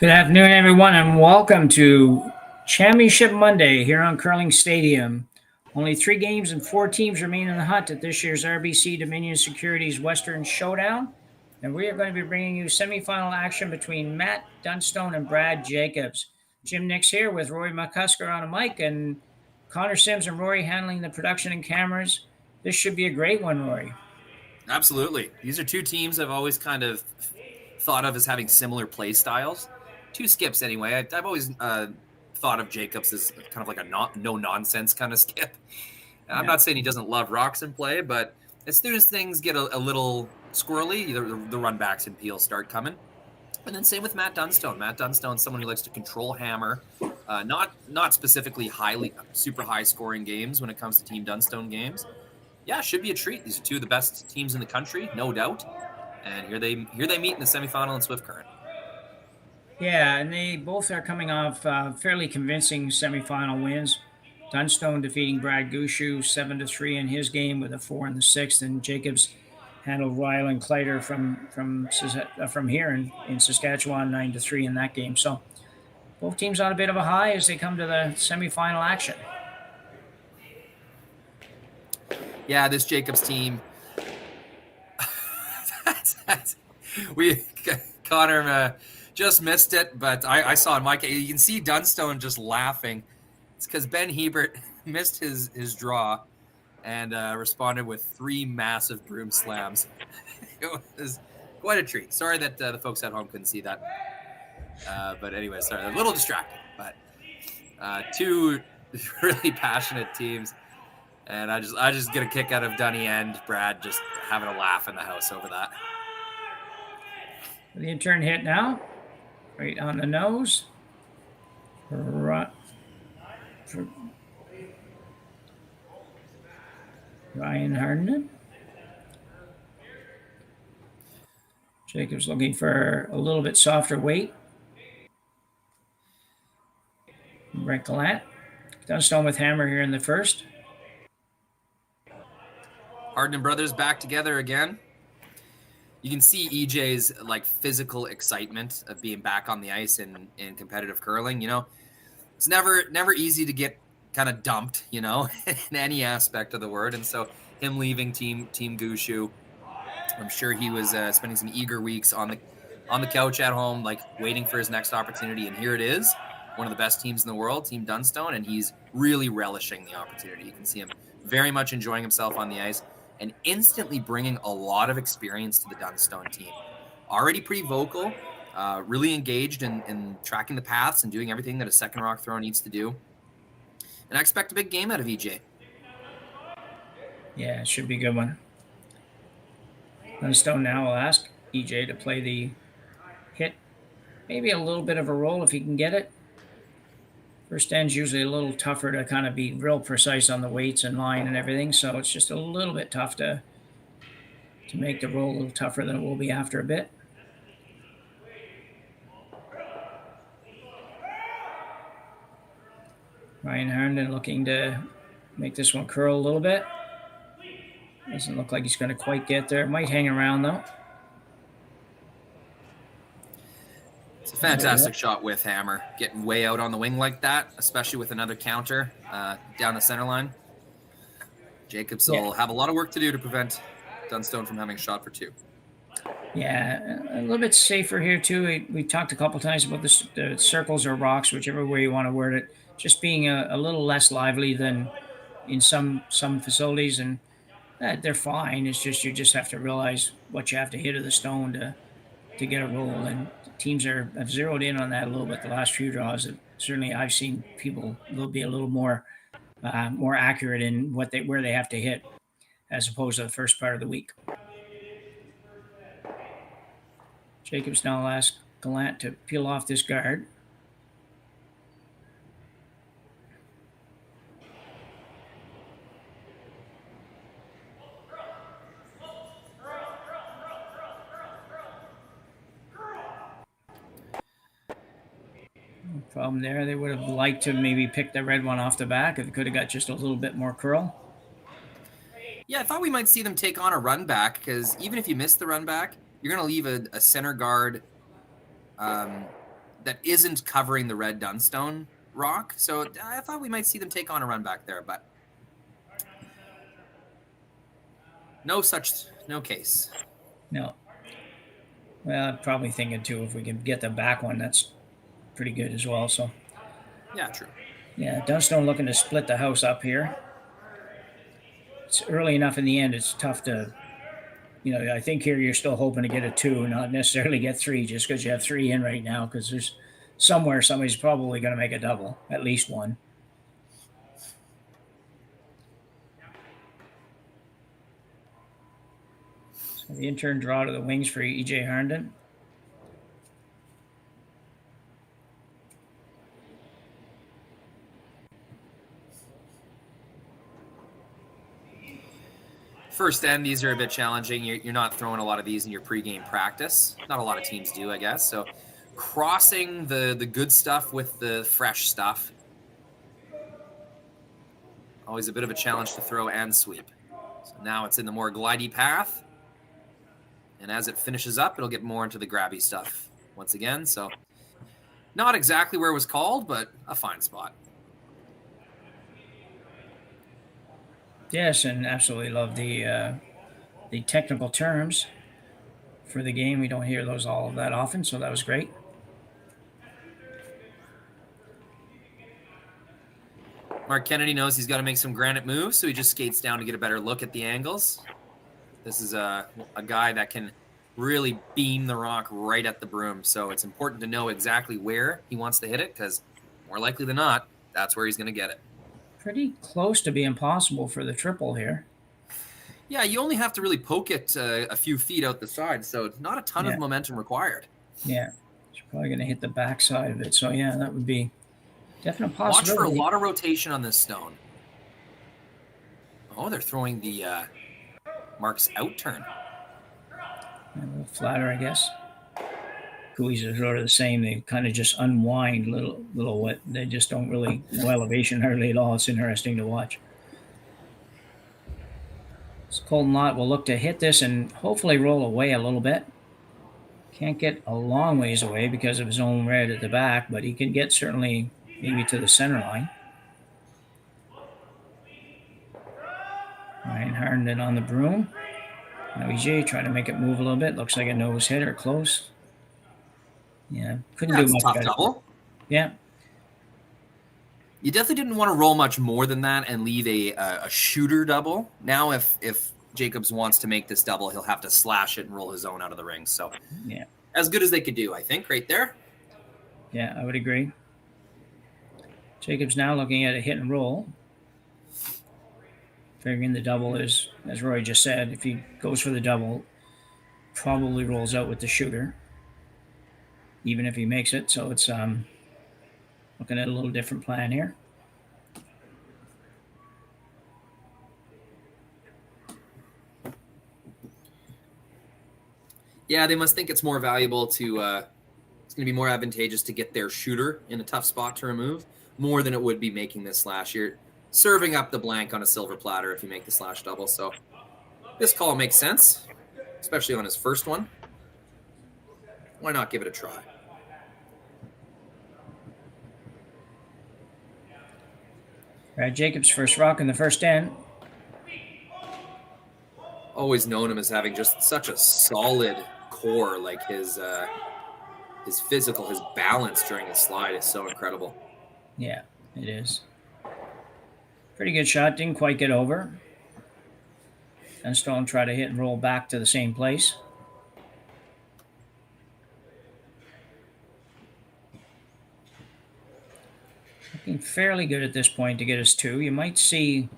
Good afternoon, everyone, and welcome to Championship Monday here on Curling Stadium. Only 3 games and 4 teams remain in the hunt at this year's RBC Dominion Securities Western Showdown, and we are going to be bringing you semifinal action between Matt Dunstone and Brad Jacobs. Jim Nix here with Rory McCusker on a mic, and Connor Sims and Rory handling the production and cameras. This should be a great one, Rory. Absolutely. These are two teams I've always kind of thought of as having similar play styles. 2 skips anyway. I've always thought of Jacobs as kind of like a no-nonsense kind of skip. I'm not saying he doesn't love rocks in play, but as soon as things get a little squirrely, the run backs and peels start coming. And then same with Matt Dunstone. Matt Dunstone's someone who likes to control hammer, not specifically super high scoring games when it comes to Team Dunstone games. Yeah, it should be a treat. These are 2 of the best teams in the country, no doubt. And here they meet in the semifinal in Swift Current. Yeah, and they both are coming off fairly convincing semifinal wins. Dunstone defeating Brad Gushu 7-3 in his game with a 4 in the 6th, and Jacobs handled Ryland Clyder from here in Saskatchewan 9-3 in that game. So both teams on a bit of a high as they come to the semifinal action. Yeah, this Jacobs team. Connor just missed it, but I saw in my case, you can see Dunstone just laughing. It's because Ben Hebert missed his draw and responded with 3 massive broom slams. It was quite a treat. Sorry that the folks at home couldn't see that. But anyway, sorry, a little distracted. But 2 really passionate teams. And I just get a kick out of Dunny and Brad just having a laugh in the house over that. The intern hit now, right on the nose. Ryan Harden. Jacobs looking for a little bit softer weight. Brett Gallant. Dunstone with hammer here in the first. Harden and brothers back together again. You can see EJ's like physical excitement of being back on the ice in competitive curling. You know, it's never easy to get kind of dumped, you know, in any aspect of the word. And so him leaving Team Gushu, I'm sure he was spending some eager weeks on the couch at home, like waiting for his next opportunity. And here it is, one of the best teams in the world, Team Dunstone, and he's really relishing the opportunity. You can see him very much enjoying himself on the ice, and instantly bringing a lot of experience to the Dunstone team. Already pretty vocal, really engaged in tracking the paths and doing everything that a second rock throw needs to do. And I expect a big game out of EJ. Yeah, it should be a good one. Dunstone now will ask EJ to play the hit. Maybe a little bit of a roll if he can get it. First end's usually a little tougher to kind of be real precise on the weights and line and everything, so it's just a little bit tough to make the roll a little tougher than it will be after a bit. Ryan Herndon looking to make this one curl a little bit. Doesn't look like he's going to quite get there. Might hang around, though. It's a fantastic shot with hammer, getting way out on the wing like that, especially with another counter down the center line. Jacobs will have a lot of work to do to prevent Dunstone from having a shot for 2. Yeah, a little bit safer here, too. We talked a couple times about the circles or rocks, whichever way you want to word it, just being a little less lively than in some facilities, and they're fine. It's just you just have to realize what you have to hit of the stone to get a roll, and teams have zeroed in on that a little bit the last few draws. Certainly, I've seen people be a little more accurate in where they have to hit, as opposed to the first part of the week. Jacobs now asks Gallant to peel off this guard. Problem there. They would have liked to maybe pick the red one off the back if it could have got just a little bit more curl. Yeah, I thought we might see them take on a run back, because even if you miss the run back, you're going to leave a center guard that isn't covering the red Dunstone rock. So I thought we might see them take on a run back there, but no case. No. Well, I'm probably thinking too, if we can get the back one, that's pretty good as well. So Yeah, true. yeah, Dunstone looking to split the house up here. It's early enough in the end. It's tough to, I think here you're still hoping to get a 2, not necessarily get 3, just because you have 3 in right now. Because there's somewhere somebody's probably going to make a double, at least one. So the intern draw to the wings for EJ Harnden. First end, these are a bit challenging. You're not throwing a lot of these in your pregame practice. Not a lot of teams do, I guess. So crossing the good stuff with the fresh stuff. Always a bit of a challenge to throw and sweep. So now it's in the more glidey path. And as it finishes up, it'll get more into the grabby stuff once again. So not exactly where it was called, but a fine spot. Yes, and absolutely love the technical terms for the game. We don't hear those all that often, so that was great. Mark Kennedy knows he's got to make some granite moves, so he just skates down to get a better look at the angles. This is a guy that can really beam the rock right at the broom, so it's important to know exactly where he wants to hit it, because more likely than not, that's where he's going to get it. Pretty close to being possible for the triple here. Yeah, you only have to really poke it a few feet out the side, so not a ton of momentum required. Yeah, it's probably going to hit the backside of it. So, yeah, that would be definite possibility. Watch for a lot of rotation on this stone. Oh, they're throwing the Mark's out turn. A little flatter, I guess. Buoys are sort of the same. They kind of just unwind little what. They just don't really no elevation hardly at all. It's interesting to watch. So Colton Lott will look to hit this and hopefully roll away a little bit. Can't get a long ways away because of his own red at the back, but he can get certainly maybe to the center line. Ryan Harnden on the broom. Now EJ trying to make it move a little bit. Looks like a nose hit or close. Yeah, couldn't do much tough better. Double. Yeah. You definitely didn't want to roll much more than that and leave a shooter double. Now, if Jacobs wants to make this double, he'll have to slash it and roll his own out of the ring. So, yeah, as good as they could do, I think, right there. Yeah, I would agree. Jacobs now looking at a hit and roll. Figuring the double is, as Rory just said, if he goes for the double, probably rolls out with the shooter, even if he makes it. So it's looking at a little different plan here. Yeah, they must think it's more valuable to it's going to be more advantageous to get their shooter in a tough spot to remove more than it would be making this slash. You're serving up the blank on a silver platter if you make the slash double. So this call makes sense, especially on his first one. Why not give it a try? Brad Jacobs first rock in the first end. Always known him as having just such a solid core. Like his physical, his balance during his slide is so incredible. Yeah, it is. Pretty good shot. Didn't quite get over. Dunstone tried to hit and roll back to the same place. Looking fairly good at this point to get us 2. You might see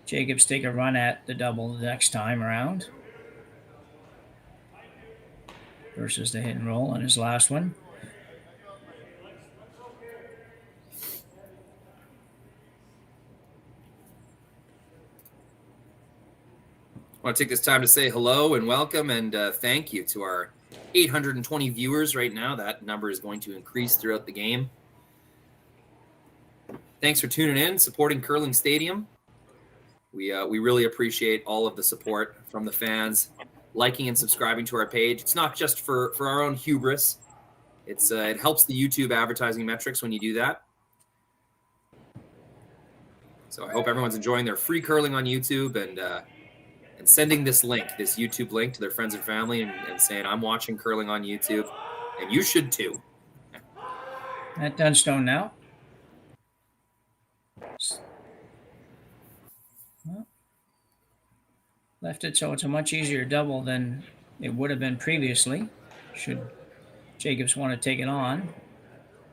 Jacobs take a run at the double the next time around versus the hit and roll on his last one. I want to take this time to say hello and welcome and thank you to our 820 viewers right now. That number is going to increase throughout the game. Thanks for tuning in, supporting Curling Stadium. We really appreciate all of the support from the fans, liking and subscribing to our page. It's not just for our own hubris. it helps the YouTube advertising metrics when you do that. So I hope everyone's enjoying their free curling on YouTube and sending this link, this YouTube link, to their friends and family, and saying, I'm watching curling on YouTube, and you should too. At Dunstone now. Well, left it so it's a much easier double than it would have been previously, should Jacobs want to take it on.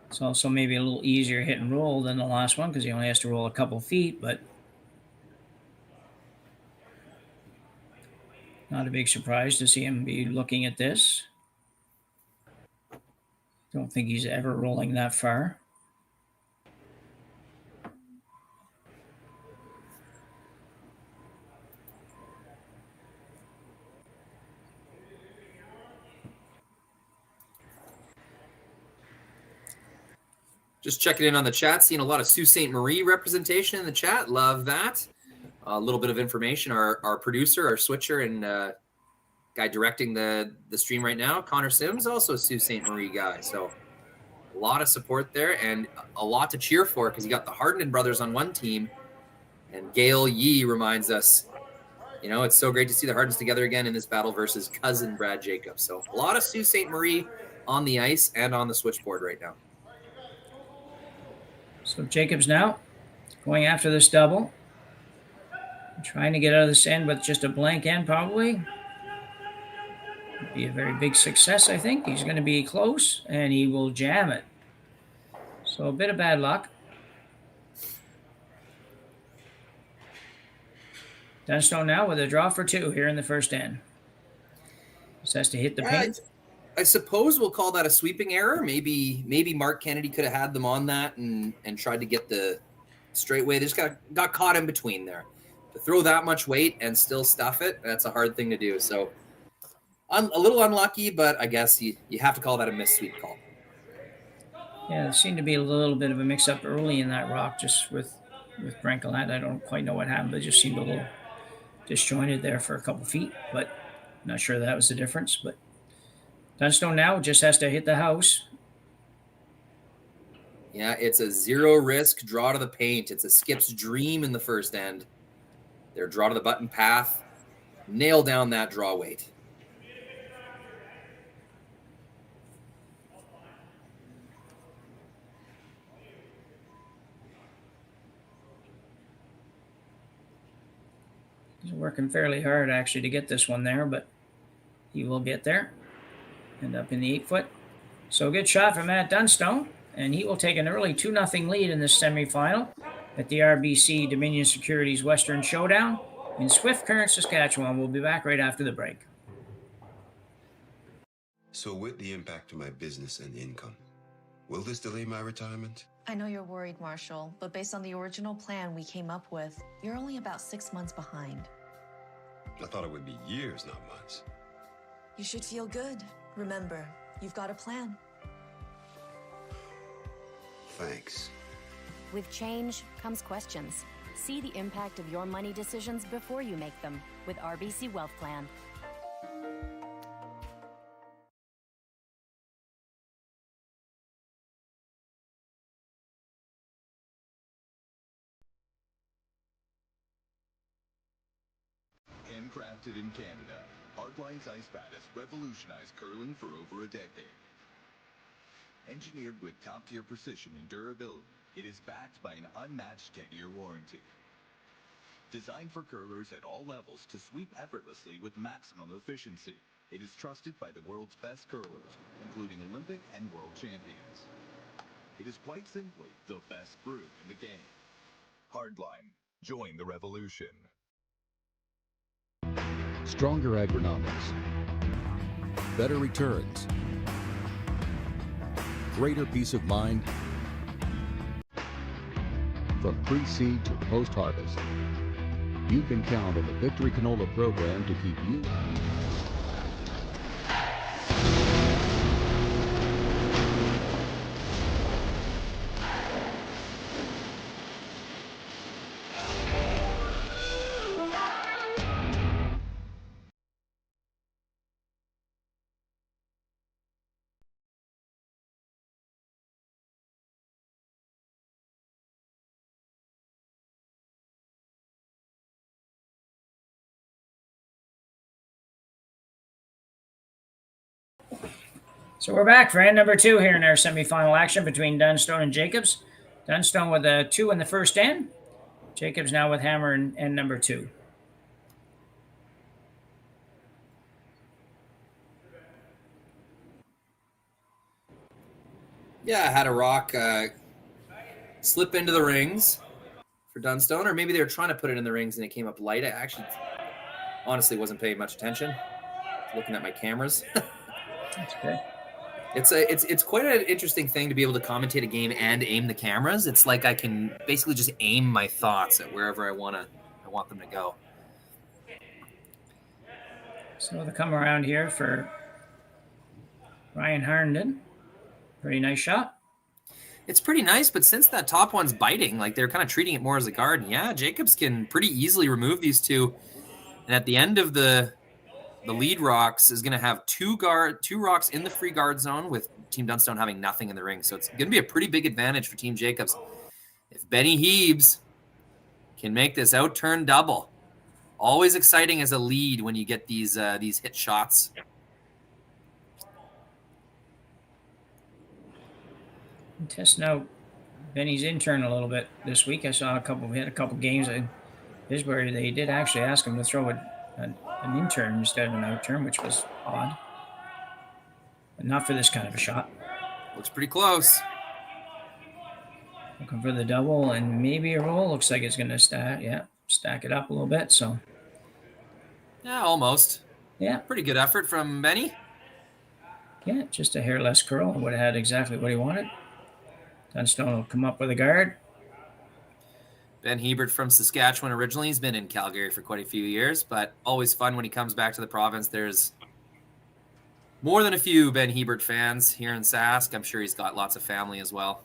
It's also maybe a little easier hit and roll than the last one because he only has to roll a couple feet, but not a big surprise to see him be looking at this. Don't think he's ever rolling that far. Just checking in on the chat, seeing a lot of Sault Ste. Marie representation in the chat. Love that. A little bit of information. Our producer, our switcher, and guy directing the stream right now, Connor Sims, also a Sault Ste. Marie guy. So a lot of support there and a lot to cheer for because you got the Hardin brothers on one team. And Gail Yee reminds us, you know, it's so great to see the Hardins together again in this battle versus cousin Brad Jacobs. So a lot of Sault Ste. Marie on the ice and on the switchboard right now. So Jacobs now going after this double. Trying to get out of this end with just a blank end probably. Be a very big success, I think. He's going to be close, and he will jam it. So a bit of bad luck. Dunstone now with a draw for two here in the first end. Just has to hit the paint. I suppose we'll call that a sweeping error. Maybe Mark Kennedy could have had them on that and tried to get the straight way. They just got caught in between there. To throw that much weight and still stuff it, that's a hard thing to do. So a little unlucky, but I guess you have to call that a missed sweep call. Yeah, there seemed to be a little bit of a mix-up early in that rock just with Brancolette. I don't quite know what happened, but it just seemed a little disjointed there for a couple feet, but not sure that was the difference. But Dunstone now just has to hit the house. Yeah, it's a zero risk draw to the paint. It's a skip's dream in the first end. Their draw to the button path. Nail down that draw weight. He's working fairly hard actually to get this one there, but he will get there. End up in the 8-foot. So good shot from Matt Dunstone, and he will take an early 2-0 lead in this semifinal at the RBC Dominion Securities Western Showdown in Swift Current, Saskatchewan. We'll be back right after the break. So with the impact to my business and income, will this delay my retirement? I know you're worried, Marshall, but based on the original plan we came up with, you're only about 6 months behind. I thought it would be years, not months. You should feel good. Remember, you've got a plan. Thanks. With change comes questions. See the impact of your money decisions before you make them with RBC Wealth Plan. Handcrafted in Canada, Hardline's ice bat has revolutionized curling for over a decade. Engineered with top-tier precision and durability, it is backed by an unmatched 10-year warranty. Designed for curlers at all levels to sweep effortlessly with maximum efficiency, it is trusted by the world's best curlers, including Olympic and world champions. It is quite simply the best brew in the game. Hardline. Join the revolution. Stronger agronomics, better returns, greater peace of mind. From pre-seed to post-harvest, you can count on the Victory Canola program to keep you So we're back for end number 2 here in our semifinal action between Dunstone and Jacobs. Dunstone with a 2 in the first end. Jacobs now with hammer in end number 2. Yeah, I had a rock slip into the rings for Dunstone, or maybe they were trying to put it in the rings and it came up light. I actually honestly wasn't paying much attention. Looking at my cameras. That's good. It's quite an interesting thing to be able to commentate a game and aim the cameras. It's like I can basically just aim my thoughts at wherever I want them to go. So the come around here for Ryan Harnden. Pretty nice shot. It's pretty nice, but since that top one's biting, like they're kind of treating it more as a guard. Yeah, Jacobs can pretty easily remove these two. And at the end of the lead rocks is going to have two rocks in the free guard zone with Team Dunstone having nothing in the ring. So it's going to be a pretty big advantage for Team Jacobs. If Benny Heebs can make this out-turn double, always exciting as a lead when you get these hit shots. I'm testing out Benny's intern a little bit this week. I saw we had a couple games of his where they did actually ask him to throw an intern instead of an out-turn, which was odd. But not for this kind of a shot. Looks pretty close. Looking for the double and maybe a roll. Looks like it's going to stack it up a little bit. So yeah, almost. Yeah. Pretty good effort from Benny. Yeah, just a hair less curl. Would have had exactly what he wanted. Dunstone will come up with a guard. Ben Hebert from Saskatchewan originally. He's been in Calgary for quite a few years, but always fun when he comes back to the province. There's more than a few Ben Hebert fans here in Sask. I'm sure he's got lots of family as well.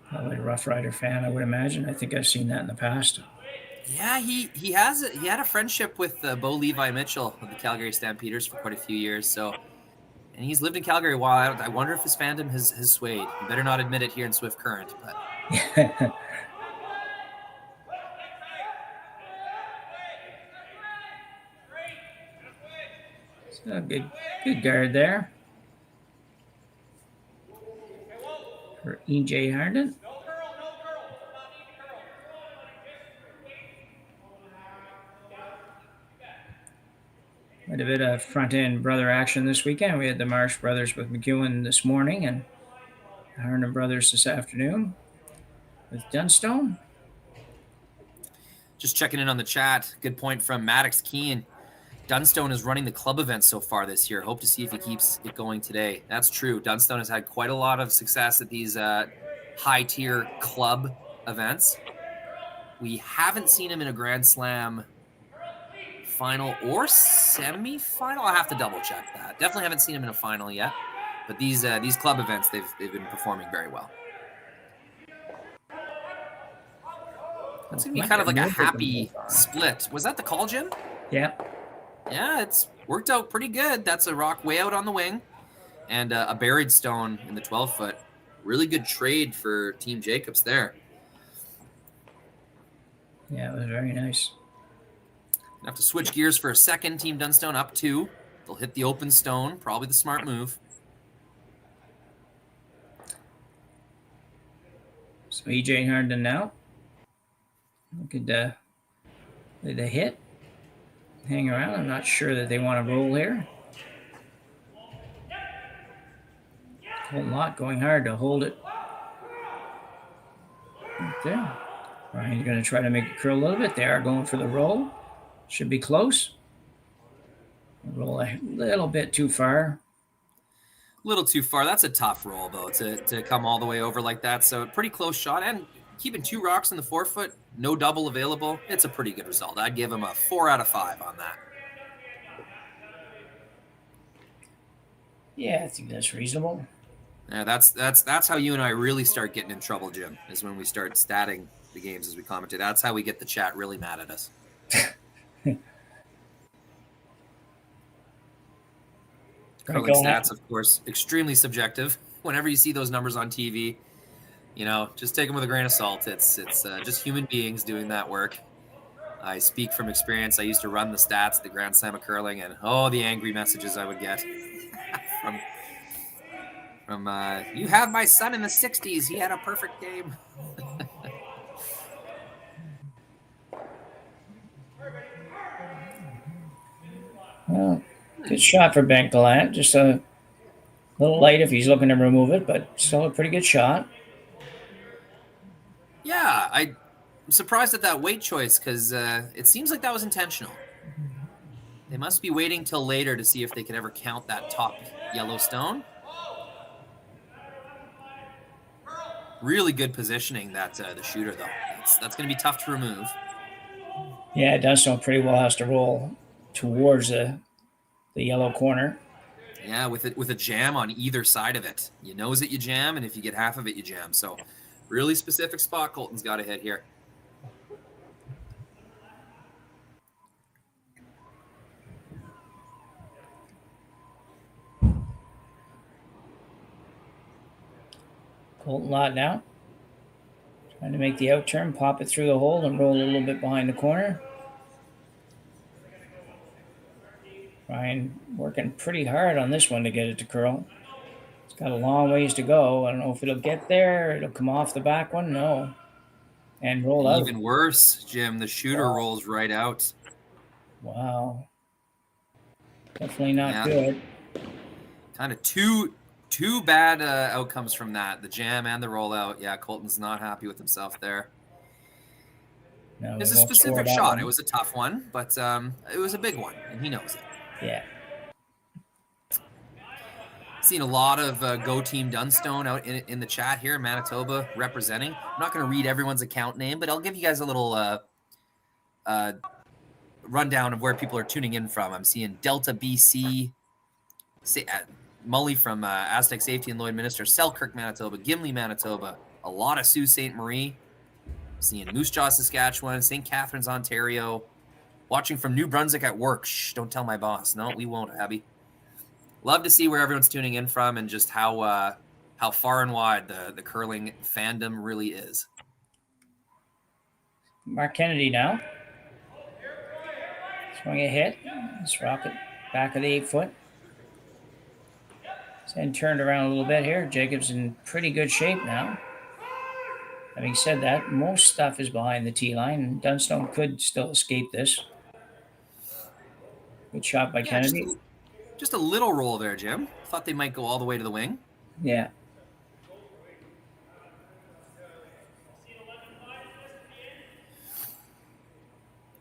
Probably a Rough Rider fan, I would imagine. I think I've seen that in the past. Yeah, he had a friendship with Bo Levi Mitchell of the Calgary Stampeders for quite a few years. And he's lived in Calgary a while. I wonder if his fandom has swayed. He better not admit it here in Swift Current. But so good guard there for EJ Harnden. Quite a bit of front-end brother action this weekend. We had the Marsh brothers with McEwen this morning and the Harnden brothers this afternoon with Dunstone. Just checking in on the chat. Good point from Maddox Keane. Dunstone is running the club events so far this year. Hope to see if he keeps it going today. That's true. Dunstone has had quite a lot of success at these high-tier club events. We haven't seen him in a Grand Slam final or semi-final. I'll have to double check that. Definitely haven't seen him in a final yet. But these club events, they've been performing very well. That's going to be kind of like a happy split. Was that the call, Jim? Yeah. Yeah, it's worked out pretty good. That's a rock way out on the wing and a buried stone in the 12-foot. Really good trade for Team Jacobs there. Yeah, it was very nice. Have to switch gears for a second. Team Dunstone up 2. They'll hit the open stone. Probably the smart move. So EJ Harnden now. Look at the hit. Hang around. I'm not sure that they want to roll here. A whole lot going hard to hold it. Right there. Ryan's going to try to make it curl a little bit. They are going for the roll. Should be close. Roll a little bit too far. A little too far. That's a tough roll, though, to come all the way over like that. So pretty close shot. And keeping 2 rocks in the 4-foot, no double available. It's a pretty good result. I'd give him a 4 out of 5 on that. Yeah, I think that's reasonable. Yeah, that's how you and I really start getting in trouble, Jim, is when we start statting the games as we commentate. That's how we get the chat really mad at us. Curling stats, of course, extremely subjective. Whenever you see those numbers on TV, just take them with a grain of salt. It's just human beings doing that work. I speak from experience. I used to run the stats at the Grand Slam of curling, and the angry messages I would get from you have my son in the 60s. He had a perfect game. Well, good shot for Ben Gallant. Just a little light if he's looking to remove it, but still a pretty good shot. Yeah, I'm surprised at that weight choice because it seems like that was intentional. They must be waiting till later to see if they can ever count that top yellow stone. Really good positioning that the shooter, though. That's going to be tough to remove. Yeah, Dunstone pretty well has to roll towards the yellow corner. Yeah, with a jam on either side of it. You nose it, you jam, and if you get half of it, you jam. So really specific spot Colton's got to hit here. Colton Lott now. Trying to make the out turn, pop it through the hole, and roll a little bit behind the corner. Ryan working pretty hard on this one to get it to curl. It's got a long ways to go. I don't know if it'll get there. It'll come off the back one. No. And roll out. Even worse, Jim, the shooter rolls right out. Wow. Definitely not good. Kind of two bad outcomes from that. The jam and the rollout. Yeah, Colton's not happy with himself there. No, it's a specific shot. It was a tough one, but it was a big one, and he knows it. Yeah. Seen a lot of Go Team Dunstone out in the chat here in Manitoba representing. I'm not going to read everyone's account name, but I'll give you guys a little rundown of where people are tuning in from. I'm seeing Delta BC, Mully from Aztec Safety and Lloydminster, Selkirk, Manitoba, Gimli, Manitoba, a lot of Sault Ste. Marie. Seeing Moose Jaw, Saskatchewan, St. Catharines, Ontario. Watching from New Brunswick at work. Shh, don't tell my boss. No, we won't, Abby. Love to see where everyone's tuning in from and just how far and wide the curling fandom really is. Mark Kennedy now. Swing a hit. Let's rock it back of the 8-foot. And turned around a little bit here. Jacob's in pretty good shape now. Having said that, most stuff is behind the tee line, and Dunstone could still escape this. Good shot by Kennedy. Just a little roll there, Jim. Thought they might go all the way to the wing. Yeah.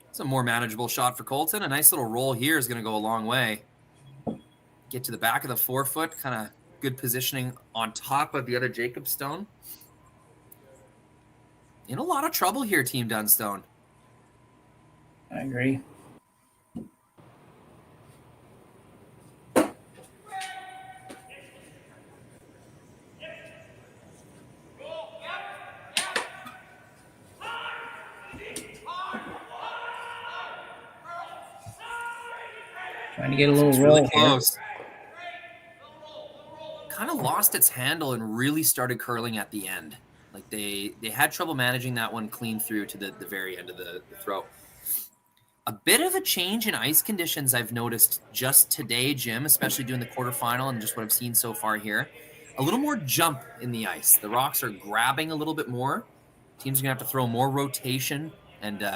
It's a more manageable shot for Colton. A nice little roll here is going to go a long way. Get to the back of the 4-foot, kind of good positioning on top of the other Jacob stone. In a lot of trouble here, Team Dunstone. I agree. Trying to get a little roll really close. Kind of lost its handle and really started curling at the end. Like they had trouble managing that one clean through to the very end of the throw. A bit of a change in ice conditions I've noticed just today, Jim, especially doing the quarterfinal and just what I've seen so far here. A little more jump in the ice. The rocks are grabbing a little bit more. Teams are going to have to throw more rotation and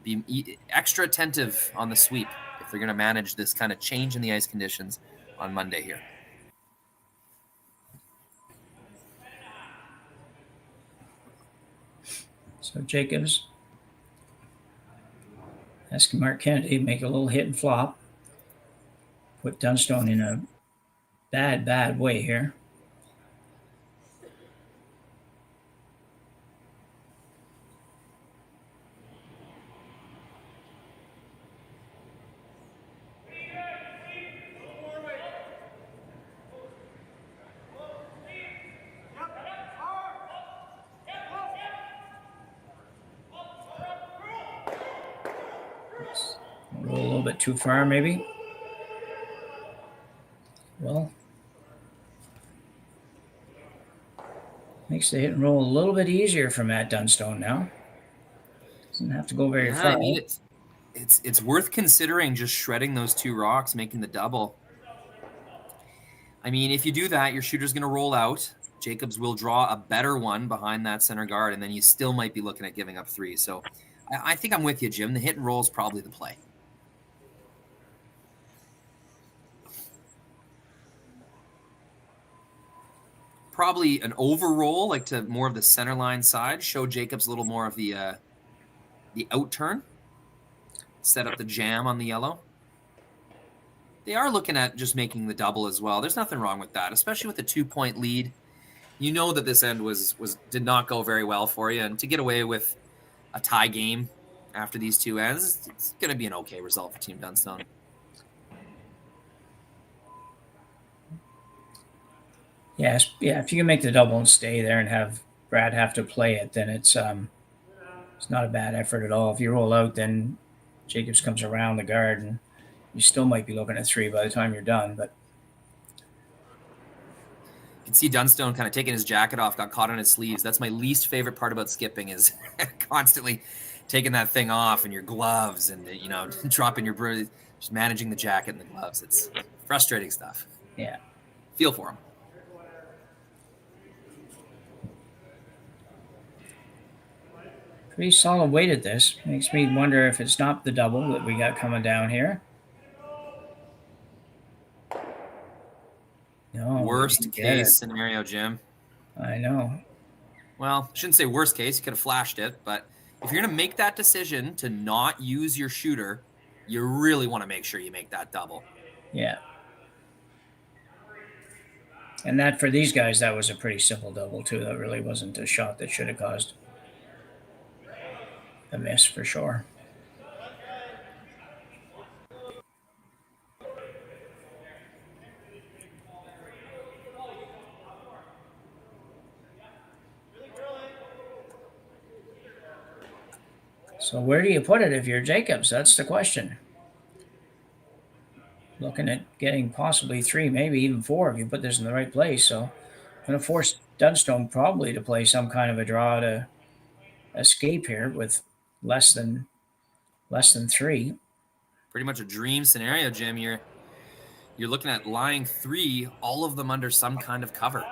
be extra attentive on the sweep if they're going to manage this kind of change in the ice conditions on Monday here. So Jacobs asking Mark Kennedy to make a little hit and flop. Put Dunstone in a bad way here. A little bit too far, maybe. Well, makes the hit and roll a little bit easier for Matt Dunstone now. Doesn't have to go very far. it's worth considering just shredding those 2 rocks, making the double. I mean, if you do that, your shooter's going to roll out. Jacobs will draw a better one behind that center guard, and then you still might be looking at giving up 3. So I think I'm with you, Jim. The hit and roll is probably the play. Probably an overroll, like to more of the center line side. Show Jacobs a little more of the out turn. Set up the jam on the yellow. They are looking at just making the double as well. There's nothing wrong with that, especially with the 2-point lead. You know that this end did not go very well for you, and to get away with a tie game after these 2 ends, it's going to be an okay result for Team Dunstone. Yes, yeah. If you can make the double and stay there and have Brad have to play it, then it's not a bad effort at all. If you roll out, then Jacobs comes around the guard, and you still might be looking at 3 by the time you're done. But you can see Dunstone kind of taking his jacket off, got caught on his sleeves. That's my least favorite part about skipping is constantly taking that thing off and your gloves and, dropping your just managing the jacket and the gloves. It's frustrating stuff. Yeah. Feel for him. Pretty solid weight at this. Makes me wonder if it's not the double that we got coming down here. No. Worst case scenario, Jim. I know. Well, I shouldn't say worst case. You could have flashed it. But if you're going to make that decision to not use your shooter, you really want to make sure you make that double. Yeah. And that, for these guys, that was a pretty simple double, too. That really wasn't a shot that should have caused a miss for sure. So where do you put it if you're Jacobs? That's the question. Looking at getting possibly 3, maybe even 4 if you put this in the right place. So going to force Dunstone probably to play some kind of a draw to escape here with less than 3. Pretty much a dream scenario, Jim. You're looking at lying 3, all of them under some kind of cover,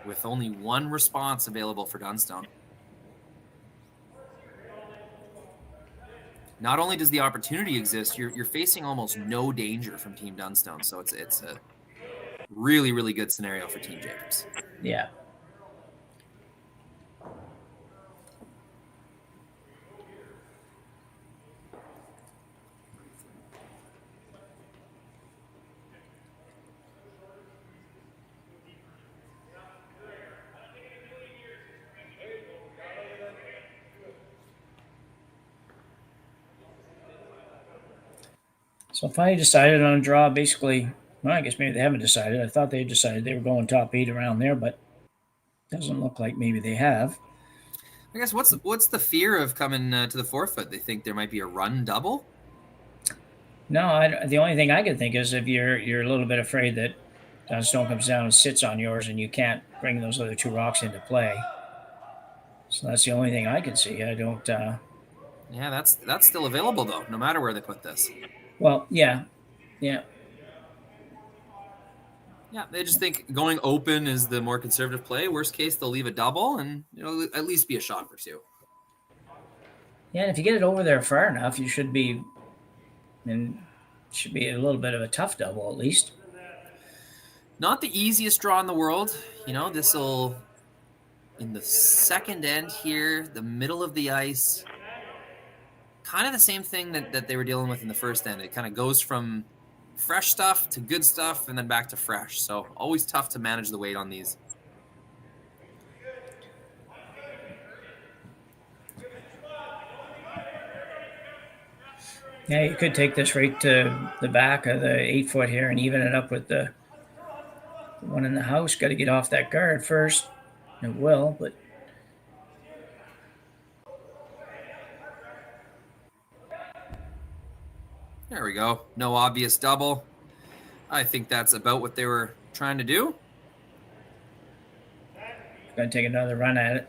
with only 1 response available for Dunstone. Not only does the opportunity exist, you're facing almost no danger from Team Dunstone. So it's a really, really good scenario for Team Jacobs. Yeah. So if I decided on a draw, basically, well, I guess maybe they haven't decided. I thought they had decided they were going top 8 around there, but doesn't look like maybe they have. I guess what's the fear of coming to the forefoot? They think there might be a run double? No, the only thing I could think is if you're a little bit afraid that Dunstone comes down and sits on yours and you can't bring those other 2 rocks into play. So that's the only thing I can see. I don't. Yeah, that's still available though, no matter where they put this. Well, yeah. Yeah, they just think going open is the more conservative play. Worst case, they'll leave a double and at least be a shot for 2. Yeah, and if you get it over there far enough, you should be. And should be a little bit of a tough double at least. Not the easiest draw in the world. This will in the second end here, the middle of the ice. Kind of the same thing that they were dealing with in the first end. It kind of goes from fresh stuff to good stuff and then back to fresh. So always tough to manage the weight on these. Yeah, you could take this right to the back of the 8-foot here and even it up with the one in the house. Got to get off that guard first. It will, but there we go. No obvious double. I think that's about what they were trying to do. Going to take another run at it.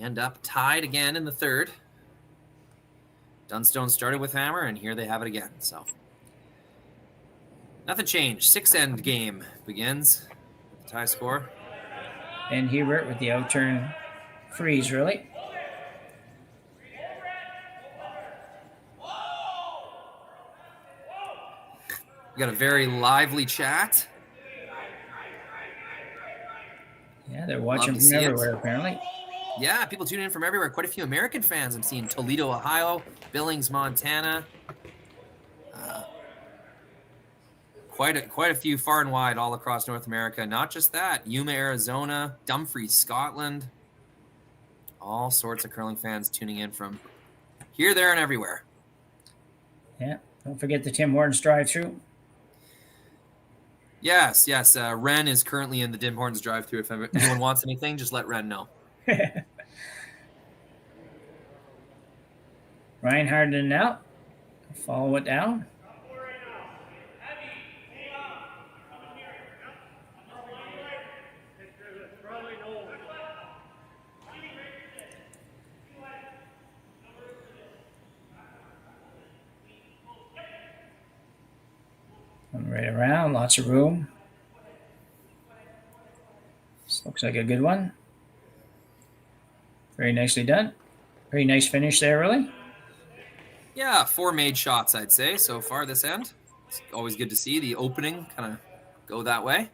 We end up tied again in the third. Dunstone started with hammer, and here they have it again. So nothing changed. 6-end game begins with the tie score. And Hubert with the outturn freeze, really. We got a very lively chat. Yeah, they're watching from everywhere, apparently. Yeah, people tune in from everywhere. Quite a few American fans. I'm seeing Toledo, Ohio, Billings, Montana. Quite a few far and wide all across North America. Not just that. Yuma, Arizona, Dumfries, Scotland. All sorts of curling fans tuning in from here, there, and everywhere. Yeah, don't forget the Tim Hortons drive-thru. Yes. Ren is currently in the Tim Hortons drive-thru. If anyone wants anything, just let Ren know. Ryan Harden now. Follow it down. Right around, lots of room. This looks like a good one. Very nicely done. Very nice finish there, really. Yeah, 4 made shots, I'd say, so far this end. It's always good to see the opening kind of go that way.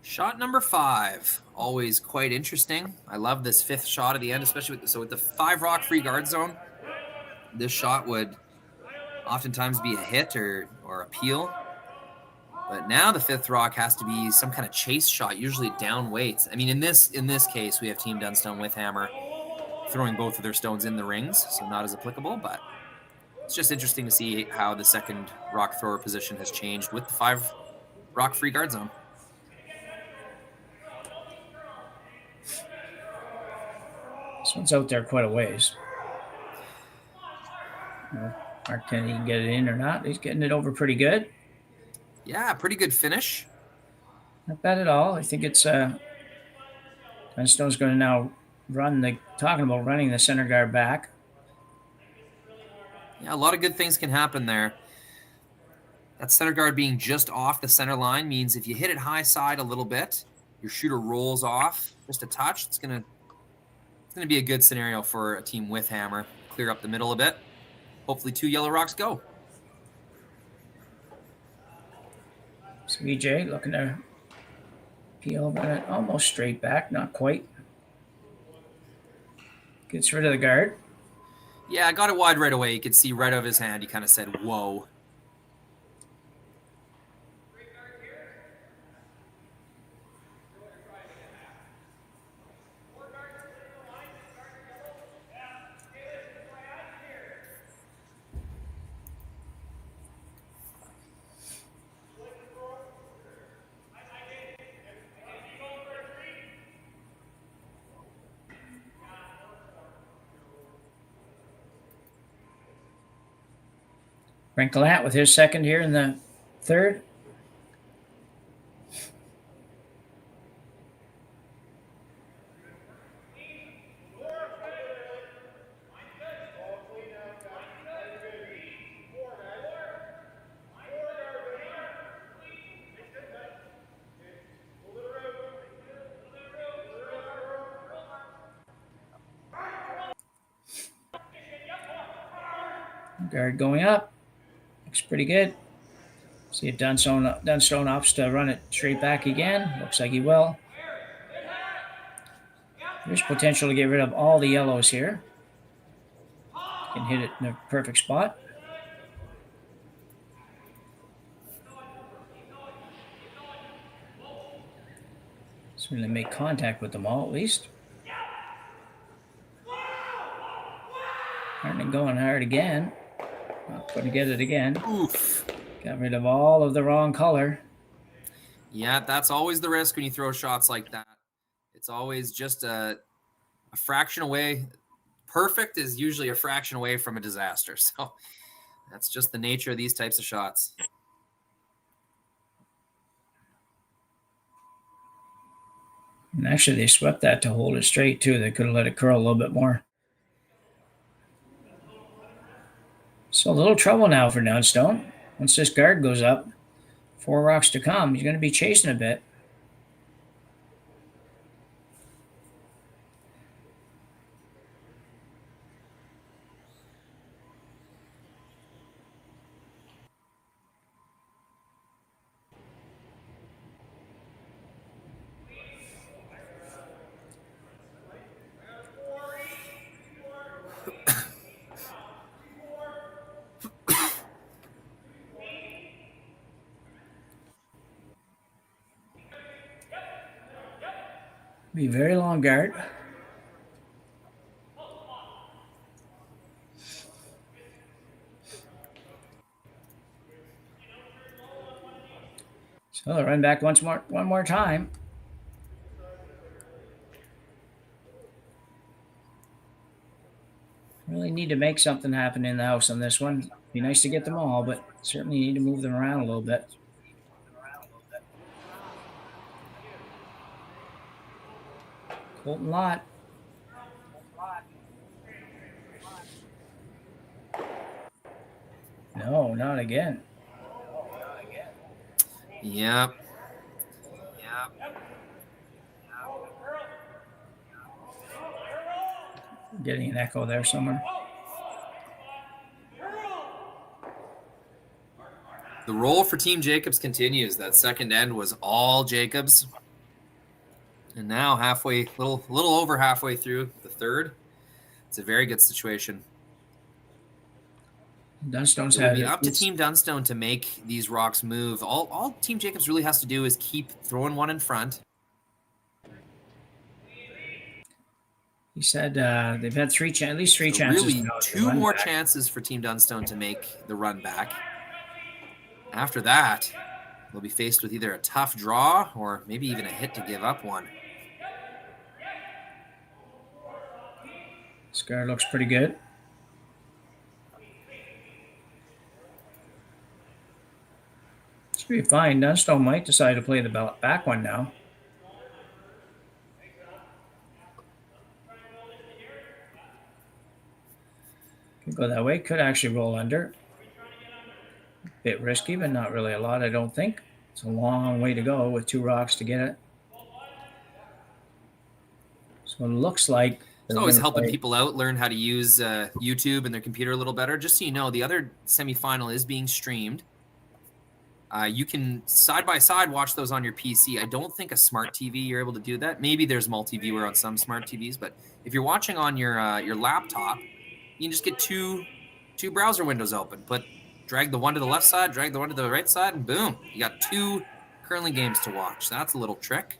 Shot number 5, always quite interesting. I love this 5th shot at the end, especially with the 5 rock free guard zone. This shot would oftentimes be a hit or a peel. But now the 5th rock has to be some kind of chase shot, usually down weights. I mean, in this case, we have Team Dunstone with hammer throwing both of their stones in the rings, so not as applicable, but it's just interesting to see how the second rock thrower position has changed with the 5 rock free guard zone. This one's out there quite a ways. Mark Kennedy can get it in or not. He's getting it over pretty good. Yeah, pretty good finish. Not bad at all. I think it's Dunstone's going to now talking about running the center guard back. Yeah, a lot of good things can happen there. That center guard being just off the center line means if you hit it high side a little bit, your shooter rolls off just a touch. It's gonna be a good scenario for a team with hammer. Clear up the middle a bit. Hopefully 2 yellow rocks go. So EJ looking to peel, run it almost straight back, not quite. Gets rid of the guard. Yeah, I got it wide right away. You could see right out of his hand. He kind of said, whoa. Brent Gallant with his second here in the third. Guard going up. Looks pretty good. See if Dunstone opts to run it straight back again. Looks like he will. There's potential to get rid of all the yellows here. Can hit it in a perfect spot. Certainly make contact with them all at least. Harden going hard again. Not going to get it again. Oof. Got rid of all of the wrong color. Yeah, that's always the risk when you throw shots like that. It's always just a fraction away. Perfect is usually a fraction away from a disaster. So that's just the nature of these types of shots. And actually, they swept that to hold it straight, too. They could have let it curl a little bit more. So a little trouble now for Dunstone. Once this guard goes up, 4 rocks to come. He's going to be chasing a bit. Be very long guard. So they'll run back one more time. Really need to make something happen in the house on this one. Be nice to get them all, but certainly need to move them around a little bit. Colton Lott. No, not again. Yep. Getting an echo there somewhere. The roll for Team Jacobs continues. That second end was all Jacobs. And now little over halfway through the third. It's a very good situation. Dunstone's It will had be it. up to Team Dunstone to make these rocks move. All Team Jacobs really has to do is keep throwing one in front. He said they've had at least three chances. Really, now to 2 run more back. chances for Team Dunstone to make the run back. After that, they'll be faced with either a tough draw or maybe even a hit to give up one. This guy looks pretty good. Should be fine. Dunstone might decide to play the back one now. Could go that way. Could actually roll under. Bit risky, but not really a lot, I don't think. It's a long way to go with 2 rocks to get it. So it looks like It's always helping people out learn how to use YouTube and their computer a little better. Just so you know, the other semifinal is being streamed. You can side-by-side watch those on your PC. I don't think a smart TV you're able to do that. Maybe there's multi-viewer on some smart TVs, but if you're watching on your laptop, you can just get two browser windows open. Drag the one to the left side, drag the one to the right side, and boom, you got 2 curling games to watch. That's a little trick.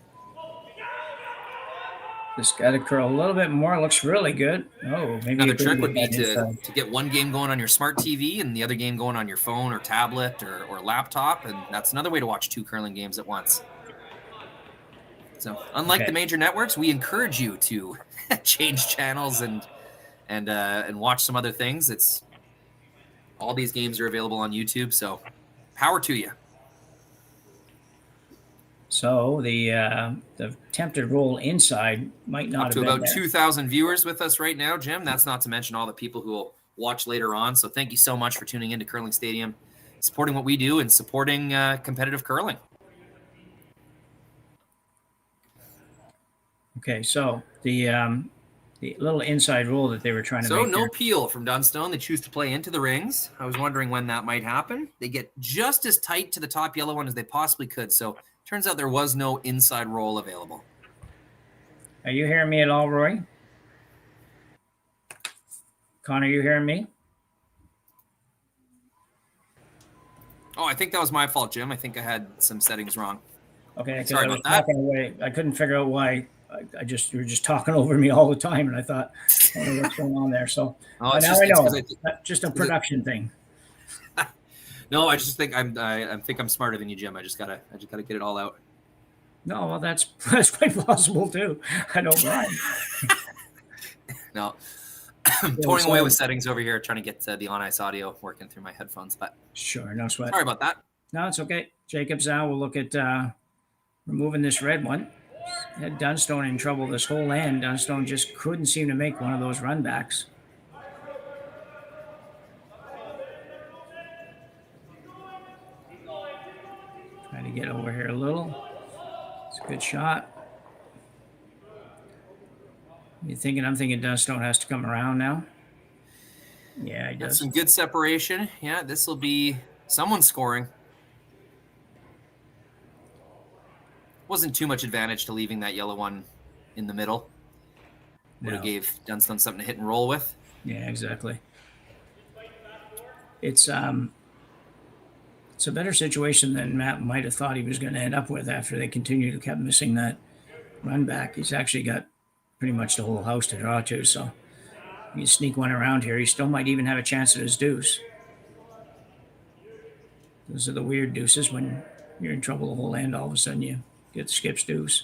This got to curl a little bit more. Looks really good. Oh, maybe Another trick would be to get one game going on your smart TV and the other game going on your phone or tablet or laptop, and that's another way to watch 2 curling games at once. So, unlike the major networks, we encourage you to change channels and watch some other things. All these games are available on YouTube, so power to you. So the attempted roll inside might not Up have to been about there. 2,000 viewers with us right now, Jim. That's not to mention all the people who will watch later on. So thank you so much for tuning into Curling Stadium, supporting what we do and supporting competitive curling. Okay, so the little inside roll that they were trying to So make no there. peel from Dunstone. They choose to play into the rings. I was wondering when that might happen. They get just as tight to the top yellow one as they possibly could. So turns out there was no inside roll available. Are you hearing me at all, Rory? Connor, you hearing me? Oh, I think that was my fault, Jim. I think I had some settings wrong. Okay, Sorry I was about that. talking away. I couldn't figure out why. You were just talking over me all the time, and I thought, I don't know what's going on there. So Oh, but it's now just- I it's know. 'cause Just a production thing. No, I just think I'm smarter than you, Jim. I just gotta get it all out. No, well, that's quite possible too. I don't mind. No, toying away with settings over here, trying to get the on-ice audio working through my headphones. But Sure, no sweat. sorry about that. No, it's okay. Jacobs now will look at removing this red one. Had Dunstone in trouble this whole end. Dunstone just couldn't seem to make one of those run backs. Trying to get over here a little. It's a good shot. I'm thinking Dunstone has to come around now. Yeah, he does. That's some good separation. Yeah, this will be someone scoring. Wasn't too much advantage to leaving that yellow one in the middle. Would have gave Dunstone something to hit and roll with. Yeah, exactly. It's a better situation than Matt might have thought he was going to end up with after they continued to keep missing that run back. He's actually got pretty much the whole house to draw to, so you sneak one around here, he still might even have a chance at his deuce. Those are the weird deuces when you're in trouble the whole end, all of a sudden you get Skip's deuce.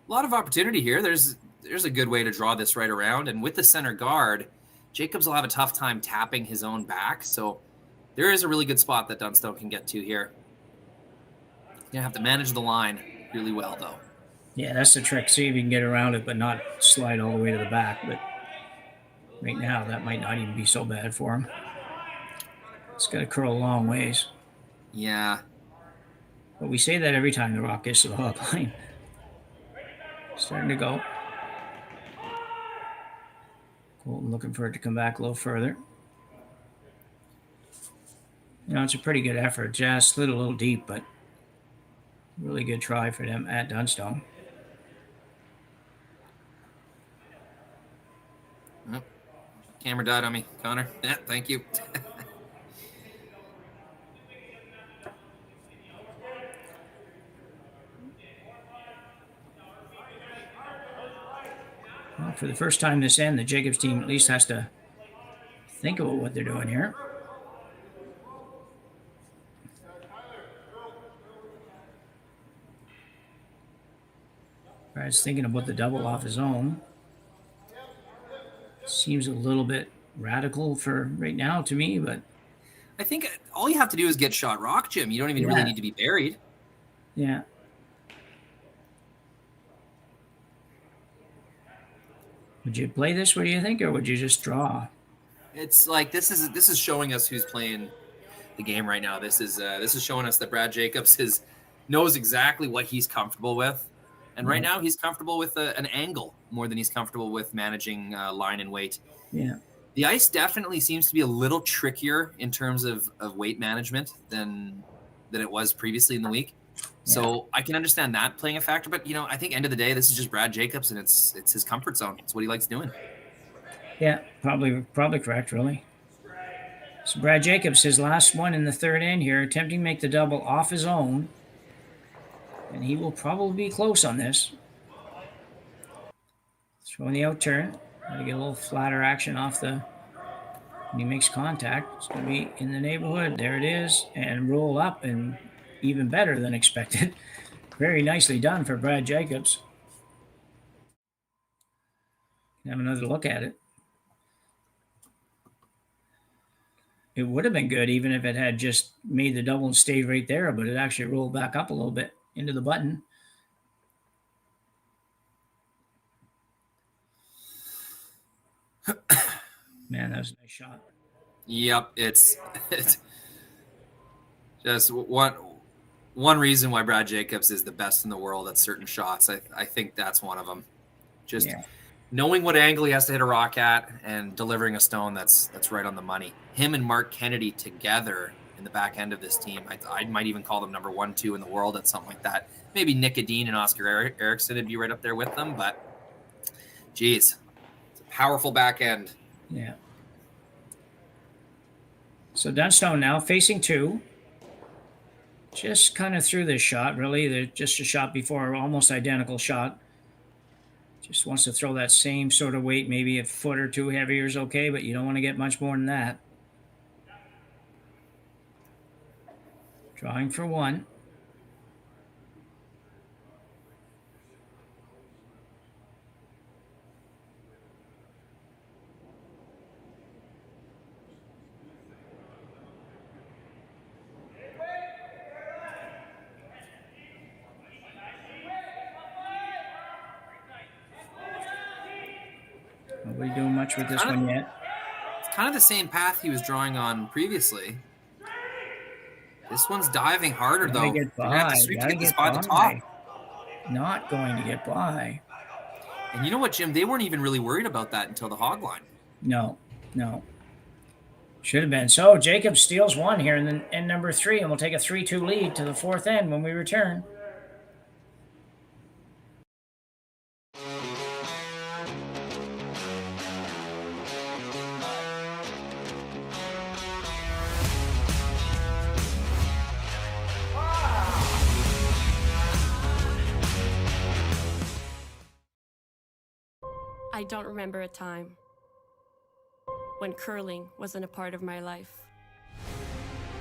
A lot of opportunity here. There's a good way to draw this right around. And with the center guard, Jacobs will have a tough time tapping his own back. So there is a really good spot that Dunstone can get to here. You're going to have to manage the line really well, though. Yeah, that's the trick. See if you can get around it, but not slide all the way to the back. But right now, that might not even be so bad for him. It's got to curl a long ways. Yeah. But we say that every time the rock gets to the hog line. Starting to go. Colton looking for it to come back a little further. You know, it's a pretty good effort. Just slid a little deep, but really good try for them at Dunstone. Oh, camera died on me, Connor. Yeah, thank you. Well, for the first time this end, the Jacobs team at least has to think about what they're doing here. Brad's thinking about the double off his own. Seems a little bit radical for right now to me, but I think all you have to do is get shot rock, Jim. You don't even really need to be buried. Yeah. Would you play this, what do you think, or would you just draw? It's like this is showing us who's playing the game right now. This is showing us that Brad Jacobs knows exactly what he's comfortable with. And right now he's comfortable with an angle more than he's comfortable with managing line and weight. Yeah. The ice definitely seems to be a little trickier in terms of weight management than it was previously in the week. So I can understand that playing a factor, but I think end of the day, this is just Brad Jacobs, and it's his comfort zone. It's what he likes doing. Yeah, probably correct, really. So Brad Jacobs, his last one in the third end here, attempting to make the double off his own, and he will probably be close on this. Throwing the out turn, got to get a little flatter action off when he makes contact. It's going to be in the neighborhood. There it is, and roll up, and even better than expected. Very nicely done for Brad Jacobs. Have another look at it. It would have been good even if it had just made the double and stayed right there, but it actually rolled back up a little bit into the button. Man, that was a nice shot. Yep, it's just one reason why Brad Jacobs is the best in the world at certain shots. I think that's one of them. Just knowing what angle he has to hit a rock at and delivering a stone that's right on the money. Him and Mark Kennedy together in the back end of this team, I might even call them number 1, 2 in the world at something like that. Maybe Nick Edin and Oscar Eriksson would be right up there with them, but geez, it's a powerful back end. Yeah. So Dunstone now facing 2. Just kind of threw this shot, really. They're just a shot before, almost identical shot. Just wants to throw that same sort of weight, maybe a foot or 2 heavier is okay, but you don't want to get much more than that. Drawing for one. Nobody doing much with this one yet. It's kind of the same path he was drawing on previously. This one's diving harder, though. Get by. Have to sweep to get this by the top. Not going to get by. And you know what, Jim? They weren't even really worried about that until the hog line. No. Should have been. So Jacob steals one here in end number 3, and we'll take a 3-2 lead to the 4th end when we return. I don't remember a time when curling wasn't a part of my life.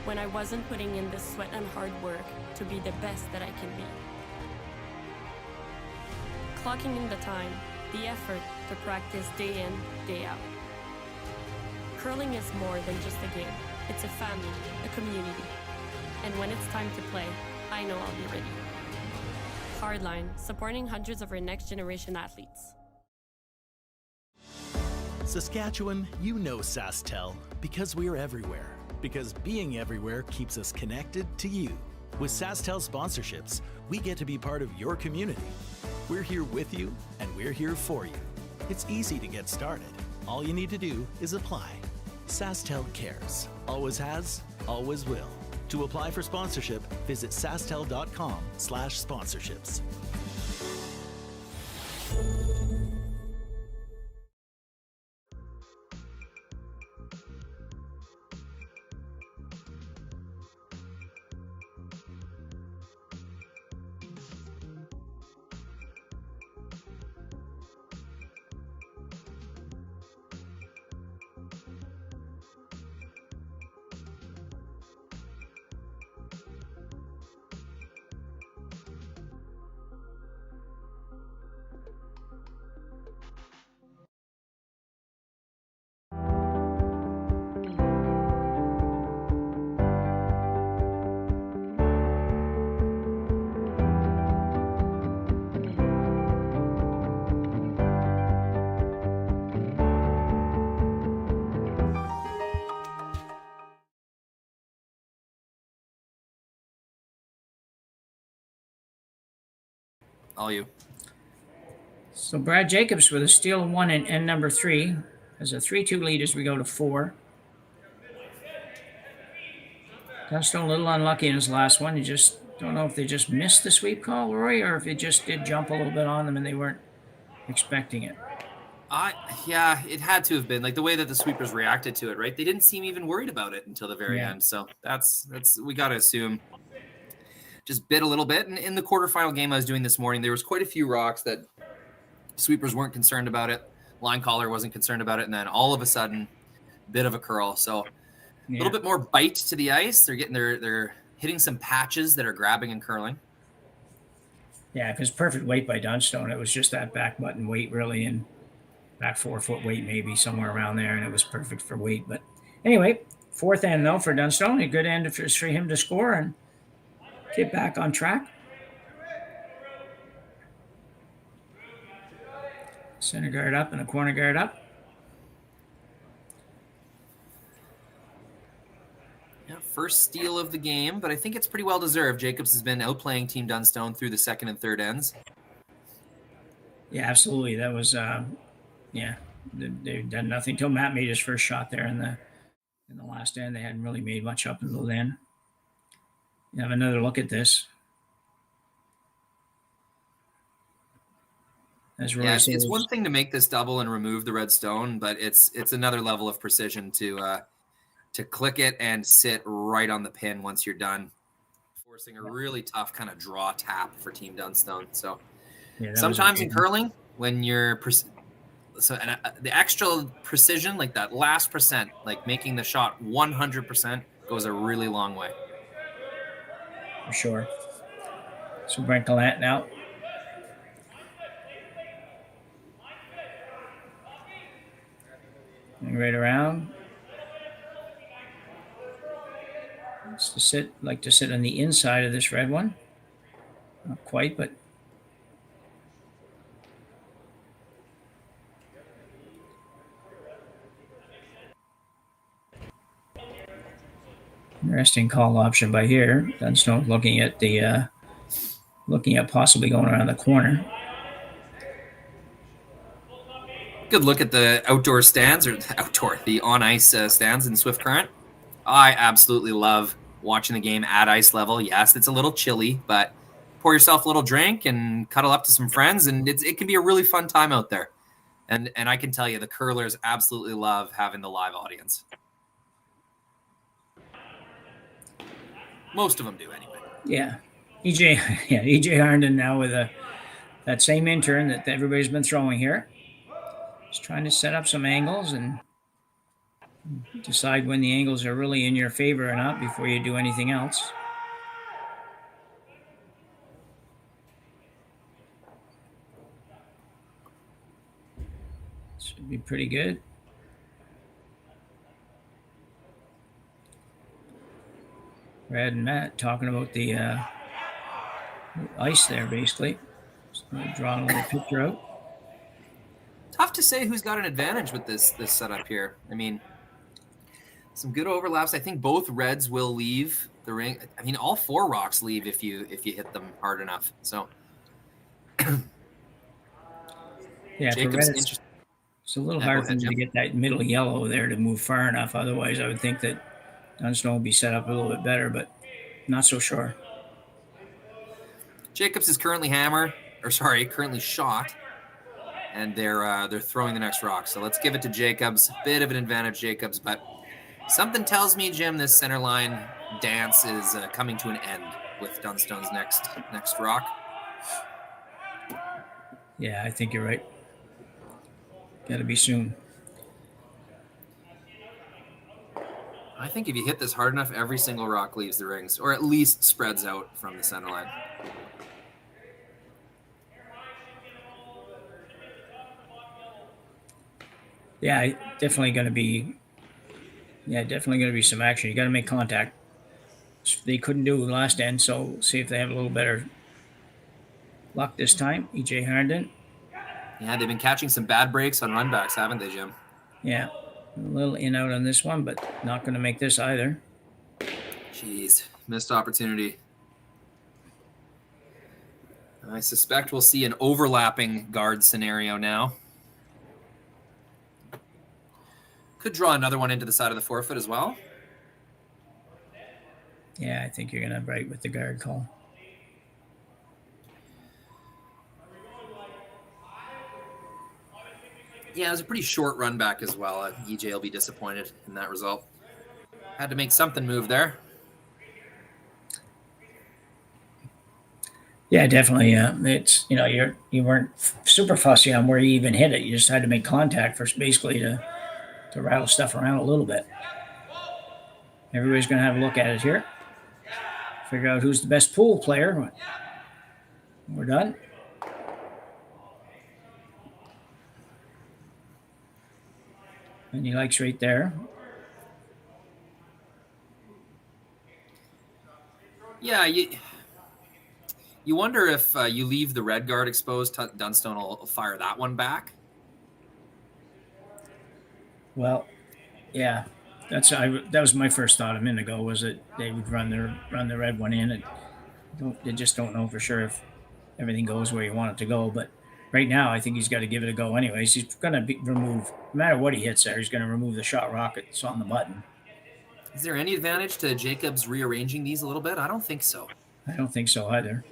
When I wasn't putting in the sweat and hard work to be the best that I can be. Clocking in the time, the effort to practice day in, day out. Curling is more than just a game. It's a family, a community. And when it's time to play, I know I'll be ready. Hardline, supporting hundreds of our next generation athletes. Saskatchewan, you know Sasktel because we're everywhere. Because being everywhere keeps us connected to you. With Sasktel sponsorships, we get to be part of your community. We're here with you, and we're here for you. It's easy to get started. All you need to do is apply. Sasktel cares. Always has, always will. To apply for sponsorship, visit sasktel.com/sponsorships. All you. So Brad Jacobs with a steal of one in end number 3 has a 3-2 lead as we go to 4. Dunstone a little unlucky in his last one. You just don't know if they just missed the sweep call, Rory, or if it just did jump a little bit on them and they weren't expecting it. Yeah, it had to have been like the way that the sweepers reacted to it, right? They didn't seem even worried about it until the very end. So that's we got to assume just bit a little bit. And in the quarterfinal game I was doing this morning, there was quite a few rocks that sweepers weren't concerned about it. Line caller wasn't concerned about it. And then all of a sudden, bit of a curl. So a little bit more bite to the ice. They're hitting some patches that are grabbing and curling. Yeah, because perfect weight by Dunstone. It was just that back button weight really, and back 4-foot weight maybe somewhere around there, and it was perfect for weight. But anyway, 4th end though for Dunstone. A good end for him to score and get back on track. Center guard up and a corner guard up. Yeah, first steal of the game, but I think it's pretty well deserved. Jacobs has been outplaying Team Dunstone through the 2nd and 3rd ends. Yeah, absolutely. That was, they've done nothing till Matt made his first shot there in the last end. They hadn't really made much up until then. You have another look at this. As Rory says, it's one thing to make this double and remove the red stone, but it's another level of precision to click it and sit right on the pin once you're done, forcing a really tough kind of draw tap for Team Dunstone. So sometimes in curling, when you're the extra precision, like that last percent, like making the shot 100%, goes a really long way. for sure. So Brent Gallant now. And right around. It's like to sit on the inside of this red one. Not quite, but interesting call option by here. Dunstone looking at possibly going around the corner. Good look at the outdoor stands, or the on-ice stands in Swift Current. I absolutely love watching the game at ice level. Yes, it's a little chilly, but pour yourself a little drink and cuddle up to some friends, and it can be a really fun time out there. And I can tell you, the curlers absolutely love having the live audience. Most of them do, anyway. Yeah, EJ Harnden now with that same intern that everybody's been throwing here. Just trying to set up some angles and decide when the angles are really in your favor or not before you do anything else. Should be pretty good. Brad and Matt talking about the ice there, basically. Just drawing a little picture out. Tough to say who's got an advantage with this setup here. I mean, some good overlaps. I think both reds will leave the ring. I mean, all 4 rocks leave if you hit them hard enough. So, yeah, Jacob's for red, it's a little hard for me to get that middle yellow there to move far enough. Otherwise, I would think that Dunstone would be set up a little bit better, but not so sure. Jacobs is currently currently shot, and they're throwing the next rock. So let's give it to Jacobs. Bit of an advantage, Jacobs, but something tells me, Jim, this center line dance is coming to an end with Dunstone's next rock. Yeah, I think you're right. Got to be soon. I think if you hit this hard enough, every single rock leaves the rings, or at least spreads out from the center line. Yeah, definitely going to be some action. You got to make contact. They couldn't do it last end, so see if they have a little better luck this time. EJ Harnden. Yeah, they've been catching some bad breaks on runbacks, haven't they, Jim? Yeah, a little in out on this one, but not going to make this either. Jeez, missed opportunity. I suspect we'll see an overlapping guard scenario now. Could draw another one into the side of the forefoot as well. Yeah, I think you're going to right with the guard call. Yeah, it was a pretty short run back as well. EJ will be disappointed in that result. Had to make something move there. Yeah, definitely. It's you weren't super fussy on where you even hit it. You just had to make contact first, basically to rattle stuff around a little bit. Everybody's going to have a look at it here. Figure out who's the best pool player. We're done. And he likes right there. Yeah, you wonder if you leave the red guard exposed, Dunstone will fire that one back. Well, yeah, that was my first thought a minute ago, was that they would run the red one in. They just don't know for sure if everything goes where you want it to go. But right now, I think he's got to give it a go anyways. He's going to remove, no matter what he hits there, he's going to remove the shot rockets on the button. Is there any advantage to Jacobs rearranging these a little bit? I don't think so. I don't think so either.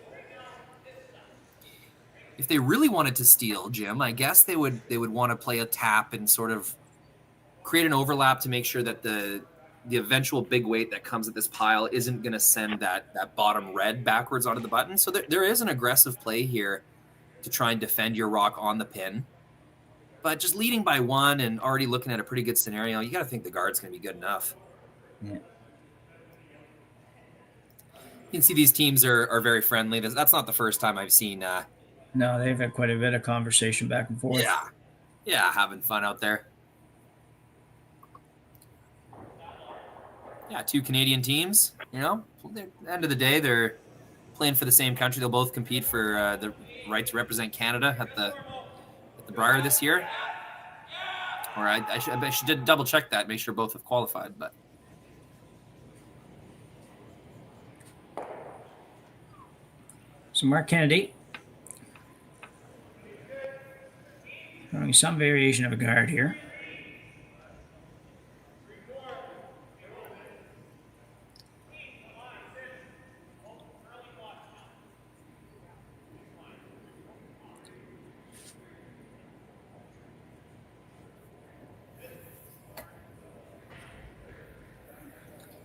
If they really wanted to steal, Jim, I guess they would want to play a tap and sort of create an overlap to make sure that the eventual big weight that comes at this pile isn't going to send that bottom red backwards onto the button. So there is an aggressive play here to try and defend your rock on the pin. But just leading by one and already looking at a pretty good scenario, you got to think the guard's going to be good enough. Yeah. You can see these teams are very friendly. That's not the first time I've seen. No, they've had quite a bit of conversation back and forth. Yeah, having fun out there. Yeah, 2 Canadian teams. You know, at the end of the day, they're playing for the same country. They'll both compete for the right to represent Canada at the Brier this year. Or I should double check that, make sure both have qualified. But so Mark Kennedy, throwing some variation of a guard here.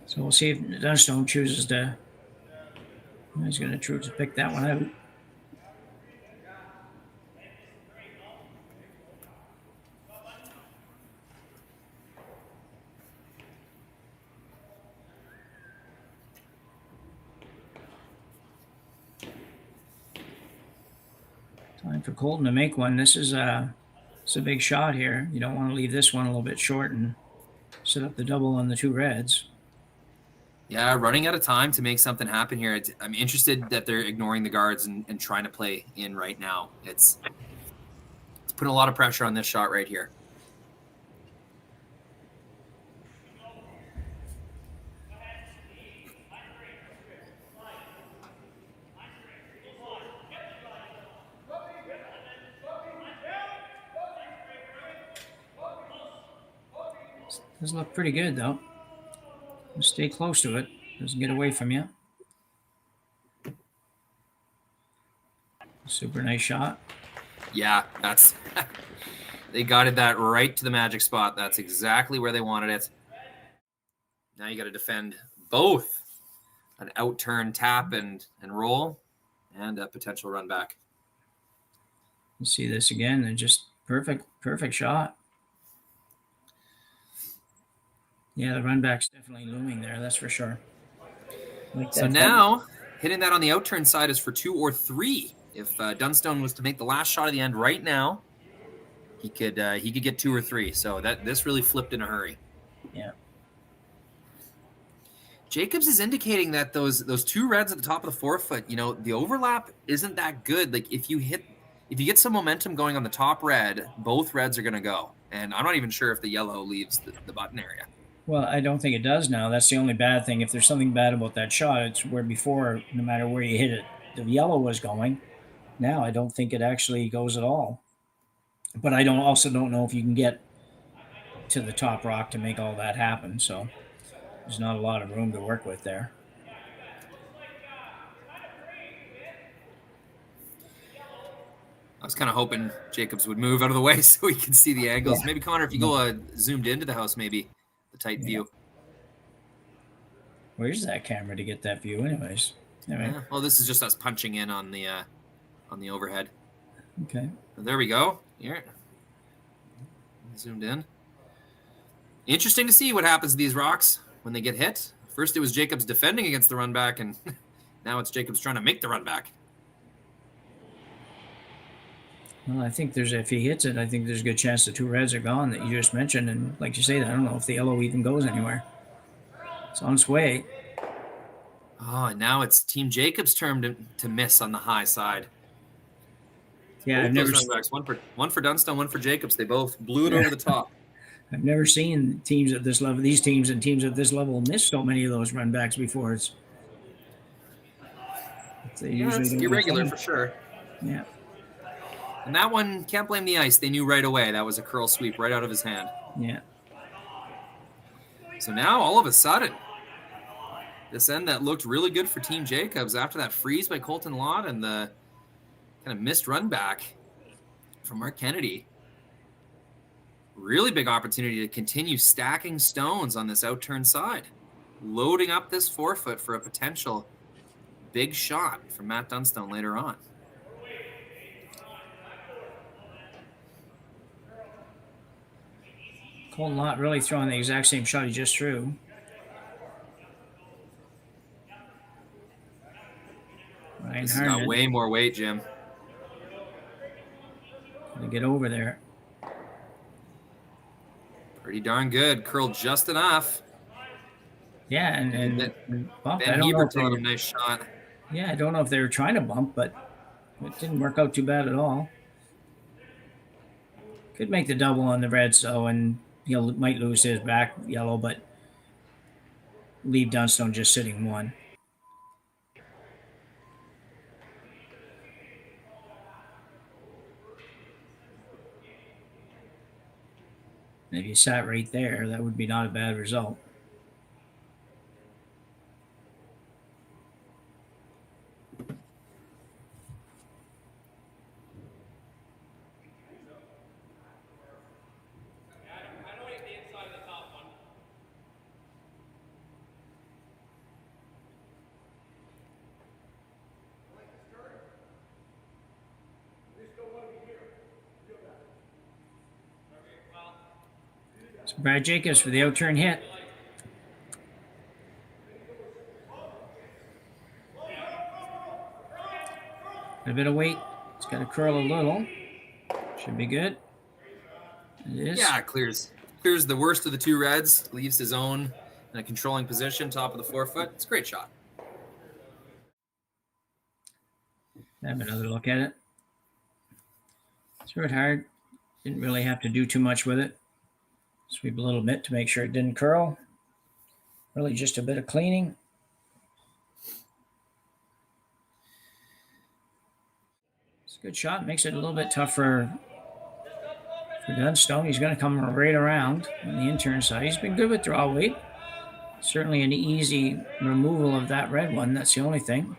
So we'll see if Dunstone chooses to. He's going to choose to pick that one out. Time for Colton to make one. This is it's a big shot here. You don't want to leave this one a little bit short and set up the double on the 2 reds. Yeah, running out of time to make something happen here. I'm interested that they're ignoring the guards and trying to play in right now. It's putting a lot of pressure on this shot right here. Does look pretty good though. Stay close to it. Doesn't get away from you. Super nice shot. Yeah, that's they guided that right to the magic spot. That's exactly where they wanted it. Now you got to defend both an out-turn tap and roll and a potential run back. You see this again. They're just perfect shot. Yeah, the run back's definitely looming there. That's for sure. Like so now hitting that on the out-turn side is for 2 or 3. If Dunstone was to make the last shot of the end right now, he could get 2 or 3. So this really flipped in a hurry. Yeah. Jacobs is indicating that those 2 reds at the top of the forefoot, you know, the overlap isn't that good. Like if you get some momentum going on the top red, both reds are going to go. And I'm not even sure if the yellow leaves the button area. Well, I don't think it does now. That's the only bad thing. If there's something bad about that shot, it's where before, no matter where you hit it, the yellow was going. Now I don't think it actually goes at all. But I also don't know if you can get to the top rock to make all that happen. So there's not a lot of room to work with there. I was kind of hoping Jacobs would move out of the way so we could see the angles. Yeah. Maybe, Connor, if you go zoomed into the house, maybe the tight view. Where's that camera to get that view anyways? Anyway. Yeah. Well, this is just us punching in on the overhead. Okay. There we go. Here. Zoomed in. Interesting to see what happens to these rocks when they get hit. First it was Jacobs defending against the run back, and now it's Jacobs trying to make the run back. Well, I think if he hits it, I think there's a good chance the 2 reds are gone that you just mentioned. And like you say, I don't know if the yellow even goes anywhere. It's on its way. Oh, and now it's Team Jacobs' turn to miss on the high side. Yeah, I've never seen one for Dunstone, one for Jacobs. They both blew it over the top. I've never seen teams at this level, these teams and teams at this level, miss so many of those run backs before. It's irregular for sure. Yeah. And that one, can't blame the ice. They knew right away that was a curl sweep right out of his hand. Yeah. So now, all of a sudden, this end that looked really good for Team Jacobs after that freeze by Colton Lott and the kind of missed run back from Mark Kennedy. Really big opportunity to continue stacking stones on this out-turn side. Loading up this forefoot for a potential big shot from Matt Dunstone later on. Colton Lott really throwing the exact same shot he just threw. way more weight, Jim. Gonna get over there. Pretty darn good. Curled just enough. Yeah, and bump. I Ben don't know Hebert if they throwing were, a nice shot. yeah, I don't know if they were trying to bump, but it didn't work out too bad at all. Could make the double on the Reds, though, and he might lose his back yellow, but leave Dunstone just sitting one. If you sat right there, that would be not a bad result. So Brad Jacobs for the out-turn hit. A bit of weight. It's got to curl a little. Should be good. It is. Yeah, clears the worst of the two Reds. Leaves his own in a controlling position, top of the forefoot. It's a great shot. Have another look at it. Threw it hard. Didn't really have to do too much with it. Sweep a little bit to make sure it didn't curl. Really just a bit of cleaning. It's a good shot. Makes it a little bit tougher for Dunstone. He's going to come right around on the intern side. He's been good with draw weight. Certainly an easy removal of that red one. That's the only thing.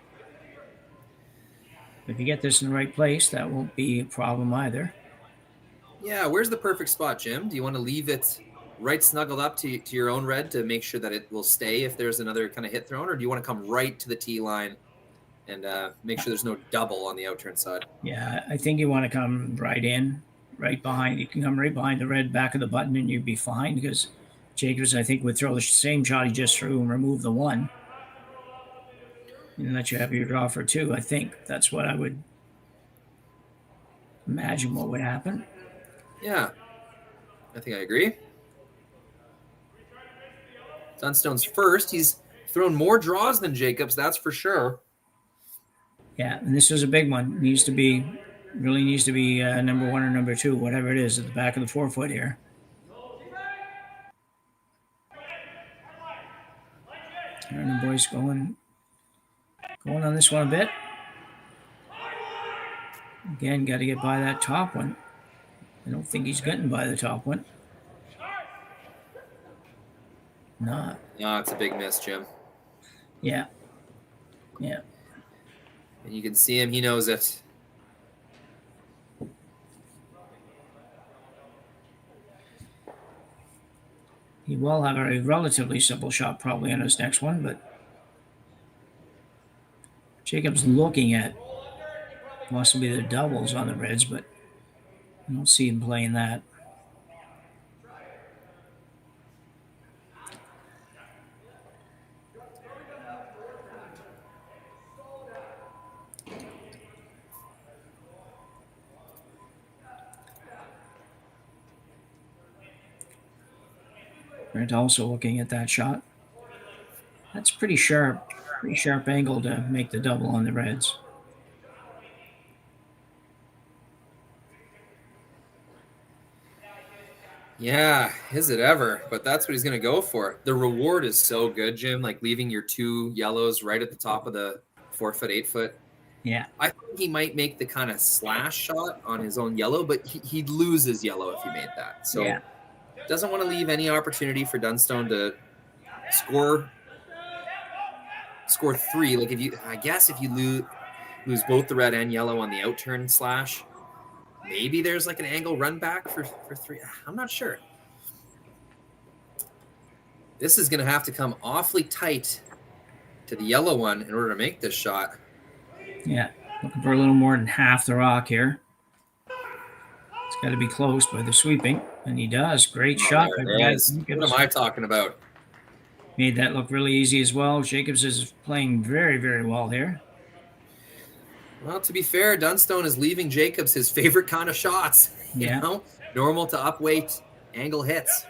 If you get this in the right place, that won't be a problem either. Yeah, where's the perfect spot, Jim? Do you want to leave it right snuggled up to your own red to make sure that it will stay if there's another kind of hit thrown, or do you want to come right to the tee line and make sure there's no double on the outturn side? Yeah, I think you want to come right in, right behind. You can come right behind the red back of the button and you'd be fine, because Jacobs, I think, would throw the same shot he just threw and remove the one and let you have your draw for two. I think that's what I would imagine what would happen. Yeah, I think I agree. Dunstone's first. He's thrown more draws than Jacobs, that's for sure. Yeah, and this is a big one. Really needs to be number one or number two, whatever it is, at the back of the forefoot here. And the boys going on this one a bit. Again, got to get by that top one. I don't think he's getting by the top one. Not. No, it's a big miss, Jim. Yeah. Yeah. And you can see him. He knows it. He will have a relatively simple shot probably on his next one, but Jacob's looking at possibly the doubles on the Reds, but I don't see him playing that. Brent also looking at that shot. That's pretty sharp angle to make the double on the Reds. Yeah, is it ever? But that's what he's going to go for. The reward is so good, Jim, like leaving your two yellows right at the top of the 4-foot, 8-foot. Yeah. I think he might make the kind of slash shot on his own yellow, but he'd lose his yellow if he made that. So yeah. Doesn't want to leave any opportunity for Dunstone to score three. Like if you lose both the red and yellow on the outturn slash, maybe there's like an angle run back for three. I'm not sure. This is going to have to come awfully tight to the yellow one in order to make this shot. Yeah, looking for a little more than half the rock here. It's got to be close by the sweeping, and he does. Great shot. What am I talking about? Made that look really easy as well. Jacobs is playing very, very well here. Well, to be fair, Dunstone is leaving Jacobs his favorite kind of shots. You know, normal to upweight angle hits.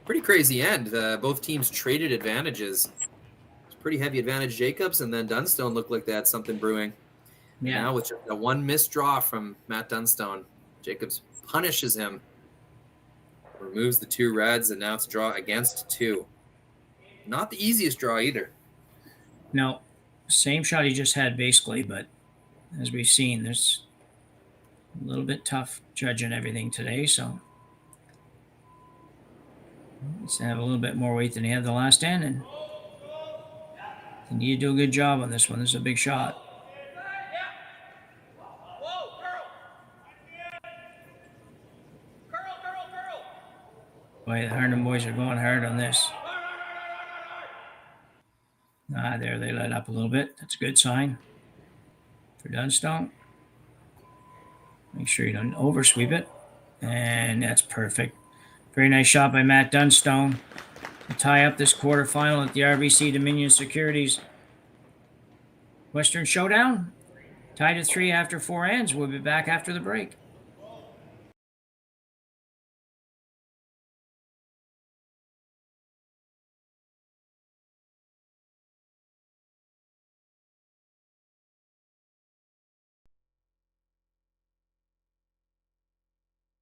Pretty crazy end. Both teams traded advantages. It's pretty heavy advantage Jacobs, and then Dunstone looked like they had something brewing. Yeah. Now with just a one missed draw from Matt Dunstone, Jacobs punishes him, removes the 2 reds, and now it's a draw against 2. Not the easiest draw either. No, same shot he just had basically, but as we've seen, there's a little bit tough judging everything today, so let's have a little bit more weight than he had the last end, and he need to do a good job on this one. This is a big shot. Boy, the Harden boys are going hard on this. There they let up a little bit. That's a good sign for Dunstone. Make sure you don't oversweep it. And that's perfect. Very nice shot by Matt Dunstone to tie up this quarterfinal at the RBC Dominion Securities Western Showdown. Tied at 3 after 4 ends. We'll be back after the break.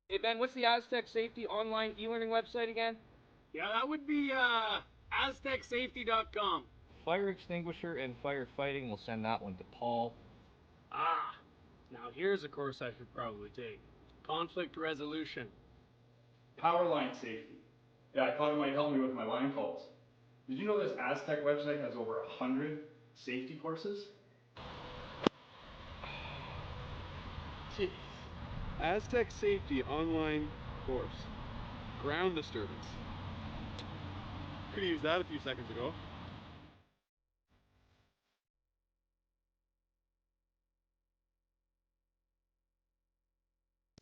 Hey Ben, what's the Aztec Safety online e-learning website again? Yeah, that would be aztecsafety.com. Fire extinguisher and firefighting, we'll send that one to Paul. Now here's a course I should probably take. Conflict resolution. Power line safety. Yeah, I thought it might help me with my line calls. Did you know this Aztec website has over 100 safety courses? Jeez. Aztec Safety online course. Ground disturbance. Could have used that a few seconds ago.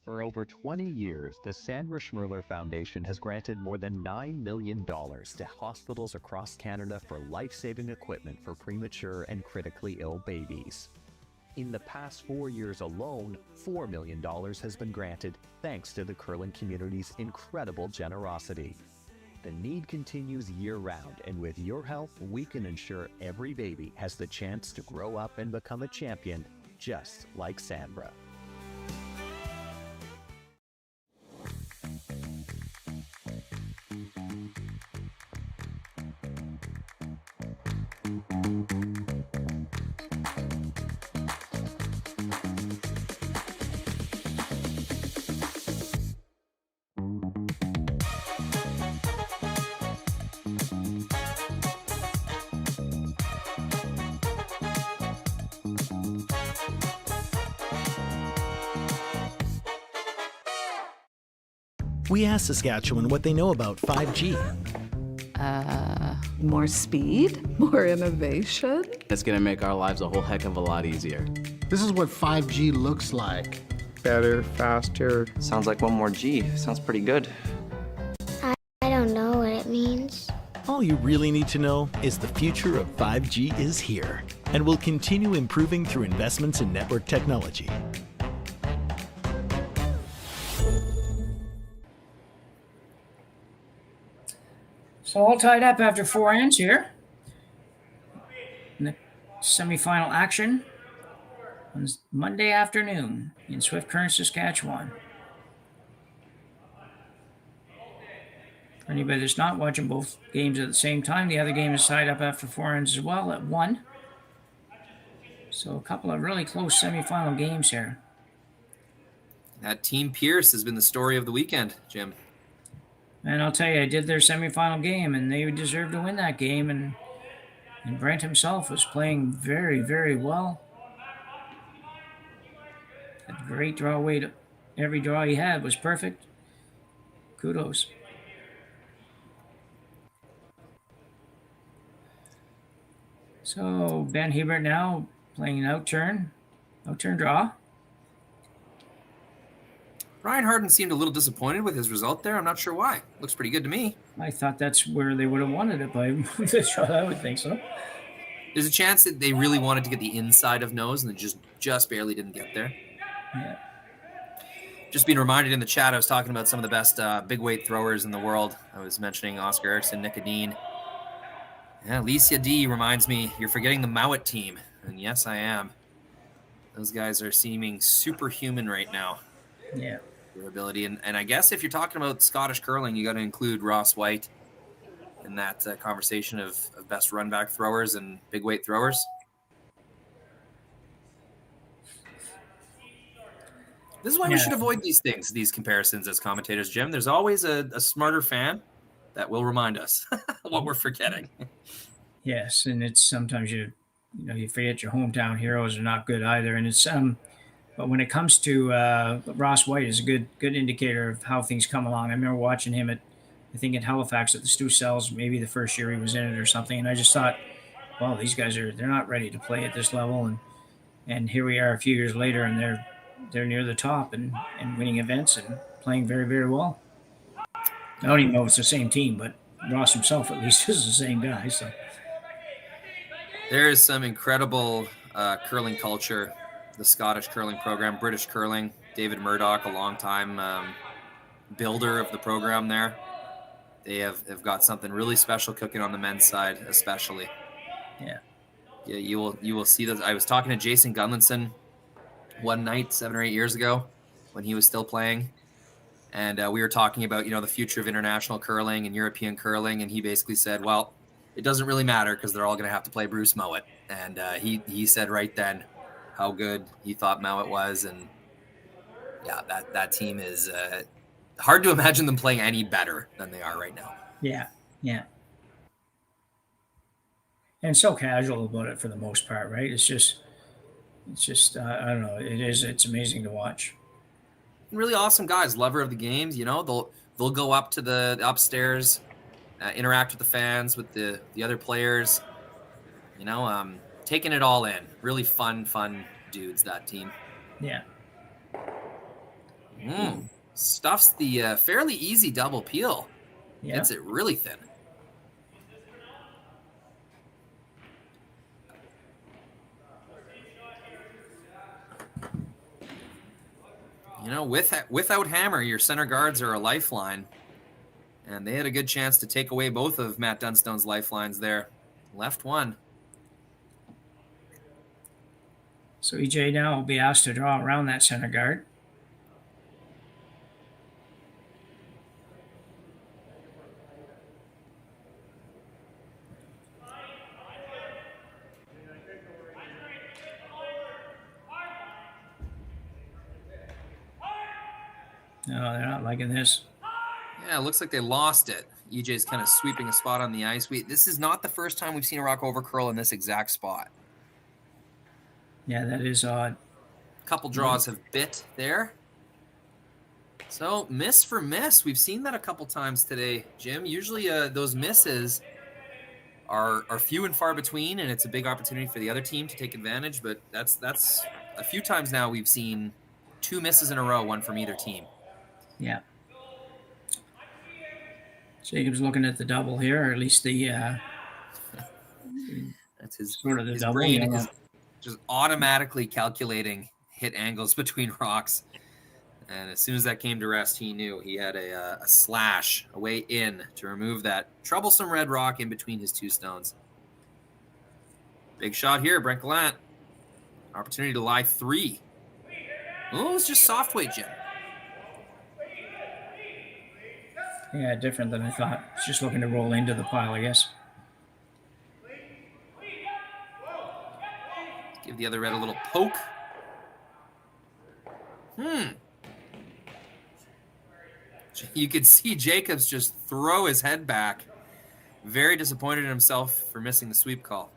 For over 20 years, the Sandra Schmirler Foundation has granted more than $9 million to hospitals across Canada for life-saving equipment for premature and critically ill babies. In the past 4 years alone, $4 million has been granted thanks to the curling community's incredible generosity. The need continues year-round, and with your help, we can ensure every baby has the chance to grow up and become a champion, just like Sandra. We asked Saskatchewan what they know about 5G. More speed, more innovation. It's gonna make our lives a whole heck of a lot easier. This is what 5G looks like. Better, faster. Sounds like one more G. Sounds pretty good. I don't know what it means. All you really need to know is the future of 5G is here and will continue improving through investments in network technology. So all tied up after 4 ends here. In the semifinal action on Monday afternoon in Swift Current, Saskatchewan. For anybody that's not watching both games at the same time, the other game is tied up after 4 ends as well at 1. So a couple of really close semifinal games here. That Team Pierce has been the story of the weekend, Jim. And I'll tell you, I did their semifinal game, and they deserved to win that game. And Brent himself was playing very, very well. Had a great draw weight. Every draw he had was perfect. Kudos. So Ben Hebert now playing an outturn draw. Ryan Harden seemed a little disappointed with his result there. I'm not sure why. Looks pretty good to me. I thought that's where they would have wanted it by this shot. I would think so. There's a chance that they really wanted to get the inside of nose and they just barely didn't get there. Yeah. Just being reminded in the chat, I was talking about some of the best big weight throwers in the world. I was mentioning Oscar Erickson, Nicodine. Yeah, Alicia D reminds me, you're forgetting the Mowat team. And yes, I am. Those guys are seeming superhuman right now. Yeah. Their ability. And I guess if you're talking about Scottish curling, you got to include Ross White in that conversation of best run back throwers and big weight throwers. This is why we should avoid these things, these comparisons as commentators, Jim. There's always a smarter fan that will remind us what we're forgetting. Yes, and it's sometimes you forget your hometown heroes are not good either, and it's but when it comes to Ross White is a good indicator of how things come along. I remember watching him at Halifax at the Stu Cells, maybe the first year he was in it or something, and I just thought, wow, these guys they're not ready to play at this level, and here we are a few years later, and they're near the top and winning events and playing very, very well. I don't even know if it's the same team, but Ross himself at least is the same guy. So there is some incredible curling culture, the Scottish curling program, British curling. David Murdoch, a longtime builder of the program there. They have got something really special cooking on the men's side, especially. Yeah. Yeah, you will see those. I was talking to Jason Gunlinson one night 7 or 8 years ago when he was still playing, and we were talking about the future of international curling and European curling, and he basically said, well, it doesn't really matter because they're all going to have to play Bruce Mowat, and he said right then how good he thought Mowat was, and yeah, that team is hard to imagine them playing any better than they are right now. Yeah, and so casual about it for the most part, right? It's just I don't know. It's amazing to watch. Really awesome guys, lover of the games. They'll go up to the upstairs, interact with the fans, with the other players. Taking it all in. Really fun dudes, that team. Yeah. Stuffs the fairly easy double peel. Yeah. Gets it really thin. Without Hammer, your center guards are a lifeline. And they had a good chance to take away both of Matt Dunstone's lifelines there. Left one. So EJ now will be asked to draw around that center guard. No, they're not liking this. Yeah, it looks like they lost it. EJ's kind of sweeping a spot on the ice. This is not the first time we've seen a rock over curl in this exact spot. Yeah, that is odd. A couple draws have bit there. So miss for miss. We've seen that a couple times today, Jim. Usually those misses are few and far between, and it's a big opportunity for the other team to take advantage. But that's a few times now we've seen 2 misses in a row, one from either team. Yeah. Jacob's looking at the double here, or at least the that's his sort of the his double. brain is just automatically calculating hit angles between rocks. And as soon as that came to rest, he knew he had a slash, a way in to remove that troublesome red rock in between his 2 stones. Big shot here, Brent Gallant. Opportunity to lie 3. Oh, it's just soft weight, Jim. Yeah, different than I thought. It's just looking to roll into the pile, I guess. Give the other red a little poke. You could see Jacobs just throw his head back. Very disappointed in himself for missing the sweep call.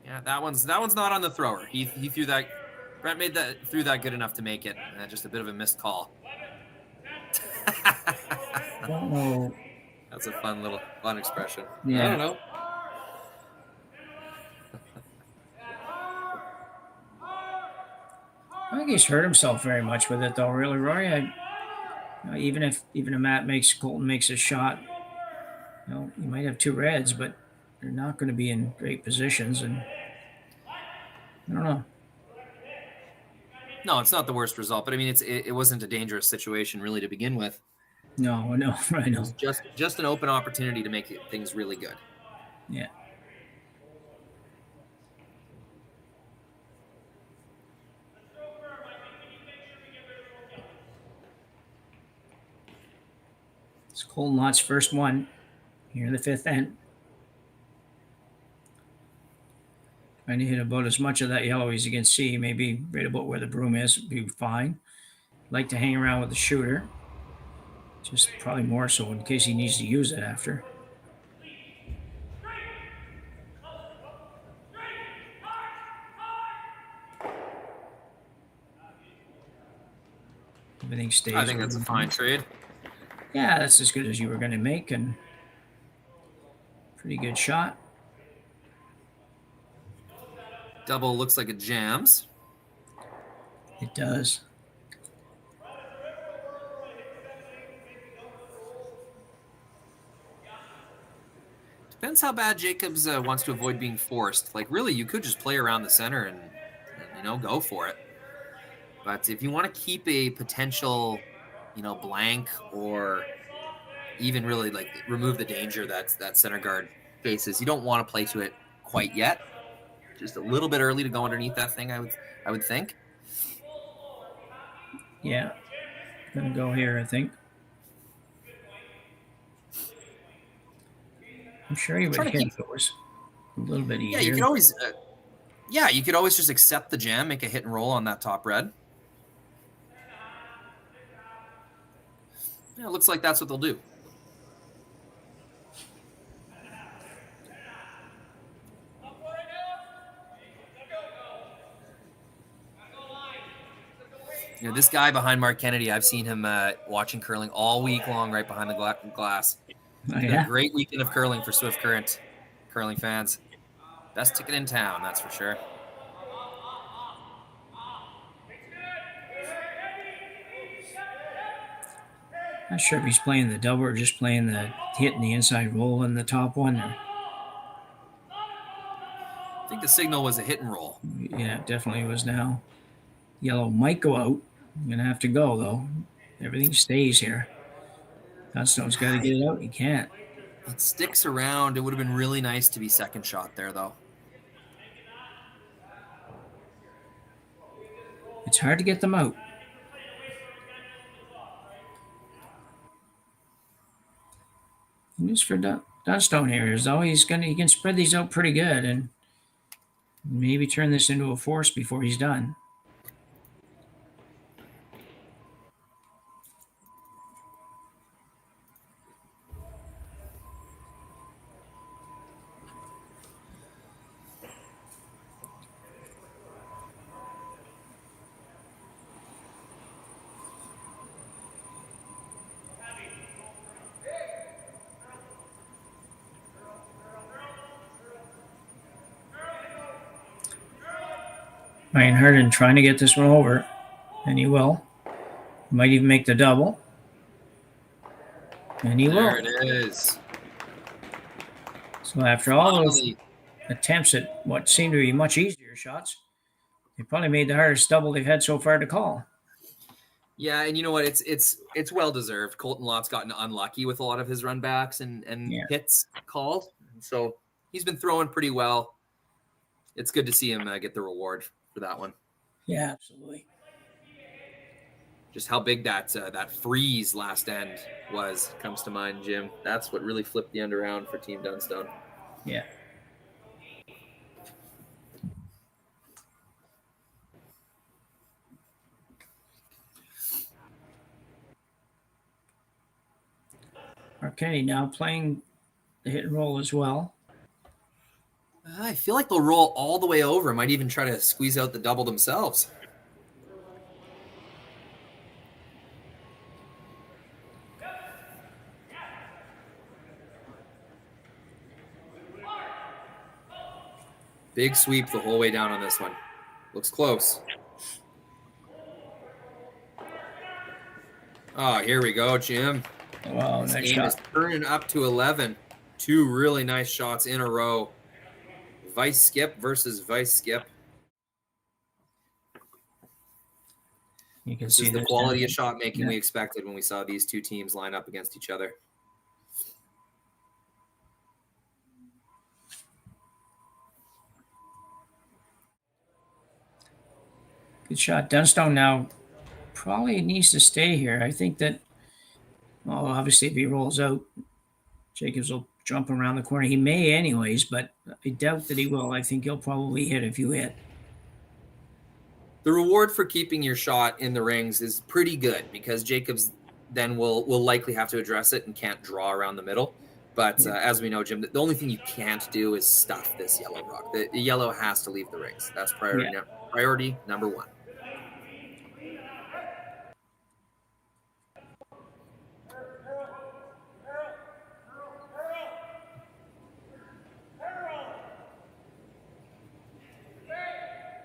Yeah, that one's not on the thrower. He threw that. Brent threw that good enough to make it. Just a bit of a missed call. Oh. That's a fun expression. Yeah. I don't know. I think he's hurt himself very much with it, though. Really, Rory. Even if Colton makes a shot, you might have 2 reds, but they're not going to be in great positions, and I don't know. No, it's not the worst result, but I mean, it wasn't a dangerous situation really to begin with. No, I know. It was just an open opportunity to make things really good. Yeah. It's Colton Lott's first one here in the 5th end. Trying to hit about as much of that yellow as you can see, maybe right about where the broom is, would be fine. Like to hang around with the shooter. Just probably more so in case he needs to use it after. Everything stays. I think that's a fine trade. Yeah, that's as good as you were going to make, and pretty good shot. Double looks like it jams. It does. Depends how bad Jacobs wants to avoid being forced. Like, really, you could just play around the center and go for it. But if you want to keep a potential, blank, or even really like remove the danger that center guard faces, you don't want to play to it quite yet. Just a little bit early to go underneath that thing, I would think. Yeah, gonna go here, I think. I'm sure he would hit those a little bit easier. Yeah, you could always, you could always just accept the jam, make a hit and roll on that top red. Yeah, it looks like that's what they'll do. This guy behind Mark Kennedy, I've seen him watching curling all week long right behind the glass. Oh, yeah? A great weekend of curling for Swift Current curling fans. Best ticket in town, that's for sure. Not sure if he's playing the double or just playing the hit and the inside roll in the top one. I think the signal was a hit and roll. Yeah, it definitely was now. Yellow might go out. I'm going to have to go, though. Everything stays here. Dunstone's got to get it out. He can't. It sticks around. It would have been really nice to be second shot there, though. It's hard to get them out. News for Dunstone here is though he can spread these out pretty good and maybe turn this into a force before he's done. Ryan Harden trying to get this one over, and he will. Might even make the double. And he will. There it is. So after all those attempts at what seemed to be much easier shots, they probably made the hardest double they've had so far to call. Yeah, and you know what? It's well deserved. Colton Lott's gotten unlucky with a lot of his run backs and hits called. So he's been throwing pretty well. It's good to see him get the reward for that one. Yeah, absolutely. Just how big that freeze last end comes to mind, Jim. That's what really flipped the end around for Team Dunstone. Yeah. Okay, now playing the hit and roll as well. I feel like they'll roll all the way over. Might even try to squeeze out the double themselves. Big sweep the whole way down on this one. Looks close. Oh, here we go, Jim. Wow, This nice game shot. is turning up to 11. 2 really nice shots in a row. Vice skip versus vice skip. You can This see is the there's quality of definitely- shot making yeah. we expected when we saw these two teams line up against each other. Good shot. Dunstone now probably needs to stay here. I think that, well, obviously if he rolls out, Jacobs will jump around the corner. He may anyways, but I doubt that he will. I think he'll probably hit if you hit. The reward for keeping your shot in the rings is pretty good because Jacobs then will likely have to address it and can't draw around the middle. But as we know, Jim, the only thing you can't do is stuff this yellow rock. The yellow has to leave the rings. That's priority number 1.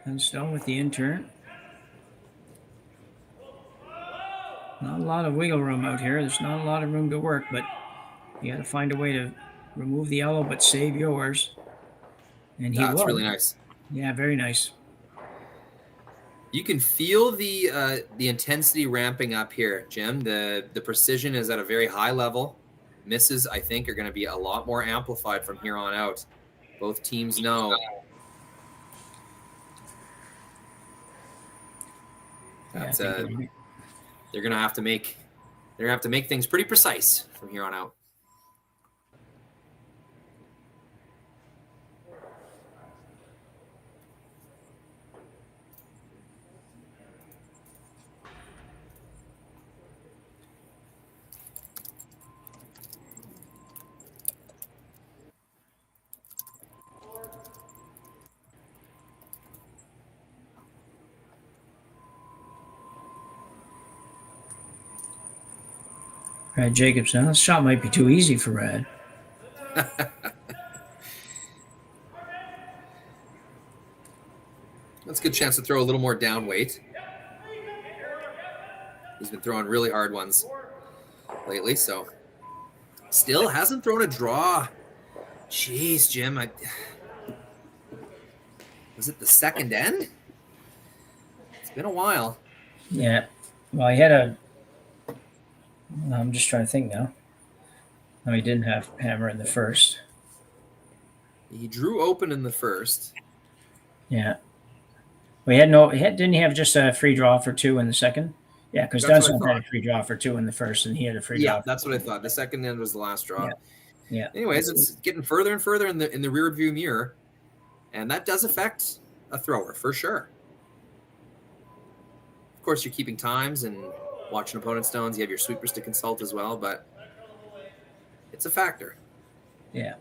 Dunstone with the intern. Not a lot of wiggle room out here. There's not a lot of room to work, but you got to find a way to remove the yellow but save yours. And he will. That's really nice. Yeah, very nice. You can feel the intensity ramping up here, Jim. The precision is at a very high level. Misses, I think, are going to be a lot more amplified from here on out. Both teams know. That's they're going to have to make things pretty precise from here on out. Brad Jacobs. Now, this shot might be too easy for Brad. That's a good chance to throw a little more down weight. He's been throwing really hard ones lately, so still hasn't thrown a draw. Jeez, Jim. Was it the second end? It's been a while. Yeah. Well, he had a... I'm just trying to think now. No, he didn't have hammer in the first. He drew open in the first. Yeah. We had no... Didn't he have just a free draw for 2 in the second? Yeah, because Dunstone had a free draw for 2 in the first, and he had a free draw. Yeah, that's what I thought. The second end was the last draw. Yeah. Anyways, it's getting further and further in the rear view mirror, and that does affect a thrower for sure. Of course, you're keeping times and watching opponent stones. You have your sweepers to consult as well, but it's a factor. Yeah.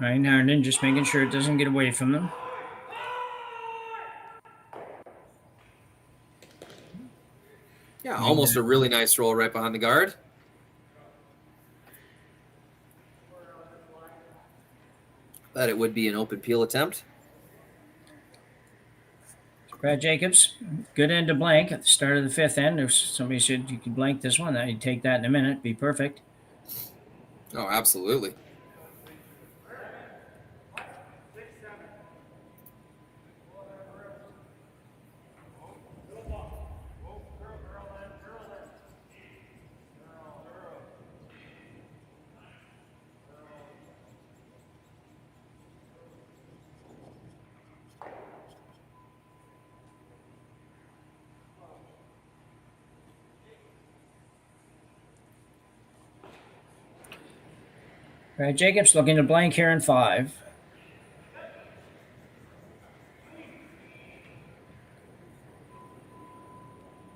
Right now and then, just making sure it doesn't get away from them. Yeah, almost a really nice roll right behind the guard. But it would be an open peel attempt. Brad Jacobs, good end to blank at the start of the 5th end. If somebody said you could blank this one, I'd take that in a minute. Be perfect. Oh, absolutely. Brad Jacobs looking to blank here in 5.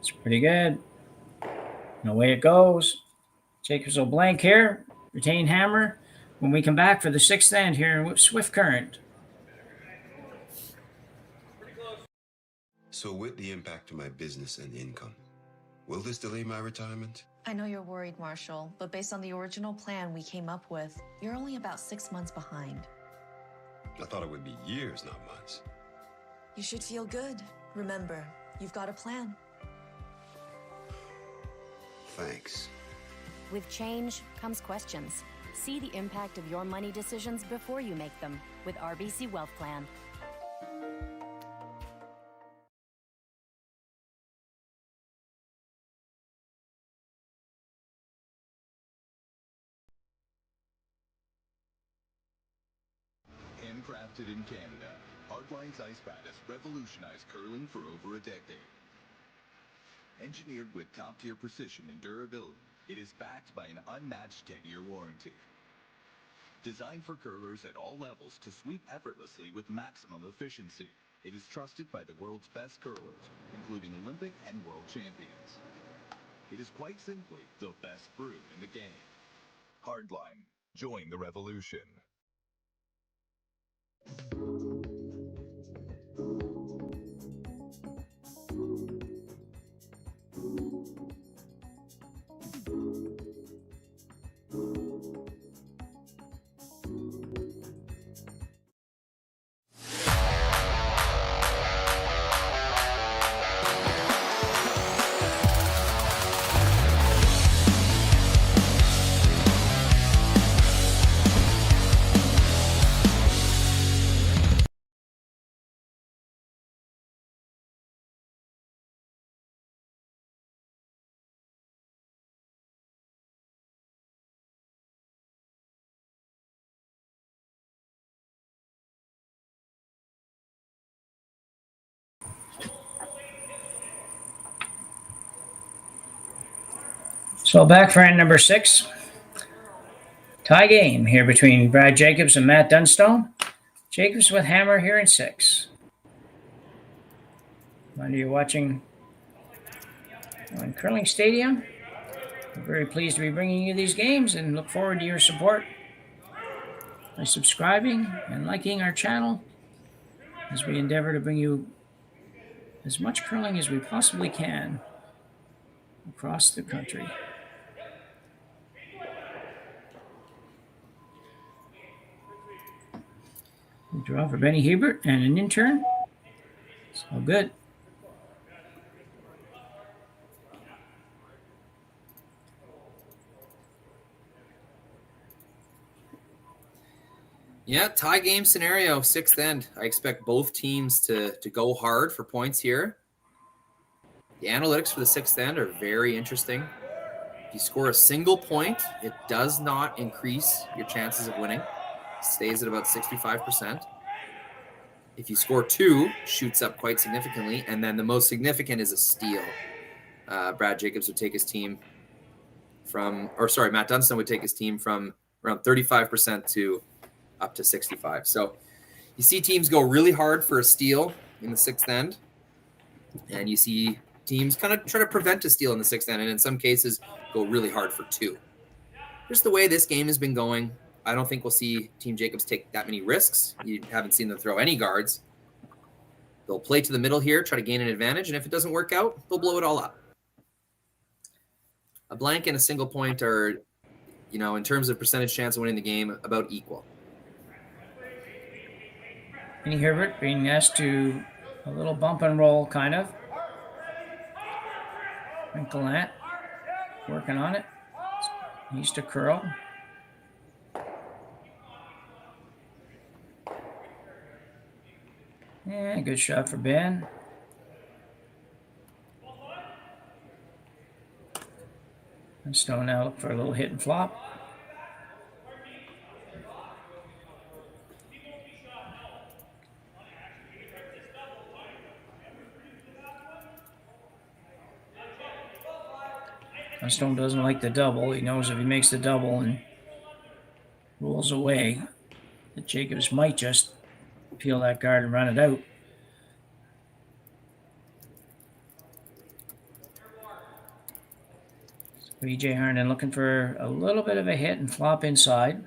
It's pretty good. And away it goes. Jacobs will blank here. Retain hammer. When we come back for the 6th end here in Swift Current. So with the impact to my business and income, will this delay my retirement? I know you're worried, Marshall, but based on the original plan we came up with, you're only about 6 months behind. I thought it would be years, not months. You should feel good. Remember, you've got a plan. Thanks. With change comes questions. See the impact of your money decisions before you make them with RBC Wealth Plan. Handcrafted in Canada, Hardline's ice bat has revolutionized curling for over a decade. Engineered with top-tier precision and durability, it is backed by an unmatched 10-year warranty. Designed for curlers at all levels to sweep effortlessly with maximum efficiency, it is trusted by the world's best curlers, including Olympic and world champions. It is quite simply the best brew in the game. Hardline. Join the revolution. So back for end number 6. Tie game here between Brad Jacobs and Matt Dunstone. Jacobs with hammer here in 6. Whether you're watching on Curling Stadium, we're very pleased to be bringing you these games and look forward to your support by subscribing and liking our channel as we endeavor to bring you as much curling as we possibly can across the country. We draw for Benny Hebert and an intern. It's all good. Yeah, tie game scenario, 6th end. I expect both teams to go hard for points here. The analytics for the 6th end are very interesting. If you score a single point, it does not increase your chances of winning. It stays at about 65%. If you score 2, shoots up quite significantly, and then the most significant is a steal. Brad Jacobs would take his team Matt Dunstone would take his team from around 35% to up to 65. So you see teams go really hard for a steal in the 6th end, and you see teams kind of try to prevent a steal in the 6th end, and in some cases go really hard for 2. Just the way this game has been going, I don't think we'll see Team Jacobs take that many risks. You haven't seen them throw any guards. They'll play to the middle here, try to gain an advantage, and if it doesn't work out, they'll blow it all up. A blank and a single point are, in terms of percentage chance of winning the game, about equal. Benny Herbert being asked to a little bump and roll, kind of. And Gallant working on it. He's to curl. Yeah, good shot for Ben. And Stone now look for a little hit and flop. Dunstone doesn't like the double. He knows if he makes the double and rolls away, that Jacobs might just peel that guard and run it out. So EJ Harnan looking for a little bit of a hit and flop inside.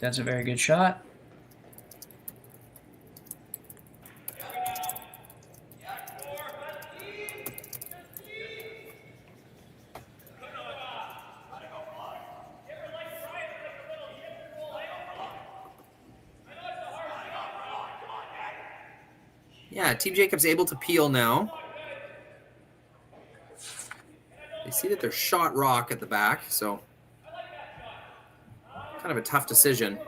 that's a very good shot. Yeah, Team Jacobs able to peel now. They see that they're shot rock at the back, so kind of a tough decision.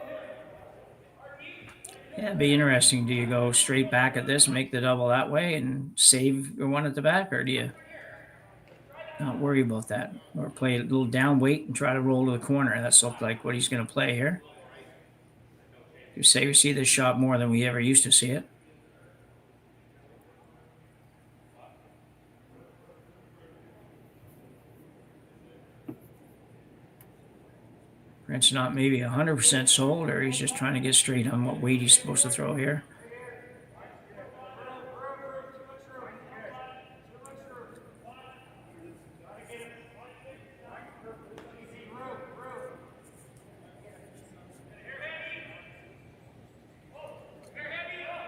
Yeah, it'd be interesting. Do you go straight back at this and make the double that way and save your one at the back, or do you not worry about that? Or play a little down weight and try to roll to the corner? That's looked like what he's going to play here. You say we see this shot more than we ever used to see it. Brent's not maybe 100% sold, or he's just trying to get straight on what weight he's supposed to throw here.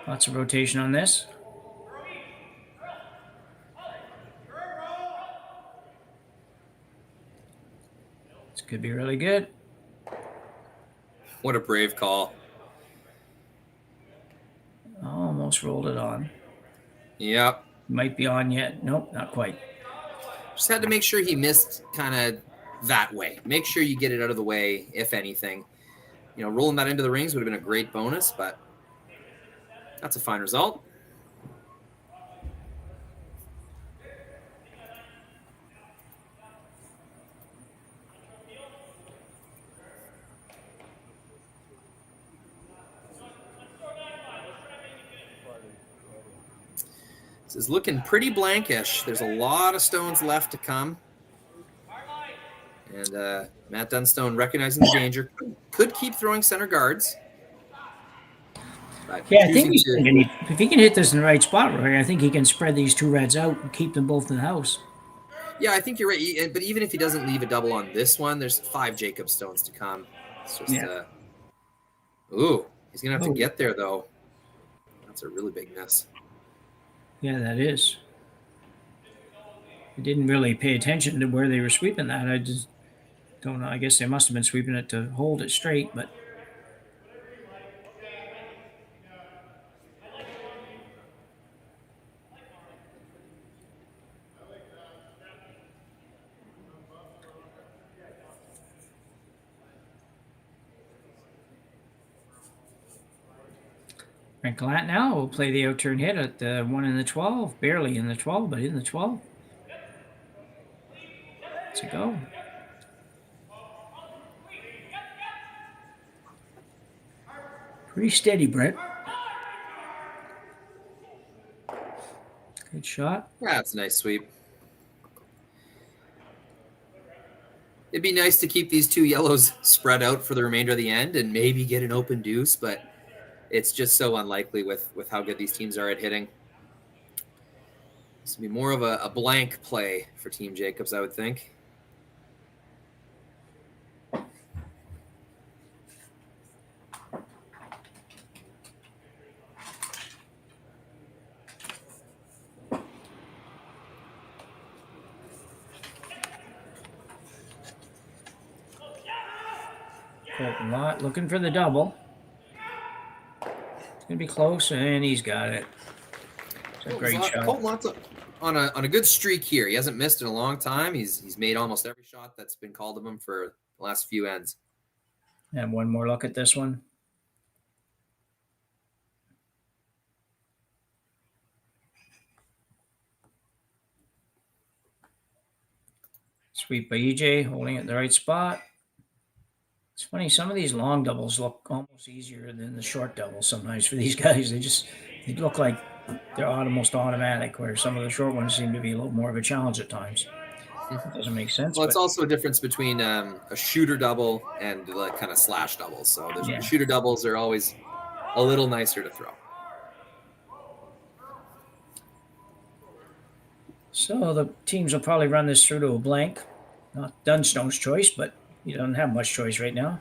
Lots of rotation on this. This could be really good. What a brave call. Almost rolled it on. Yep. Might be on yet. Nope, not quite. Just had to make sure he missed kind of that way. Make sure you get it out of the way, if anything. You know, rolling that into the rings would have been a great bonus, but that's a fine result. This is looking pretty blankish. There's a lot of stones left to come. And Matt Dunstone, recognizing the danger, could keep throwing center guards. Yeah, I think if he can hit this in the right spot, Rory, I think he can spread these two reds out and keep them both in the house. Yeah, I think you're right. But even if he doesn't leave a double on this one, there's 5 Jacob stones to come. It's just, ooh, he's going to have to get there, though. That's a really big miss. Yeah, that is. I didn't really pay attention to where they were sweeping that. I just don't know. I guess they must have been sweeping it to hold it straight, but. Frank Gallant now will play the out-turn hit at the 1 in the 12. Barely in the 12, but in the 12. Let's go. Pretty steady, Brett. Good shot. That's a nice sweep. It'd be nice to keep these 2 yellows spread out for the remainder of the end and maybe get an open deuce, but it's just so unlikely with how good these teams are at hitting. This would be more of a blank play for Team Jacobs, I would think. Colton Lott looking for the double. It's going to be close, and he's got it. It's a great shot. Colton Lott's on a good streak here. He hasn't missed in a long time. He's made almost every shot that's been called of him for the last few ends. And one more look at this one. Sweep by EJ, holding it in the right spot. It's funny, some of these long doubles look almost easier than the short doubles sometimes for these guys. They look like they're almost automatic, where some of the short ones seem to be a little more of a challenge at times. It doesn't make sense. Well, it's also a difference between a shooter double and like kind of slash doubles. So the shooter doubles are always a little nicer to throw. So the teams will probably run this through to a blank. Not Dunstone's choice, but he doesn't have much choice right now.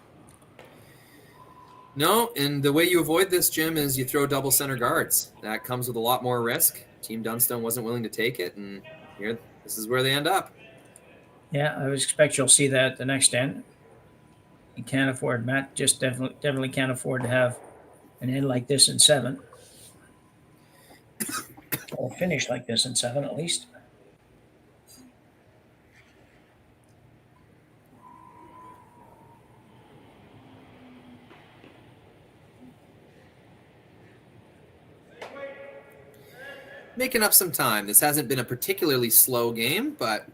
No, and the way you avoid this, Jim, is you throw double center guards. That comes with a lot more risk. Team Dunstone wasn't willing to take it, and here, this is where they end up. Yeah, I would expect you'll see that at the next end. You can't afford, Matt just definitely can't afford to have an end like this in 7. Or finish like this in 7 at least. Making up some time. This hasn't been a particularly slow game, but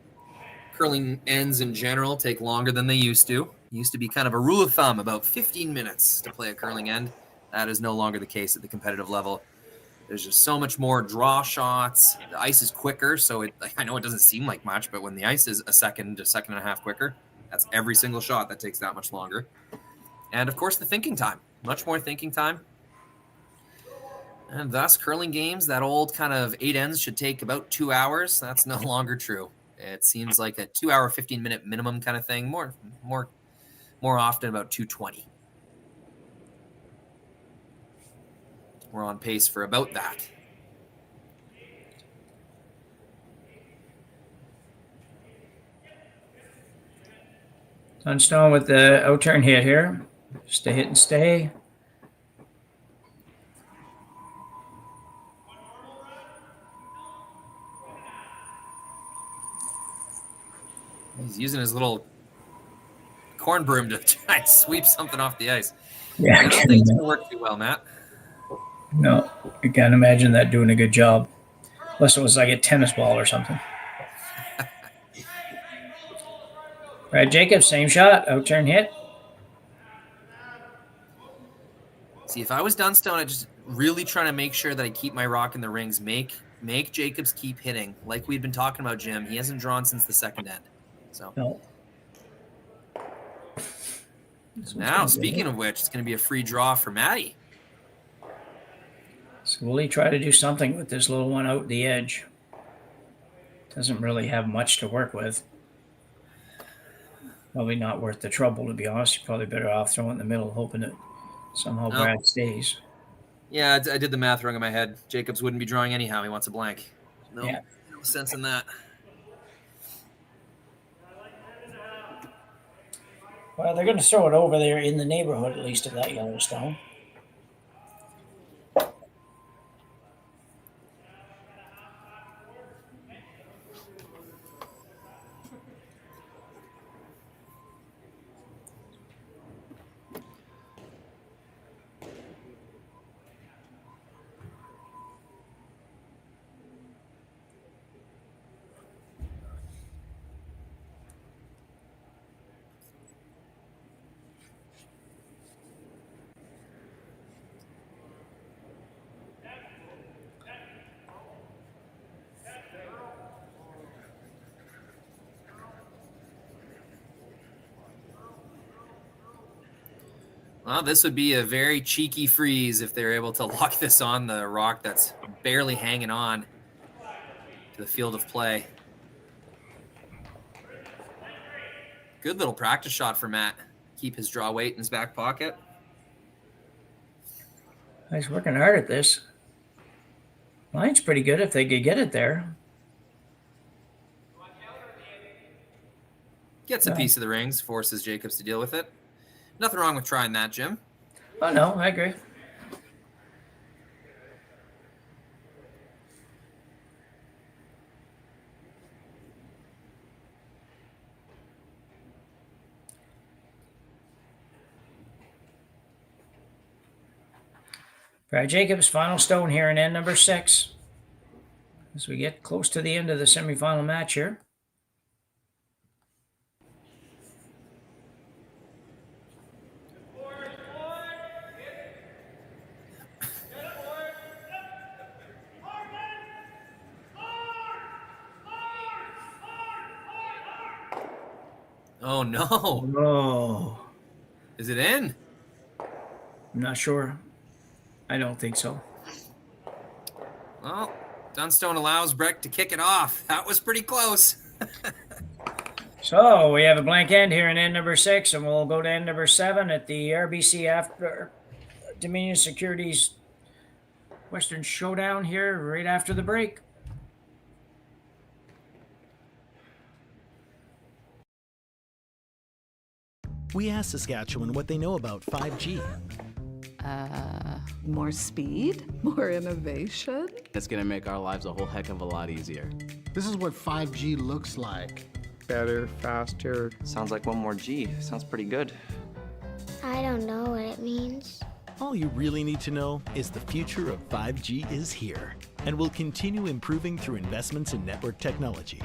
curling ends in general take longer than they used to. It used to be kind of a rule of thumb, about 15 minutes to play a curling end. That is no longer the case at the competitive level. There's just so much more draw shots. The ice is quicker, so I know it doesn't seem like much, but when the ice is a second and a half quicker, that's every single shot that takes that much longer. And, of course, the thinking time. Much more thinking time. And thus, curling games, that old kind of 8 ends should take about 2 hours. That's no longer true. It seems like a 2 hour, 15-minute minimum kind of thing. More often about 2:20. We're on pace for about that. Dunstone with the outturn hit here. Just a hit and stay. He's using his little corn broom to try and sweep something off the ice. Yeah, I don't think it's going to work too well, Matt. No, I can't imagine that doing a good job. Unless it was like a tennis ball or something. Brad Jacobs, same shot, outturn hit. See, if I was Dunstone, I'd just really trying to make sure that I keep my rock in the rings. Make Jacobs keep hitting. Like we've been talking about, Jim. He hasn't drawn since the second end. So no. Now, speaking of which, it's going to be a free draw for Matty. So will he try to do something with this little one out the edge? Doesn't really have much to work with. Probably not worth the trouble, to be honest. You're probably better off throwing it in the middle, hoping that somehow Brad stays. Yeah, I did the math wrong in my head. Jacobs wouldn't be drawing anyhow. He wants a blank. No sense in that. Well, they're going to throw it over there in the neighborhood, at least, of that Yellowstone. Well, this would be a very cheeky freeze if they're able to lock this on the rock that's barely hanging on to the field of play. Good little practice shot for Matt. Keep his draw weight in his back pocket. He's working hard at this. Line's pretty good if they could get it there. Gets a piece of the rings, forces Jacobs to deal with it. Nothing wrong with trying that, Jim. Oh, no, I agree. Brad Jacobs, final stone here in end number 6. As we get close to the end of the semifinal match here. Oh, no. Oh. Is it in? I'm not sure. I don't think so. Well, Dunstone allows Breck to kick it off. That was pretty close. So we have a blank end here in end number 6, and we'll go to end number 7 at the RBC after Dominion Securities Western Showdown here right after the break. We asked Saskatchewan what they know about 5G. More speed? More innovation? It's gonna make our lives a whole heck of a lot easier. This is what 5G looks like. Better, faster. Sounds like one more G. Sounds pretty good. I don't know what it means. All you really need to know is the future of 5G is here and will continue improving through investments in network technology.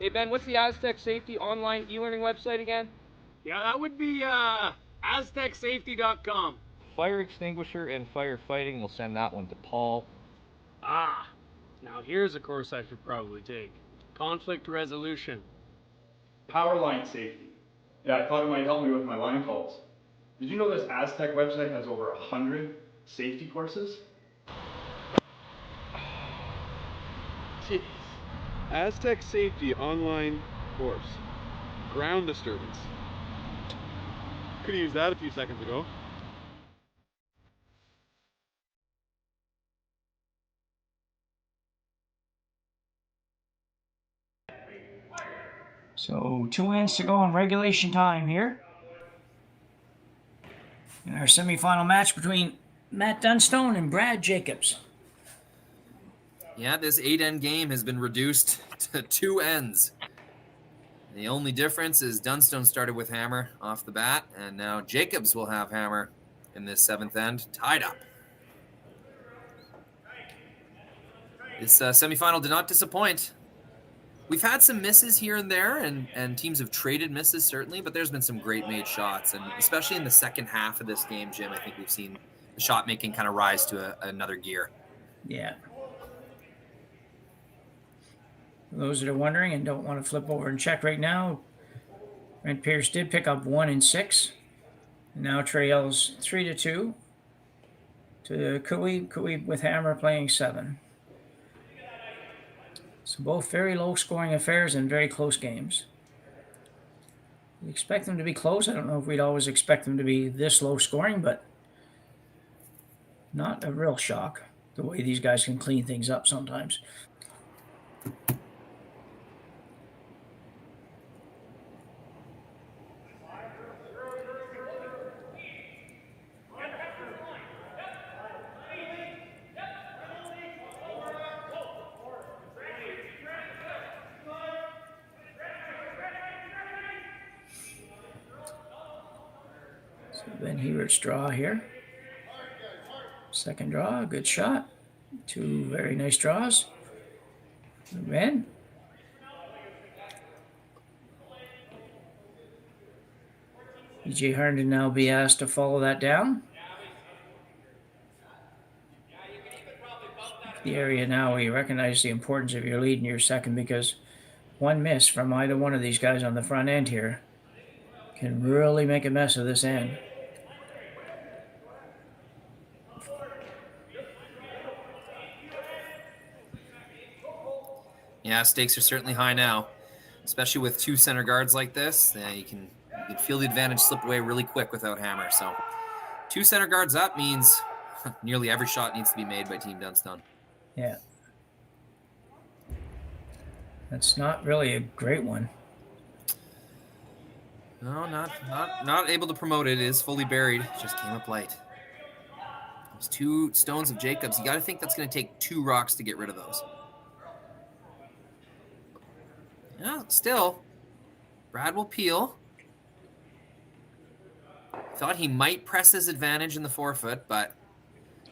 Hey Ben, what's the Aztec Safety online e-learning website again? Yeah, that would be aztecsafety.com. Fire extinguisher and firefighting, we'll send that one to Paul. Ah, now here's a course I should probably take. Conflict resolution. Power line safety. Yeah, I thought it might help me with my line calls. Did you know this Aztec website has over 100 safety courses? Jeez. Aztec Safety online course. Ground disturbance. Could have used that a few seconds ago. So 2 ends to go in regulation time here. In our semifinal match between Matt Dunstone and Brad Jacobs. Yeah, this 8-end game has been reduced to 2 ends. The only difference is Dunstone started with hammer off the bat, and now Jacobs will have hammer in this 7th end, tied up. This semifinal did not disappoint. We've had some misses here and there, and teams have traded misses, certainly, but there's been some great made shots, and especially in the second half of this game, Jim, I think we've seen the shot making kind of rise to another gear. Yeah. For those that are wondering and don't want to flip over and check right now, Brent Pierce did pick up 1 and 6. Now trails 3-2 to Cooey. Cooey with hammer playing 7. So both very low scoring affairs and very close games. We expect them to be close. I don't know if we'd always expect them to be this low scoring, but not a real shock the way these guys can clean things up sometimes. Ben Hebert's draw here. Second draw, good shot. 2 very nice draws. Ben. EJ Herndon now be asked to follow that down. The area now where you recognize the importance of your lead in your second, because one miss from either one of these guys on the front end here can really make a mess of this end. Yeah, stakes are certainly high now, especially with 2 center guards like this. You can feel the advantage slip away really quick without hammer. So 2 center guards up means nearly every shot needs to be made by Team Dunstone. Yeah. That's not really a great one. No, not able to promote it. It is fully buried. Just came up light. Those 2 stones of Jacobs. You got to think that's going to take 2 rocks to get rid of those. Yeah, still, Brad will peel. Thought he might press his advantage in the forefoot, but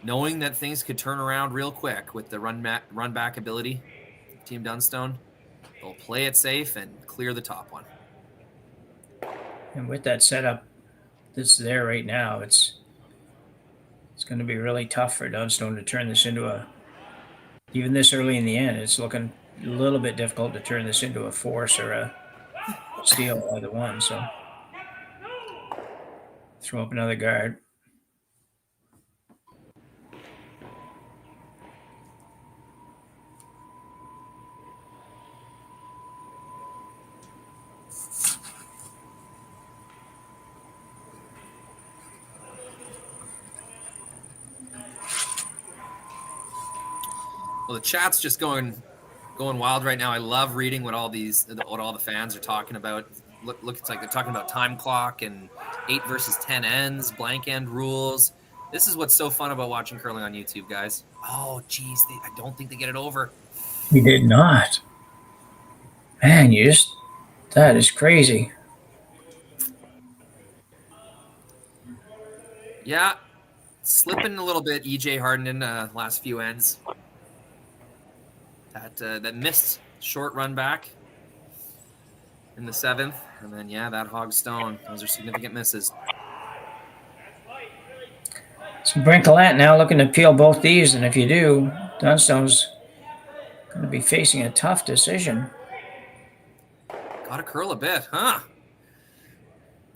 knowing that things could turn around real quick with the run back ability of Team Dunstone, they'll play it safe and clear the top one. And with that setup that's there right now, it's going to be really tough for Dunstone to turn this into a, even this early in the end, it's looking a little bit difficult to turn this into a force or a steal, either one. So throw up another guard. Well, the chat's just going wild right now. I love reading what all the fans are talking about. Looks like they're talking about time clock and 8 versus 10 ends, blank end rules. This is what's so fun about watching curling on YouTube, guys. Oh, geez, I don't think they get it over. He did not. Man, that is crazy. Yeah, slipping a little bit, EJ Harden in the last few ends. That missed short run back in the 7th. And then, yeah, that hog stone. Those are significant misses. So Brinkelette now looking to peel both these. And if you do, Dunstone's going to be facing a tough decision. Got to curl a bit, huh?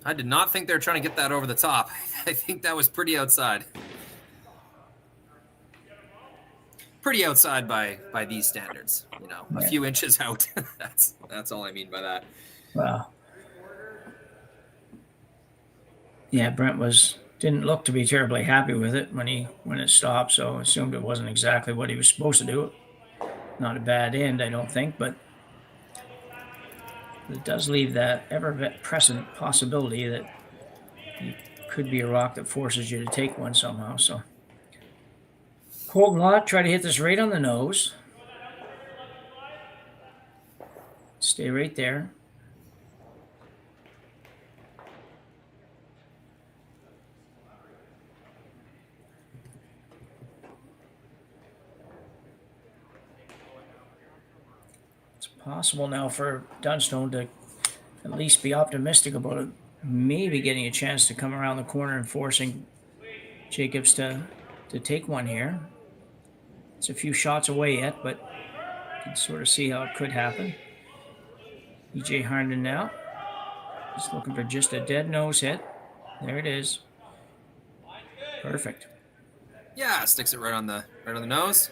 I did not think they were trying to get that over the top. I think that was pretty outside. Pretty outside by these standards, a few inches out. That's all I mean by that. Wow. Yeah, Brent didn't look to be terribly happy with it when it stopped, so I assumed it wasn't exactly what he was supposed to do. Not a bad end, I don't think, but it does leave that ever-present possibility that it could be a rock that forces you to take one somehow. So Colton Lott, try to hit this right on the nose. Stay right there. It's possible now for Dunstone to at least be optimistic about it, maybe getting a chance to come around the corner and forcing Jacobs to take one here. It's a few shots away yet, but you can sort of see how it could happen. EJ Harnden now. Just looking for just a dead nose hit. There it is. Perfect. Yeah, sticks it right on the nose.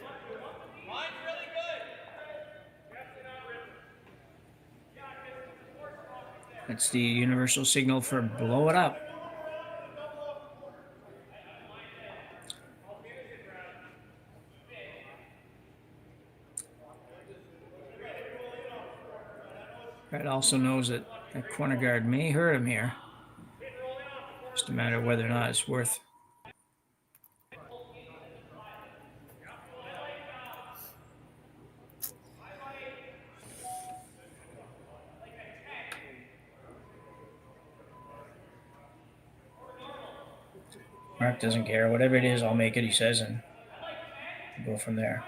That's the universal signal for blow it up. Brett also knows that that corner guard may hurt him here. Just a matter of whether or not it's worth. Mark doesn't care. Whatever it is, I'll make it, he says, and go from there.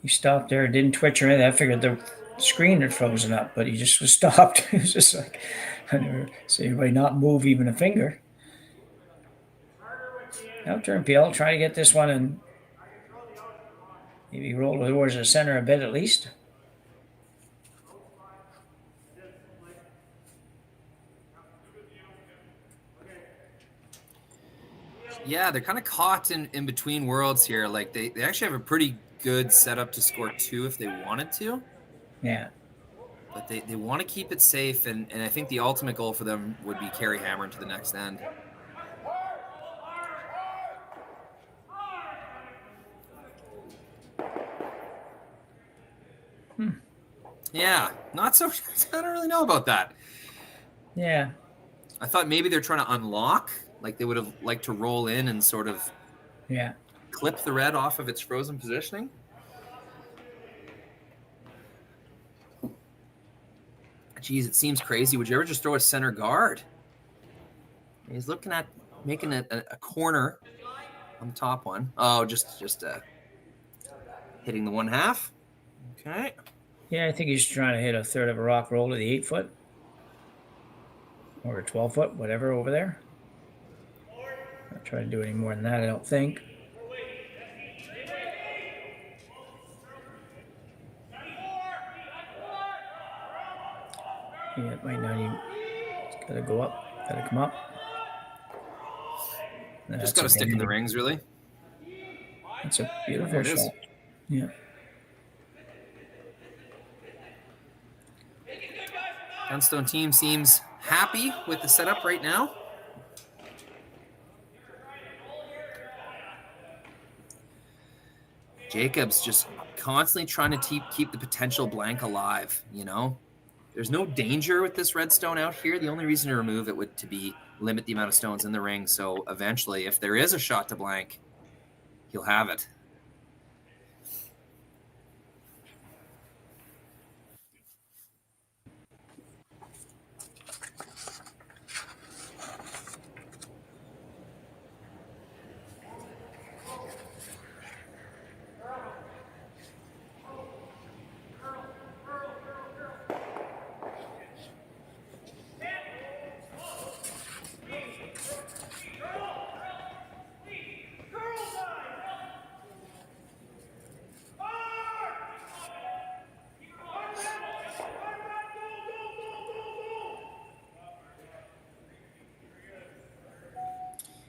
He stopped there, didn't twitch or anything. I figured the screen had frozen up, but he just was stopped. It was just like, I never see anybody not move even a finger. Now turn PL, try to get this one and maybe roll towards the center a bit at least. Yeah, they're kind of caught in between worlds here. Like they actually have a pretty good setup to score 2 if they wanted to. Yeah. But they want to keep it safe, and I think the ultimate goal for them would be carry hammer into the next end. Yeah, not so. I don't really know about that. Yeah. I thought maybe they're trying to unlock, like they would have liked to roll in and sort of clip the red off of its frozen positioning. Geez, it seems crazy. Would you ever just throw a center guard? He's looking at making a corner on the top one. Oh, just hitting the 1/2. Okay. Yeah, I think he's trying to hit a third of a rock roll to the 8-foot. Or a 12-foot, whatever, over there. Not trying to do any more than that, I don't think. Yeah, it might not even. It's got to go up. Got to come up. Just got to stick in the rings, really. That's a beautiful shot. Yeah. Dunstone team seems happy with the setup right now. Jacobs just constantly trying to keep the potential blank alive, you know? There's no danger with this red stone out here. The only reason to remove it would be limit the amount of stones in the ring. So eventually, if there is a shot to blank, he'll have it.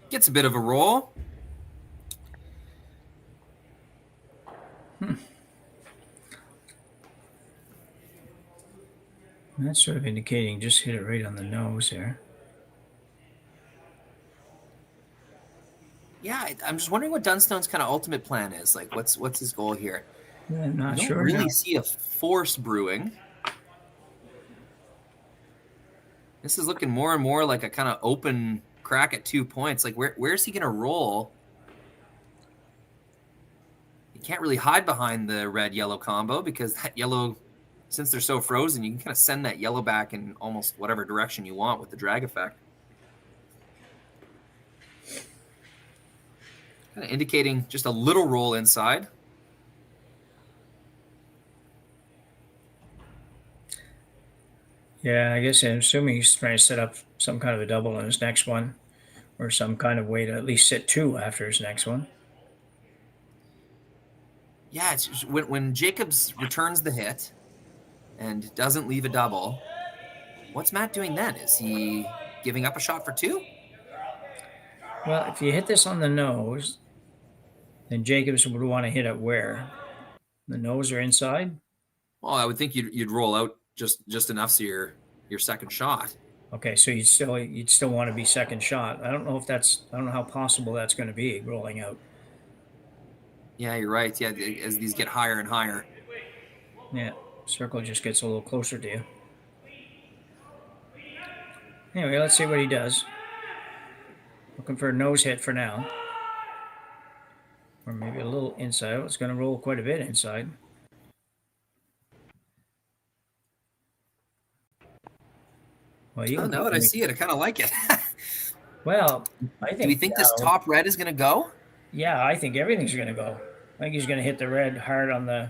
Gets a bit of a roll. That's sort of indicating just hit it right on the nose there. Yeah, I'm just wondering what Dunstone's kind of ultimate plan is. Like, what's his goal here? Yeah, I'm not sure. I don't really see a force brewing. This is looking more and more like a kind of open crack at 2 points. Like, where's he going to roll? You can't really hide behind the red-yellow combo because that yellow, since they're so frozen, you can kind of send that yellow back in almost whatever direction you want with the drag effect. Kind of indicating just a little roll inside. Yeah, I guess I'm assuming he's trying to set up some kind of a double on his next one, or some kind of way to at least sit 2 after his next one. Yeah, it's just when Jacobs returns the hit and doesn't leave a double, what's Matt doing then? Is he giving up a shot for 2? Well, if you hit this on the nose, then Jacobs would want to hit it where? The nose or inside? Well, I would think you'd roll out just enough so your second shot. Okay, so you'd still want to be second shot. I don't know how possible that's going to be rolling out. Yeah, you're right. Yeah, as these get higher and higher. Yeah, circle just gets a little closer to you. Anyway, let's see what he does. Looking for a nose hit for now. Or maybe a little inside. It's going to roll quite a bit inside. Well, now that I see it, I kind of like it. Well, I think. Do we think this top red is going to go? Yeah, I think everything's going to go. I think he's going to hit the red hard on the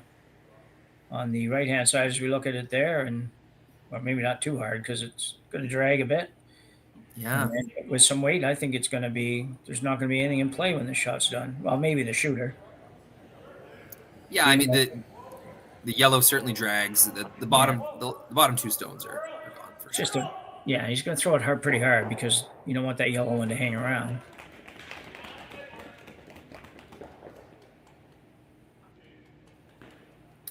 right-hand side as we look at it there, or maybe not too hard because it's going to drag a bit. Yeah. And with some weight, I think there's not going to be anything in play when the shot's done. Well, maybe the shooter. Yeah, I mean the yellow certainly drags. The bottom 2 stones are gone for sure. Yeah, he's going to throw it pretty hard because you don't want that yellow one to hang around.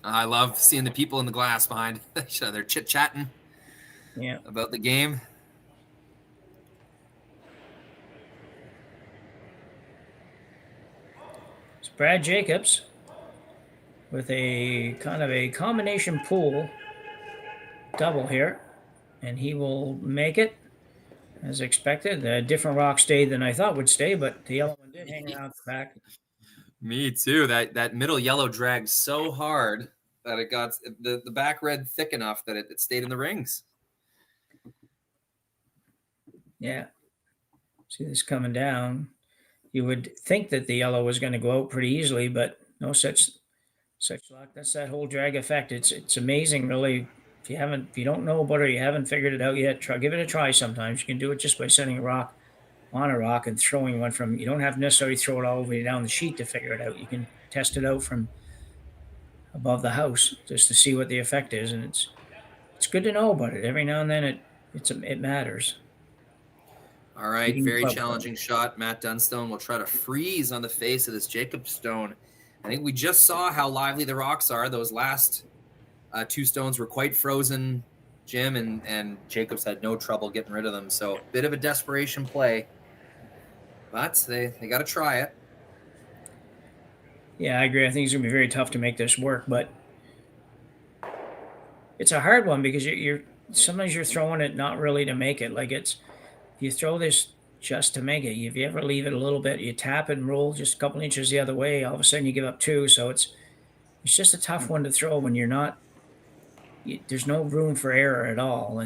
I love seeing the people in the glass behind each other chit-chatting about the game. It's Brad Jacobs with a kind of a combination pool double here, and he will make it as expected. A different rock stayed than I thought would stay, but the yellow one did hang around the back. Me too. That middle yellow dragged so hard that it got the back red thick enough that it stayed in the rings. Yeah. See this coming down. You would think that the yellow was going to go out pretty easily, but no such luck. That's that whole drag effect. It's amazing, really. If you don't know about it, you haven't figured it out yet, give it a try sometimes. You can do it just by setting a rock on a rock and throwing one from, you don't have to necessarily throw it all the way down the sheet to figure it out. You can test it out from above the house just to see what the effect is. And it's good to know about it. Every now and then it matters. All right, very challenging shot. Matt Dunstone will try to freeze on the face of this Jacob stone. I think we just saw how lively the rocks are. Those last two stones were quite frozen, Jim, and Jacobs had no trouble getting rid of them. So bit of a desperation play, but they got to try it. Yeah, I agree. I think it's going to be very tough to make this work, but it's a hard one because you're sometimes you're throwing it not really to make it. Like you throw this just to make it. If you ever leave it a little bit, you tap and roll just a couple inches the other way, all of a sudden you give up two. So it's just a tough one to throw when there's no room for error at all.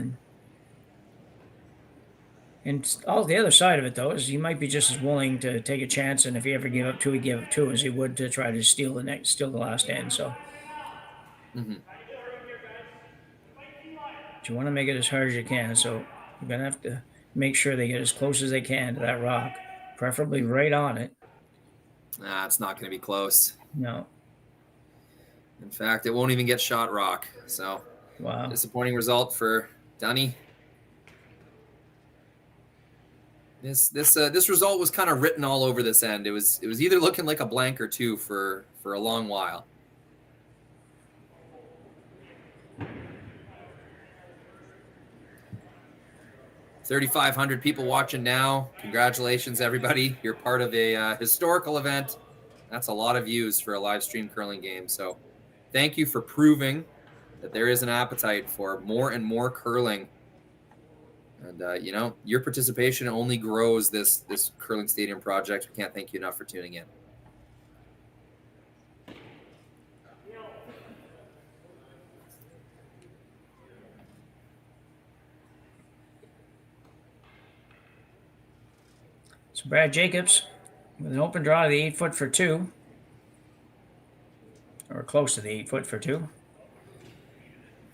And all the other side of it, though, is you might be just as willing to take a chance, and if you ever give up two, you give up two, as you would to try to steal the last end. So, but you want to make it as hard as you can. So you're gonna have to make sure they get as close as they can to that rock, preferably right on it. Nah, it's not going to be close. No. In fact, it won't even get shot rock. So, wow, disappointing result for Dunny. This result was kind of written all over this end. It was either looking like a blank or two for a long while. $3,500 people watching now. Congratulations, everybody. You're part of a historical event. That's a lot of views for a live stream curling game. So thank you for proving that there is an appetite for more and more curling. And, your participation only grows this curling stadium project. We can't thank you enough for tuning in. So Brad Jacobs with an open draw to the 8 foot for two, or close to the 8 foot for two.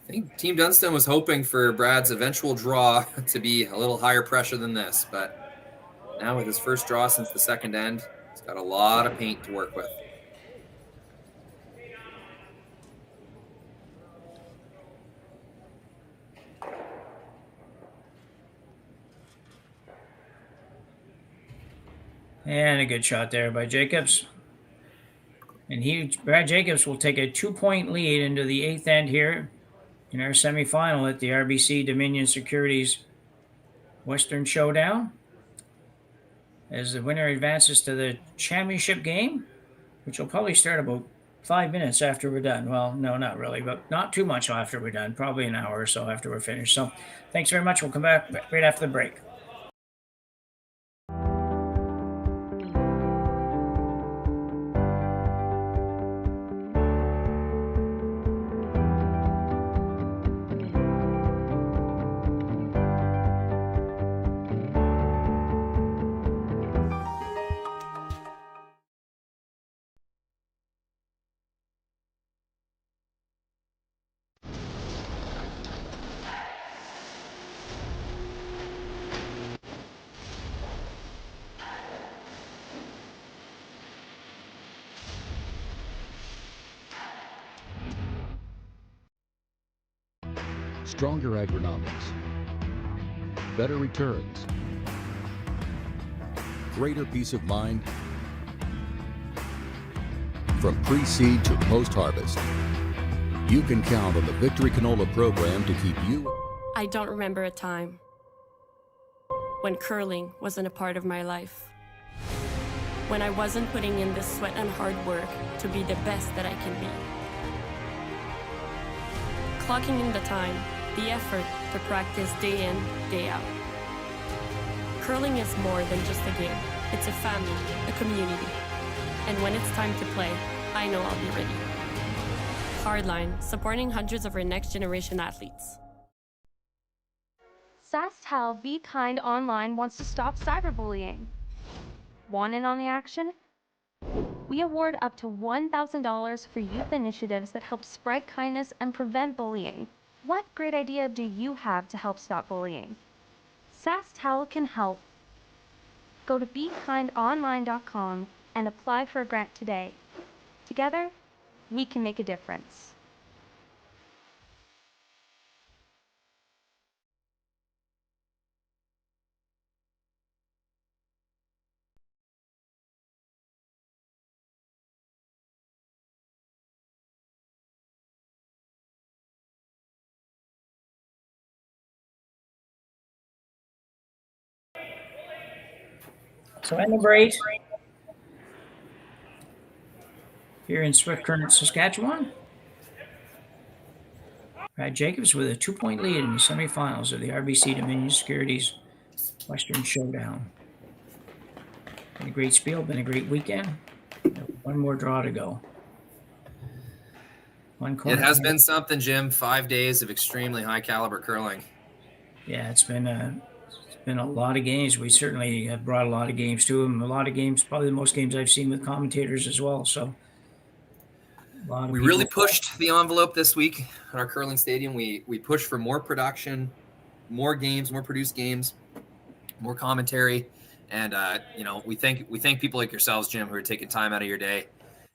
I think Team Dunstone was hoping for Brad's eventual draw to be a little higher pressure than this, but now with his first draw since the second end, he's got a lot of paint to work with. And a good shot there by Jacobs. And Brad Jacobs will take a 2-point lead into the 8th end here in our semifinal at the RBC Dominion Securities Western Showdown, as the winner advances to the championship game, which will probably start about 5 minutes after we're done. Well, no, not really, but not too much after we're done, probably an hour or so after we're finished. So thanks very much. We'll come back right after the break. Stronger agronomics, better returns, greater peace of mind. From pre-seed to post-harvest, you can count on the Victory Canola program to keep you. I don't remember a time when curling wasn't a part of my life. When I wasn't putting in the sweat and hard work to be the best that I can be. Clocking in the time the effort to practice day in, day out. Curling is more than just a game. It's a family, a community. And when it's time to play, I know I'll be ready. Hardline, supporting hundreds of our next generation athletes. Sasktel Be Kind Online wants to stop cyberbullying. Want in on the action? We award up to $1,000 for youth initiatives that help spread kindness and prevent bullying. What great idea do you have to help stop bullying? Sasktel can help. Go to BeKindOnline.com and apply for a grant today. Together, we can make a difference. So at number 8, here in Swift Current, Saskatchewan, Brad Jacobs with a 2-point lead in the semifinals of the RBC Dominion Securities Western Showdown. Been a great spiel, been a great weekend. One more draw to go. It has been something, Jim. 5 days of extremely high caliber curling. Yeah, it's been a lot of games. We certainly have brought a lot of games to them. A lot of games, probably the most games I've seen with commentators as well. So we really pushed the envelope this week at our curling stadium. We pushed for more production, more games, more produced games, more commentary, and we thank people like yourselves, Jim, who are taking time out of your day.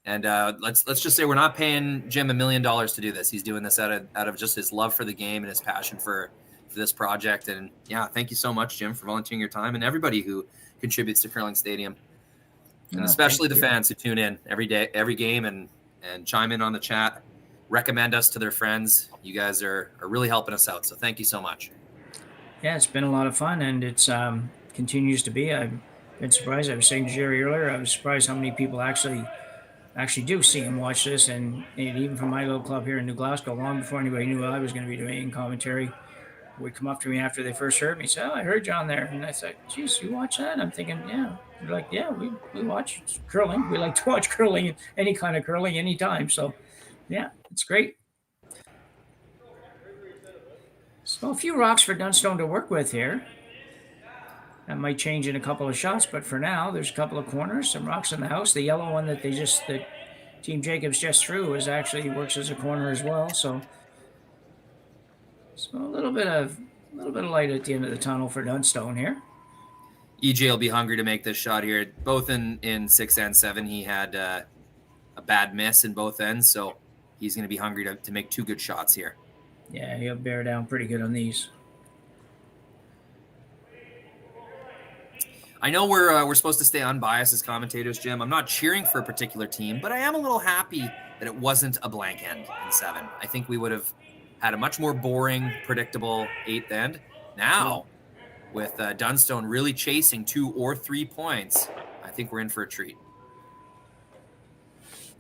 And let's just say we're not paying Jim $1 million to do this. He's doing this out of just his love for the game and his passion for this project. And yeah, thank you so much, Jim, for volunteering your time, and everybody who contributes to Curling Stadium, and especially the fans who tune in every day, every game, and chime in on the chat, recommend us to their friends. You guys are really helping us out, so thank you so much. Yeah, it's been a lot of fun, and it's continues to be. I've been surprised. I was saying to Jerry earlier, I was surprised how many people actually do see and watch this, and even from my little club here in New Glasgow, long before anybody knew I was going to be doing commentary, would come up to me after they first heard me, say, "Oh, I heard you on there," and I said, "Geez, you watch that?" And I'm thinking, "Yeah." They're like, "Yeah, we watch curling. We like to watch curling, any kind of curling, anytime." So, yeah, it's great. So a few rocks for Dunstone to work with here. That might change in a couple of shots, but for now, there's a couple of corners, some rocks in the house. The yellow one that Team Jacobs just threw works as a corner as well. So a little bit of light at the end of the tunnel for Dunstone here. EJ will be hungry to make this shot here. Both in 6 and 7, he had a bad miss in both ends, so he's going to be hungry to make 2 good shots here. Yeah, he'll bear down pretty good on these. I know we're supposed to stay unbiased as commentators, Jim. I'm not cheering for a particular team, but I am a little happy that it wasn't a blank end in 7. I think we would have had a much more boring, predictable 8th end. Now, with Dunstone really chasing 2 or 3 points, I think we're in for a treat.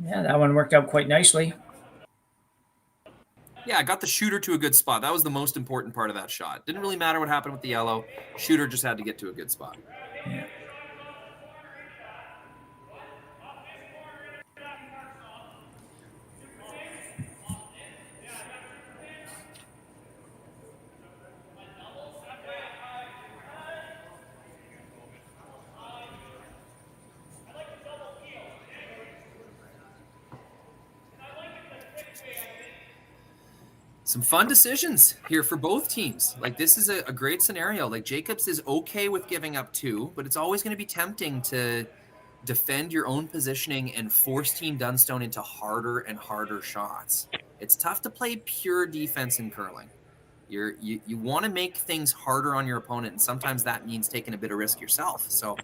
Yeah, that one worked out quite nicely. Yeah, I got the shooter to a good spot. That was the most important part of that shot. Didn't really matter what happened with the yellow. Shooter just had to get to a good spot. Yeah. Some fun decisions here for both teams. Like, this is a great scenario. Like, Jacobs is okay with giving up 2, but it's always going to be tempting to defend your own positioning and force Team Dunstone into harder and harder shots. It's tough to play pure defense in curling. You want to make things harder on your opponent, and sometimes that means taking a bit of risk yourself. So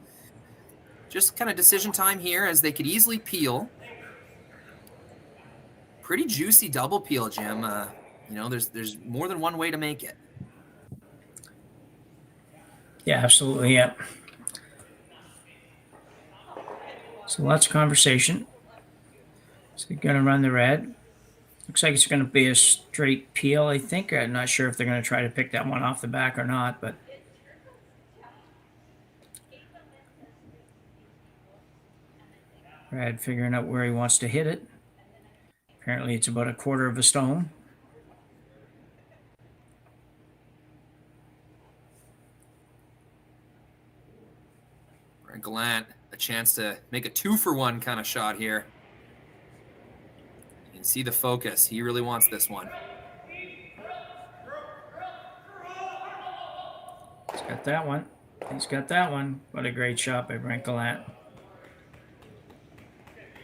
just kind of decision time here, as they could easily peel. Pretty juicy double peel, Jim. There's more than one way to make it. Yeah, absolutely. Yeah. So lots of conversation. So they're going to run the red. Looks like it's going to be a straight peel, I think. I'm not sure if they're going to try to pick that one off the back or not, but Brad figuring out where he wants to hit it. Apparently it's about a quarter of a stone. Gallant, a chance to make a 2-for-1 kind of shot here. You can see the focus. He really wants this one. He's got that one. He's got that one. What a great shot by Brent Gallant.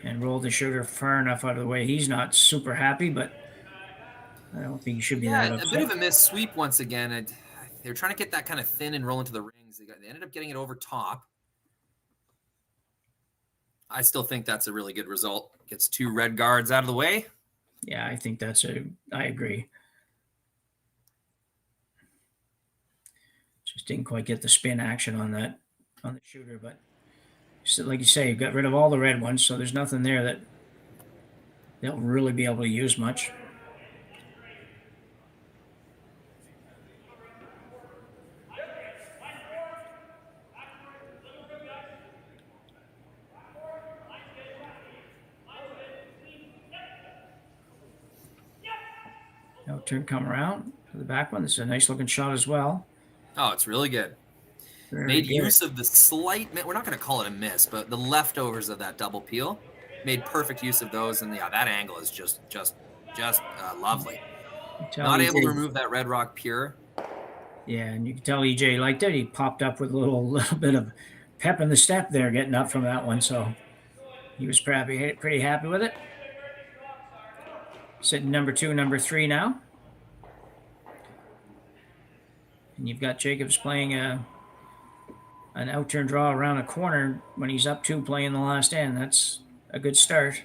And rolled the shooter far enough out of the way. He's not super happy, but I don't think he should be that upset. A bit of a missed sweep once again. They were trying to get that kind of thin and roll into the rings. They ended up getting it over top. I still think that's a really good result. Gets 2 red guards out of the way. Yeah, I think I agree. Just didn't quite get the spin action on the shooter, but like you say, you got rid of all the red ones, so there's nothing there that they'll really be able to use much. No turn come around to the back one. This is a nice looking shot as well. Oh, it's really good. Made use of the slight, we're not going to call it a miss, but the leftovers of that double peel. Made perfect use of those, and yeah, that angle is just lovely. Not able to remove that red rock pure. Yeah, and you can tell EJ liked it. He popped up with a little bit of pep in the step there, getting up from that one, so he was pretty happy with it. Sitting number 2, number 3 now. And you've got Jacobs playing an out-turn draw around a corner when he's up 2 playing the last end. That's a good start.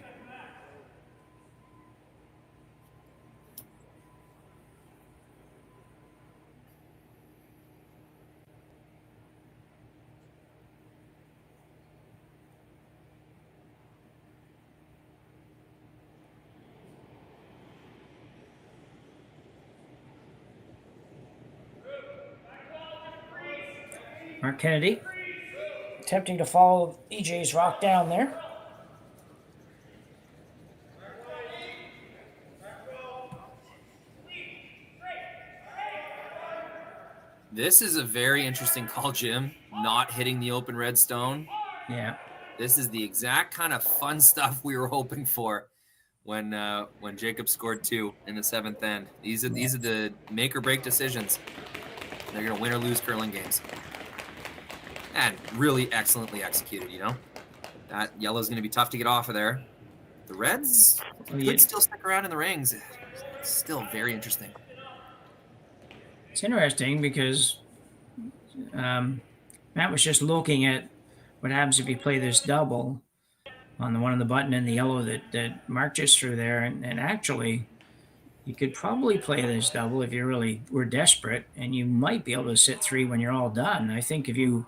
Mark Kennedy attempting to follow EJ's rock down there. This is a very interesting call, Jim. Not hitting the open red stone. Yeah. This is the exact kind of fun stuff we were hoping for when Jacob scored 2 in the 7th end. These are the make or break decisions. They're going to win or lose curling games. And really excellently executed, you know? That yellow is going to be tough to get off of there. The reds could still stick around in the rings. It's still very interesting. It's interesting because Matt was just looking at what happens if you play this double on the one on the button and the yellow that Mark just threw there. And actually, you could probably play this double if you really were desperate, and you might be able to sit 3 when you're all done. I think if you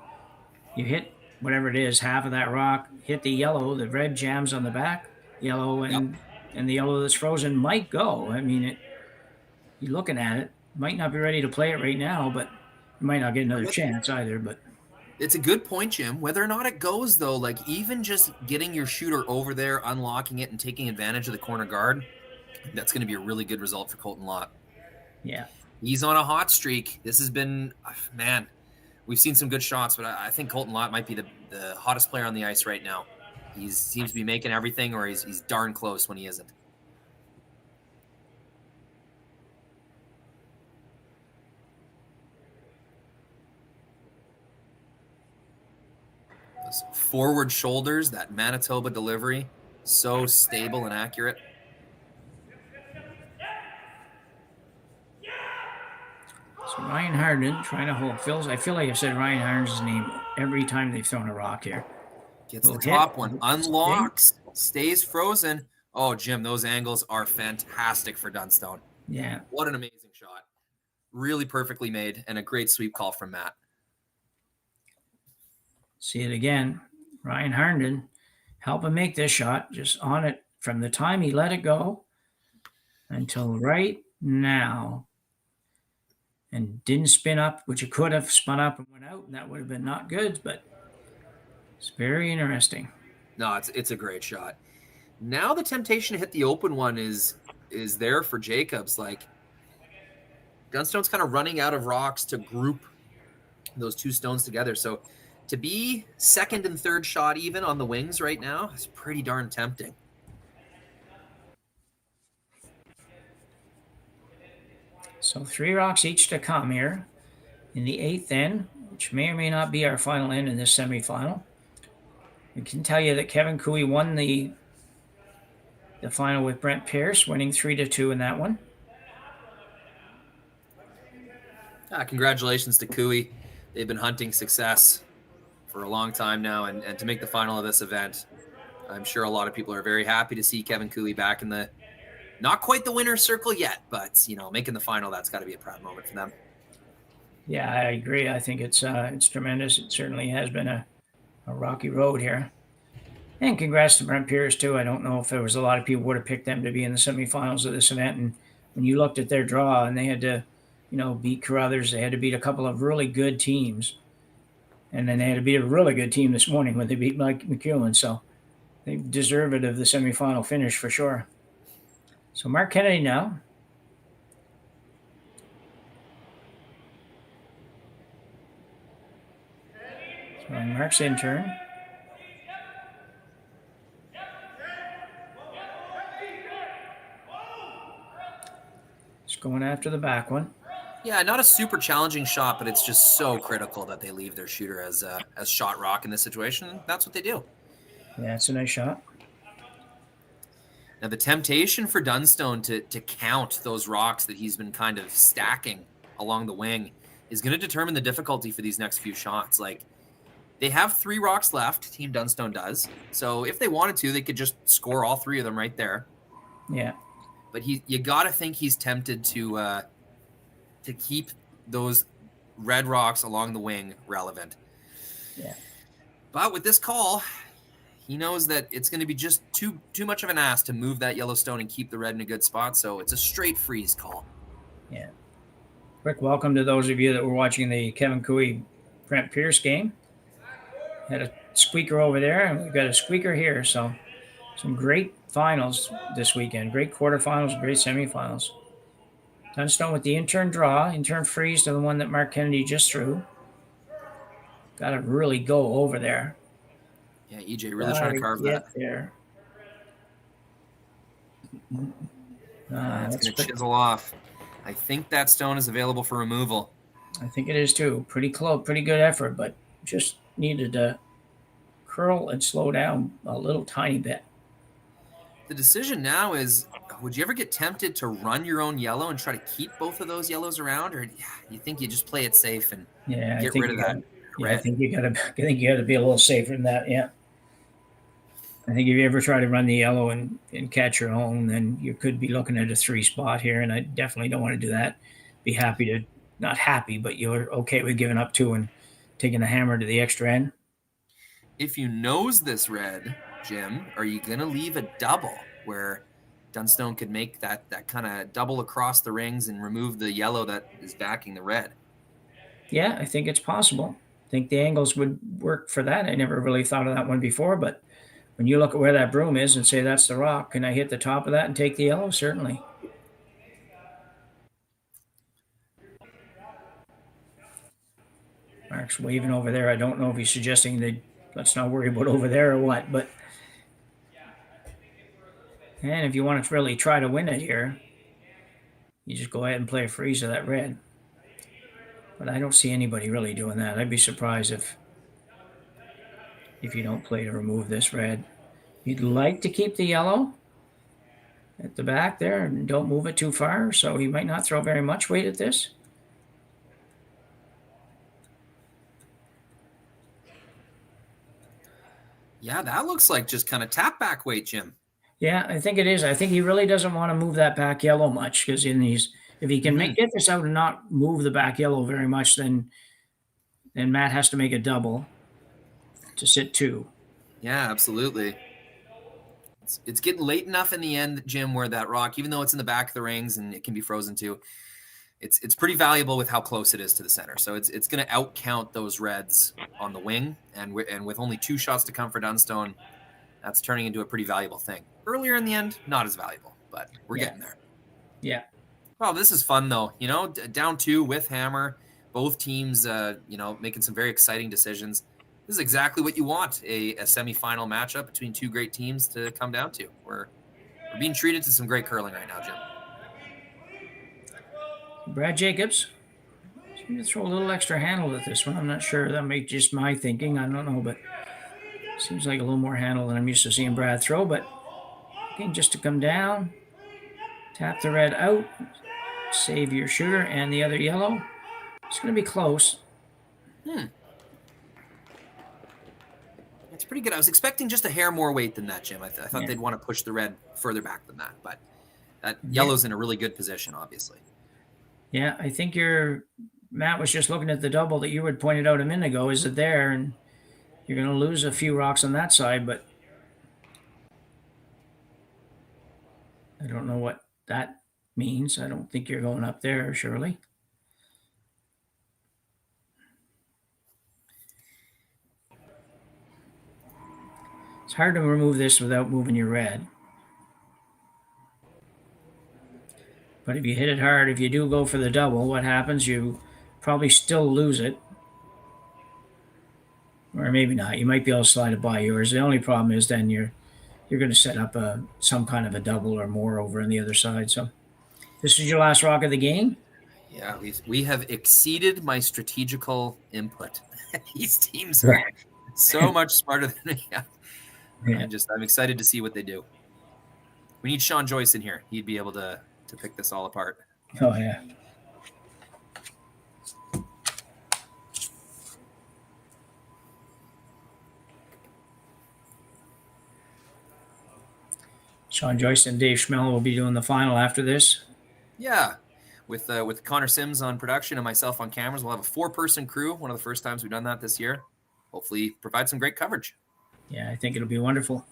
hit whatever it is, half of that rock, hit the yellow, the red jams on the back, yellow, and the yellow that's frozen might go. I mean, you're looking at it, might not be ready to play it right now, but you might not get another chance either. But it's a good point, Jim. Whether or not it goes, though, like even just getting your shooter over there, unlocking it, and taking advantage of the corner guard, that's going to be a really good result for Colton Lott. Yeah. He's on a hot streak. This has been, man, we've seen some good shots, but I think Colton Lott might be the hottest player on the ice right now. He seems to be making everything, or he's darn close when he isn't. Those forward shoulders, that Manitoba delivery, so stable and accurate. So Ryan Harden trying to hold. I feel like I've said Ryan Harden's name every time they've thrown a rock here. Gets the top one, unlocks, stays frozen. Oh, Jim, those angles are fantastic for Dunstone. Yeah. What an amazing shot. Really perfectly made, and a great sweep call from Matt. See it again. Ryan Harden help him make this shot, just on it from the time he let it go until right now. And didn't spin up, which it could have spun up and went out, and that would have been not good, but it's very interesting. No, it's a great shot. Now the temptation to hit the open one is there for Jacobs. Like, Dunstone's kind of running out of rocks to group those two stones together. So to be second and third shot even on the wings right now is pretty darn tempting. So 3 rocks each to come here in the 8th end, which may or may not be our final end in this semifinal. We can tell you that Kevin Cooey won the final with Brent Pierce, winning 3-2 in that one. Congratulations to Cooey. They've been hunting success for a long time now, and to make the final of this event, I'm sure a lot of people are very happy to see Kevin Cooey back in the, not quite the winner's circle yet, but, you know, making the final, that's got to be a proud moment for them. Yeah, I agree. I think it's tremendous. It certainly has been a rocky road here. And congrats to Brent Pierce, too. I don't know if there was a lot of people would have picked them to be in the semifinals of this event. And when you looked at their draw and they had to, you know, beat Carruthers, they had to beat a couple of really good teams. And then they had to beat a really good team this morning when they beat Mike McEwen. So they deserve it of the semifinal finish for sure. So Mark Kennedy now. So Mark's in turn. Just going after the back one. Yeah, not a super challenging shot, but it's just so critical that they leave their shooter as shot rock in this situation. That's what they do. Yeah, it's a nice shot. Now, the temptation for Dunstone to count those rocks that he's been kind of stacking along the wing is going to determine the difficulty for these next few shots. Like, they have 3 rocks left, Team Dunstone does. So if they wanted to, they could just score all 3 of them right there. Yeah. But you got to think he's tempted to keep those red rocks along the wing relevant. Yeah. But with this call, he knows that it's going to be just too much of an ask to move that yellow stone and keep the red in a good spot. So it's a straight freeze call. Yeah. Quick welcome to those of you that were watching the Kevin Cooey Brent Pierce game. Had a squeaker over there, and we've got a squeaker here. So some great finals this weekend. Great quarterfinals, great semifinals. Dunstone with the intern draw, intern freeze to the one that Mark Kennedy just threw. Got to really go over there. Yeah, EJ really trying to carve that. There. It's going to chisel off. I think that stone is available for removal. I think it is too. Pretty close, pretty good effort, but just needed to curl and slow down a little tiny bit. The decision now is, would you ever get tempted to run your own yellow and try to keep both of those yellows around, or you think you just play it safe and get rid of that red? I think you gotta be a little safer than that. Yeah. I think if you ever try to run the yellow and catch your own, then you could be looking at a 3 spot here, and I definitely don't want to do that. Be happy to, not happy, but you're okay with giving up 2 and taking the hammer to the extra end. If you nose this red, Jim, are you going to leave a double where Dunstone could make that kind of double across the rings and remove the yellow that is backing the red? Yeah, I think it's possible. I think the angles would work for that. I never really thought of that one before, but when you look at where that broom is and say that's the rock, can I hit the top of that and take the yellow? Certainly. Mark's waving over there. I don't know if he's suggesting that let's not worry about over there or what, but and if you want to really try to win it here, you just go ahead and play a freeze of that red. But I don't see anybody really doing that. I'd be surprised if you don't play to remove this red. You'd like to keep the yellow at the back there and don't move it too far, so he might not throw very much weight at this. Yeah, that looks like just kind of tap back weight, Jim. Yeah, I think it is. I think he really doesn't want to move that back yellow much, because if he can get this out and not move the back yellow very much, then Matt has to make a double to sit 2. Yeah, absolutely. It's getting late enough in the end, Jim, where that rock, even though it's in the back of the rings and it can be frozen too, it's pretty valuable with how close it is to the center. So it's going to outcount those reds on the wing, and with only 2 shots to come for Dunstone, that's turning into a pretty valuable thing. Earlier in the end, not as valuable, but we're getting there. Yeah. Oh, this is fun though. Down 2 with hammer, both teams, making some very exciting decisions. This is exactly what you want, a semifinal matchup between 2 great teams to come down to. We're being treated to some great curling right now, Jim. Brad Jacobs. He's going to throw a little extra handle at this one. I'm not sure. That may just my thinking. I don't know, but seems like a little more handle than I'm used to seeing Brad throw. But again, just to come down, tap the red out, save your shooter and the other yellow. It's going to be close. It's pretty good. I was expecting just a hair more weight than that, Jim. I thought they'd want to push the red further back than that, but that yellow's in a really good position, obviously. Yeah, I think Matt was just looking at the double that you had pointed out a minute ago. Is it there? And you're going to lose a few rocks on that side, but I don't know what that means. I don't think you're going up there, surely. It's hard to remove this without moving your red. But if you hit it hard, if you do go for the double, what happens? You probably still lose it. Or maybe not. You might be able to slide it by yours. The only problem is then you're going to set up some kind of a double or more over on the other side. So this is your last rock of the game? Yeah, we have exceeded my strategical input. These teams are so much smarter than me. Yeah. I'm excited to see what they do. We need Sean Joyce in here. He'd be able to pick this all apart. Oh, yeah. Sean Joyce and Dave Schmell will be doing the final after this. Yeah. With Connor Sims on production and myself on cameras, we'll have a 4-person crew. One of the first times we've done that this year. Hopefully provide some great coverage. Yeah, I think it'll be wonderful.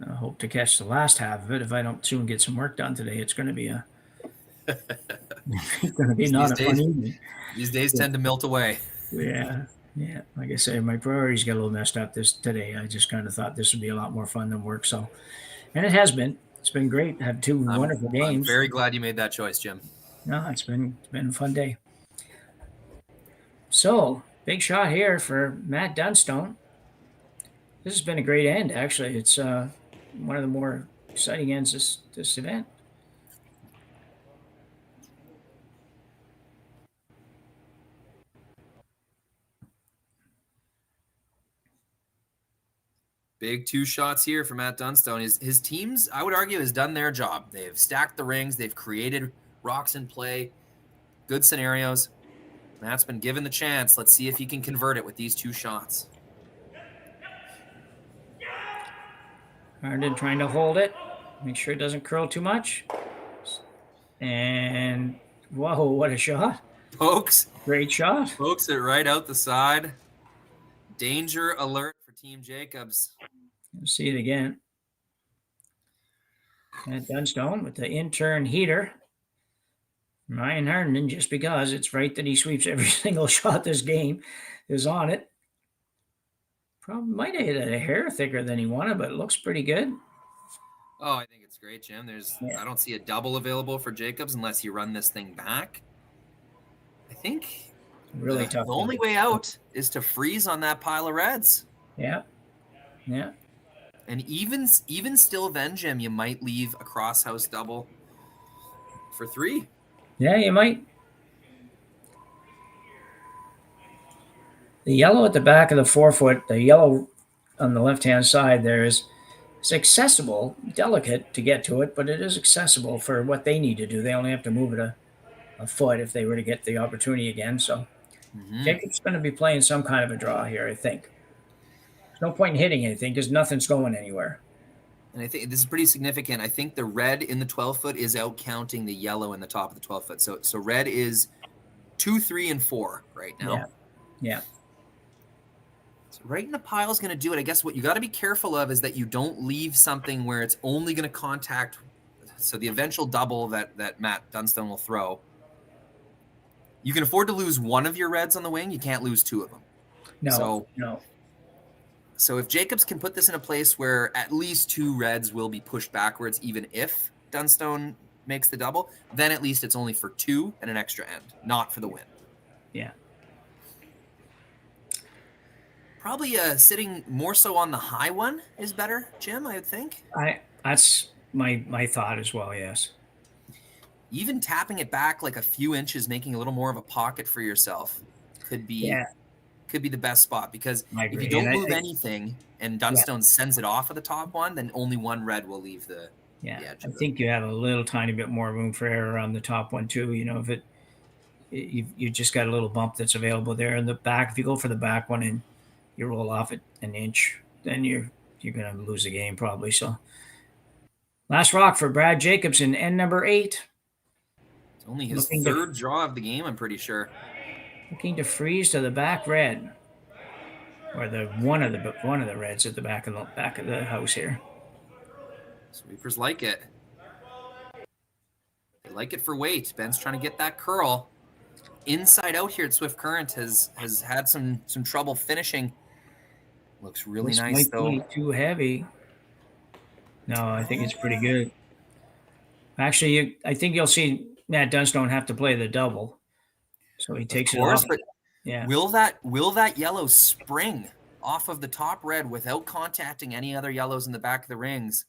I hope to catch the last half of it. If I don't soon get some work done today, it's going to be not a fun evening. These days tend to melt away. Yeah. Like I say, my priorities got a little messed up today. I just kind of thought this would be a lot more fun than work. So, and it has been. It's been great to have 2 wonderful games. I'm very glad you made that choice, Jim. No, it's been a fun day. So, big shot here for Matt Dunstone. This has been a great end, actually. It's one of the more exciting ends this event. Big 2 shots here for Matt Dunstone. His teams, I would argue, has done their job. They've stacked the rings. They've created rocks in play. Good scenarios. Matt's been given the chance. Let's see if he can convert it with these 2 shots. Harden trying to hold it. Make sure it doesn't curl too much. And, whoa, what a shot. Pokes. Great shot. Pokes it right out the side. Danger alert for Team Jacobs. Let's see it again. Matt Dunstone with the intern heater. Ryan Harden, just because it's right that he sweeps every single shot this game, is on it. Probably might have hit it a hair thicker than he wanted, but it looks pretty good. Oh, I think it's great, Jim. I don't see a double available for Jacobs unless you run this thing back. I think really tough. The only way out is to freeze on that pile of reds. Yeah. And even still then, Jim, you might leave a cross-house double for 3. Yeah, you might. The yellow at the back of the 4-foot, the yellow on the left-hand side there it's accessible, delicate to get to it, but it is accessible for what they need to do. They only have to move it a foot if they were to get the opportunity again. So Jacob's going to be playing some kind of a draw here, I think. There's no point in hitting anything because nothing's going anywhere. And I think this is pretty significant. I think the red in the 12-foot is out counting the yellow in the top of the 12-foot. So red is 2, 3, and 4 right now. Yeah. So right in the pile is going to do it. I guess what you got to be careful of is that you don't leave something where it's only going to contact. So the eventual double that Matt Dunstone will throw, you can afford to lose one of your reds on the wing. You can't lose two of them. No. So if Jacobs can put this in a place where at least two reds will be pushed backwards, even if Dunstone makes the double, then at least it's only for two and an extra end, not for the win. Yeah. Probably sitting more so on the high one is better, Jim, I would think. That's my thought as well, yes. Even tapping it back like a few inches, making a little more of a pocket for yourself could be the best spot, because if you don't move anything and Dunstone sends it off of the top one, then only one red will leave the edge. I think you have a little tiny bit more room for error on the top one too. If you just got a little bump that's available there in the back. If you go for the back one and you roll off it an inch, then you're going to lose the game probably. So last rock for Brad Jacobs in end number 8. It's only his third draw of the game, I'm pretty sure. Looking to freeze to the back red, or the one of the reds at the back of the house here. Sweepers like it. They like it for weight. Ben's trying to get that curl. Inside out here at Swift Current has had some trouble finishing. Looks really nice though. Might be too heavy. No, I think it's pretty good. Actually, I think you'll see Matt Dunstone have to play the double, so he takes it off. But yeah, will that yellow spring off of the top red without contacting any other yellows in the back of the rings?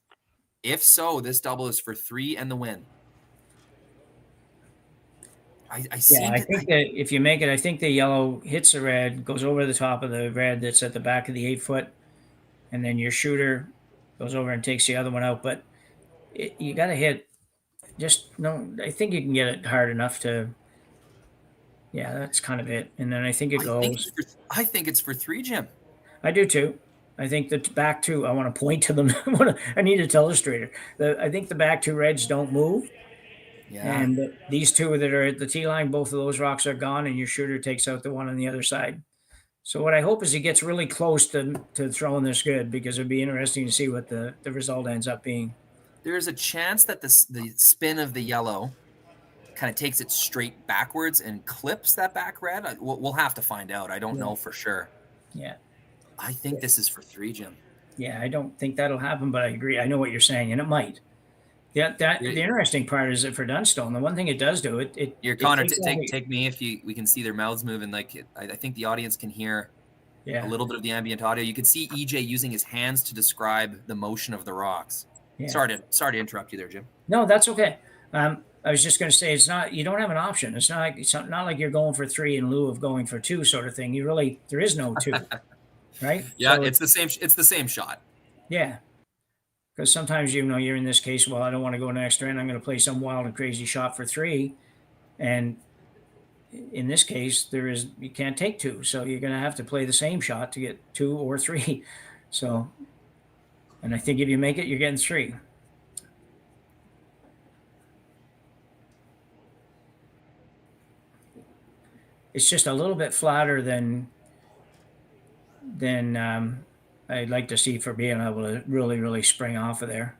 If so, this double is for 3 and the win. I think that if you make it, I think the yellow hits the red, goes over the top of the red that's at the back of the 8-foot, and then your shooter goes over and takes the other one out. But you got to hit. I think you can get it hard enough to. Yeah, that's kind of it. And then I think it goes. I think it's for 3, Jim. I do too. I think the back two. I want to point to them. I need a telestrator. I think the back two reds don't move. Yeah. And these two that are at the tee line, both of those rocks are gone, and your shooter takes out the one on the other side. So what I hope is he gets really close to throwing this good, because it'd be interesting to see what the result ends up being. There's a chance that the spin of the yellow kind of takes it straight backwards and clips that back red. We'll have to find out. I don't know for sure. Yeah. I think this is for 3, Jim. Yeah, I don't think that'll happen, but I agree. I know what you're saying, and it might. Yeah, the interesting part is that for Dunstone, the one thing it does do, it Connor, take me if we can see their mouths moving. Like I think the audience can hear a little bit of the ambient audio. You can see EJ using his hands to describe the motion of the rocks. Yeah. Sorry to interrupt you there, Jim. No, that's okay. I was just going to say, you don't have an option. It's not like you're going for 3 in lieu of going for 2 sort of thing. There is no 2, right? Yeah, so it's the same shot. Yeah. Because sometimes, you're in this case, well, I don't want to go an extra end. I'm going to play some wild and crazy shot for 3. And in this case, you can't take 2. So you're going to have to play the same shot to get 2 or 3. So, and I think if you make it, you're getting 3. It's just a little bit flatter than I'd like to see for being able to really, really spring off of there.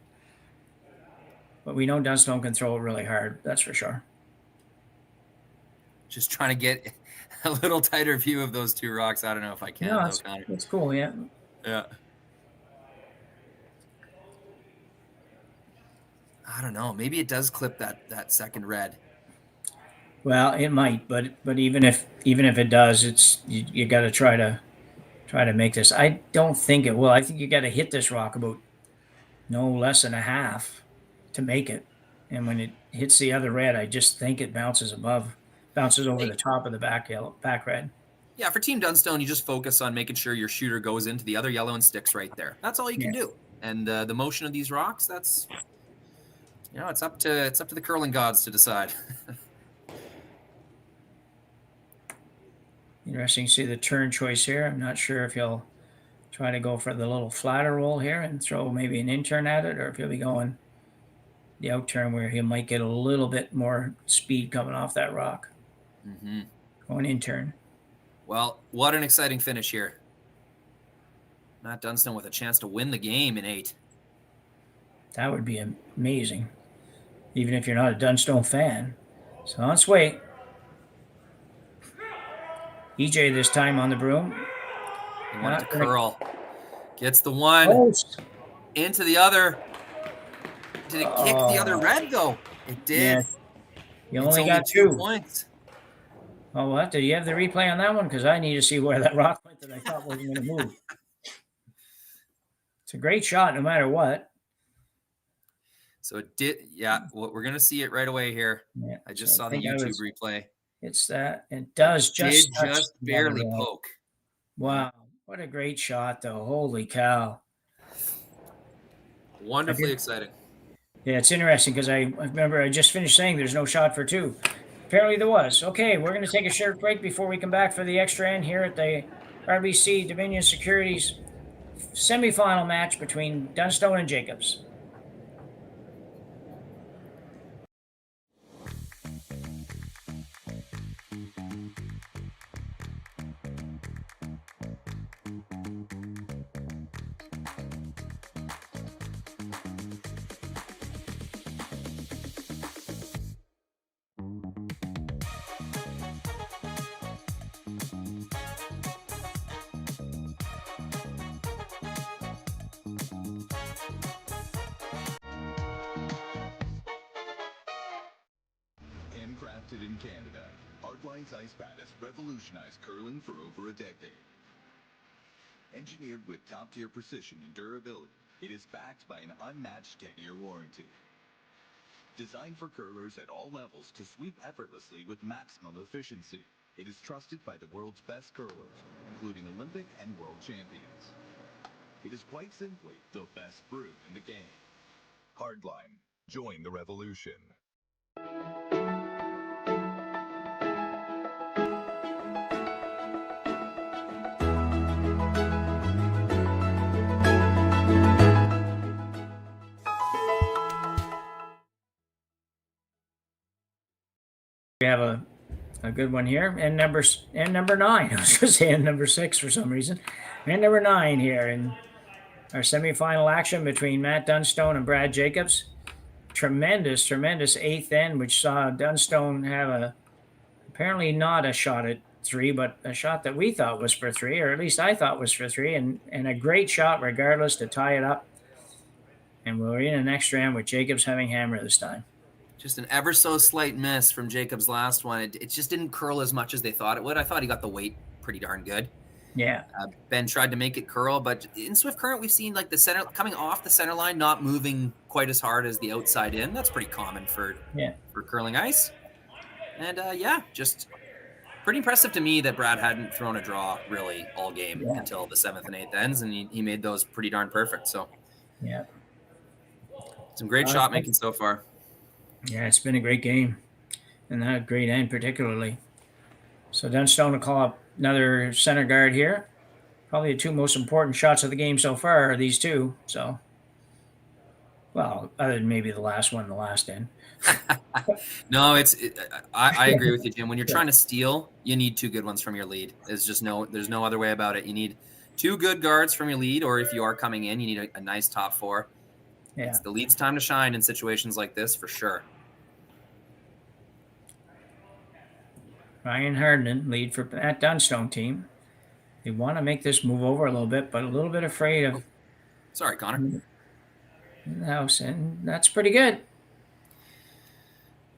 But we know Dunstone can throw it really hard. That's for sure. Just trying to get a little tighter view of those 2 rocks. I don't know if I can. No, that's cool. Yeah. Yeah. I don't know. Maybe it does clip that second red. Well, it might, but even if it does, it's you got to try to make this. I don't think it will. I think you got to hit this rock about no less than a half to make it. And when it hits the other red, I just think it bounces over the top of the back red. Yeah, for Team Dunstone, you just focus on making sure your shooter goes into the other yellow and sticks right there. That's all you can do. And the motion of these rocks, that's it's up to the curling gods to decide. Interesting to see the turn choice here. I'm not sure if he'll try to go for the little flatter roll here and throw maybe an in turn at it, or if he'll be going the out turn where he might get a little bit more speed coming off that rock. Mm-hmm. Going in turn. Well, what an exciting finish here. Matt Dunstone with a chance to win the game in 8. That would be amazing, even if you're not a Dunstone fan. So let's wait. EJ this time on the broom. He wanted to curl. Gets the one. Post. Into the other. Did it kick the other red, though? It did. Yeah. You only got 2 points. Oh, what? Did you have the replay on that one? Because I need to see where that rock went that I thought wasn't going to move. It's a great shot no matter what. So it did. Yeah, we're going to see it right away here. Yeah, I just saw the YouTube replay. It's that. It does just barely poke. Wow. What a great shot, though. Holy cow. Wonderfully exciting. Yeah, it's interesting because I remember I just finished saying there's no shot for 2. Apparently there was. Okay, we're going to take a short break before we come back for the extra end here at the RBC Dominion Securities semifinal match between Dunstone and Jacobs. Handcrafted in Canada, Hardlines Ice Pad has revolutionized curling for over a decade. Engineered with top-tier precision and durability, it is backed by an unmatched 10-year warranty. Designed for curlers at all levels to sweep effortlessly with maximum efficiency, it is trusted by the world's best curlers, including Olympic and world champions. It is quite simply the best brew in the game. Hardline. Join the revolution. We have a good one here, and number 9. I was going to say and number 6 for some reason, and number 9 here in our semifinal action between Matt Dunstone and Brad Jacobs. Tremendous 8th end, which saw Dunstone have apparently not a shot at 3, but a shot that we thought was for 3, or at least I thought was for 3, and a great shot regardless to tie it up. And we're in an extra end with Jacobs having hammer this time. Just an ever so slight miss from Jacob's last one. It just didn't curl as much as they thought it would. I thought he got the weight pretty darn good. Yeah. Ben tried to make it curl, but in Swift Current, we've seen like the center coming off the center line, not moving quite as hard as the outside in. That's pretty common for curling ice. And just pretty impressive to me that Brad hadn't thrown a draw really all game until the 7th and 8th ends, and he made those pretty darn perfect. So yeah, some great shot making so far. Yeah, it's been a great game, and that great end particularly. So Dunstone will call up another center guard here. Probably the 2 most important shots of the game so far are these 2. So, well, other than maybe the last one, the last end. No, I agree with you, Jim. When you're trying to steal, you need 2 good ones from your lead. There's no other way about it. You need 2 good guards from your lead, or if you are coming in, you need a nice top 4. Yeah. It's the lead's time to shine in situations like this, for sure. Ryan Hardman, lead for that Dunstone team. They want to make this move over a little bit, but a little bit afraid of... Sorry, Connor. The house, and that's pretty good.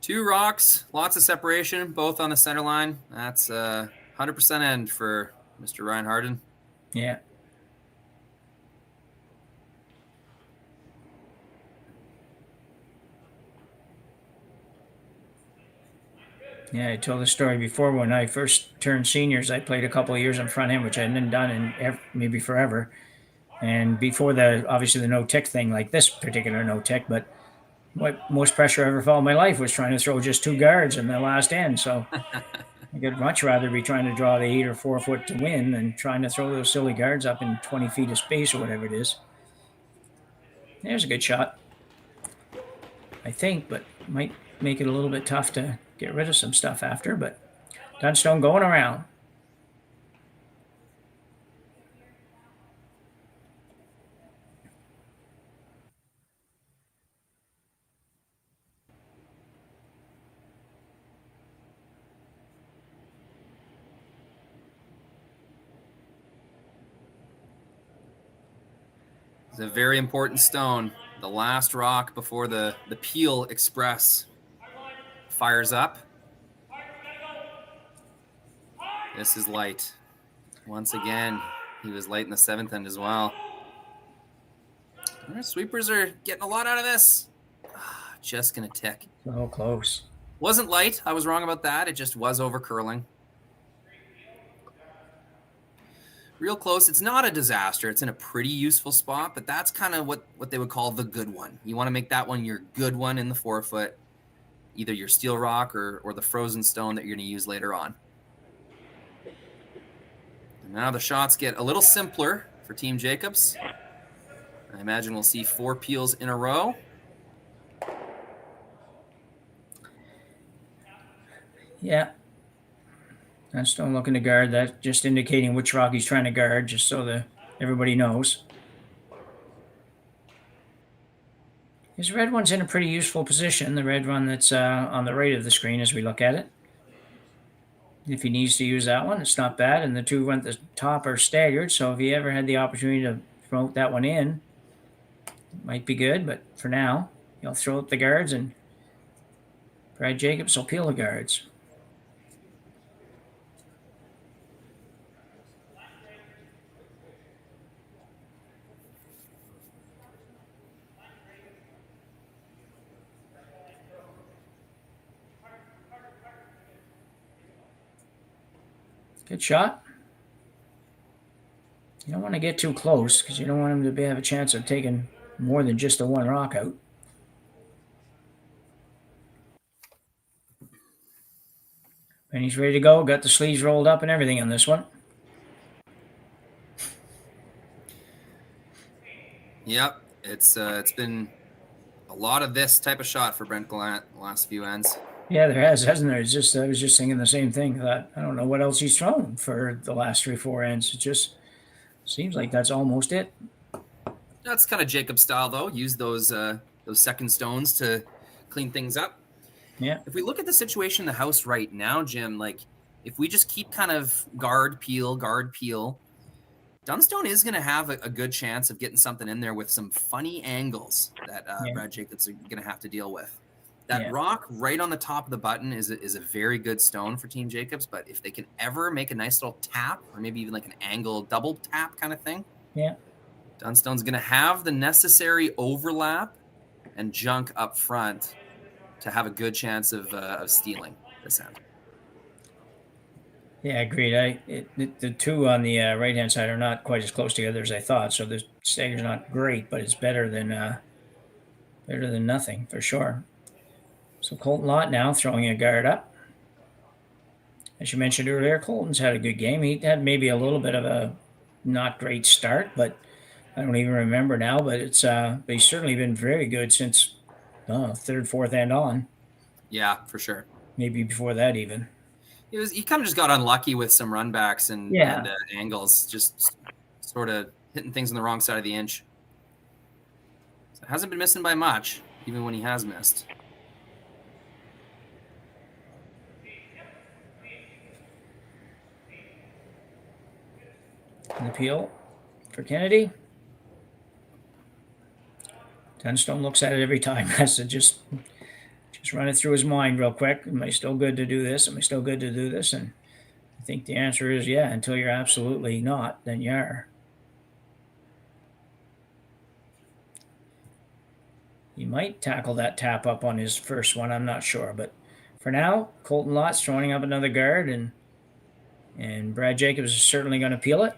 2 rocks, lots of separation, both on the center line. That's 100% end for Mr. Ryan Hardman. Yeah. Yeah, I told the story before. When I first turned seniors, I played a couple of years in front end, which I hadn't done in maybe forever. And before obviously the no-tick thing, like this particular no-tick, but what most pressure I ever felt in my life was trying to throw just 2 guards in the last end. So I'd much rather be trying to draw the 8 or 4 foot to win than trying to throw those silly guards up in 20 feet of space or whatever it is. There's a good shot, I think, but might make it a little bit tough to get rid of some stuff after, but Dunstone going around. It's a very important stone. The last rock before the Peel Express fires up. This is light. Once again, he was light in the 7th end as well. Our sweepers are getting a lot out of this. Just going to tick. So close. Wasn't light. I was wrong about that. It just was over curling. Real close. It's not a disaster. It's in a pretty useful spot, but that's kind of what they would call the good one. You want to make that one your good one in the 4-foot, either your steel rock or the frozen stone that you're going to use later on. And now the shots get a little simpler for Team Jacobs. I imagine we'll see 4 peels in a row. Yeah. Dunstone looking to guard that, just indicating which rock he's trying to guard, just so that everybody knows. His red one's in a pretty useful position, the red one that's on the right of the screen as we look at it. If he needs to use that one, it's not bad, and the 2 at the top are staggered, so if he ever had the opportunity to promote that one in, it might be good, but for now, he'll throw up the guards, and Brad Jacobs will peel the guards. Good shot. You don't want to get too close because you don't want him to have a chance of taking more than just the 1 rock out. And he's ready to go. Got the sleeves rolled up and everything on this one. Yep, it's been a lot of this type of shot for Brent Gallant the last few ends. Yeah, there has, hasn't there? It's just I was just thinking the same thing. That I don't know what else he's thrown for the last 3-4 ends. It just seems like that's almost it. That's kind of Jacob style, though. Use those second stones to clean things up. Yeah. If we look at the situation in the house right now, Jim, like if we just keep kind of guard, peel, Dunstone is going to have a good chance of getting something in there with some funny angles that Brad Jacobs are going to have to deal with. That rock right on the top of the button is a very good stone for Team Jacobs, but if they can ever make a nice little tap or maybe even like an angle double tap kind of thing, Dunstone's going to have the necessary overlap and junk up front to have a good chance of stealing this end. Yeah, agreed. The 2 on the right-hand side are not quite as close together as I thought, so the stagger's not great, but it's better than nothing for sure. So Colton Lott now throwing a guard up. As you mentioned earlier, Colton's had a good game. He had maybe a little bit of a not great start, but I don't even remember now. But he's certainly been very good since 3rd, 4th end on. Yeah, for sure. Maybe before that even. He kind of just got unlucky with some runbacks and angles, just sort of hitting things on the wrong side of the inch. So hasn't been missing by much, even when he has missed. An appeal for Kennedy. Dunstone looks at it every time. Has to just run it through his mind real quick. Am I still good to do this? Am I still good to do this? And I think the answer is yeah. Until you're absolutely not, then you are. He might tackle that tap up on his first one. I'm not sure, but for now, Colton Lott's throwing up another guard, and Brad Jacobs is certainly going to peel it.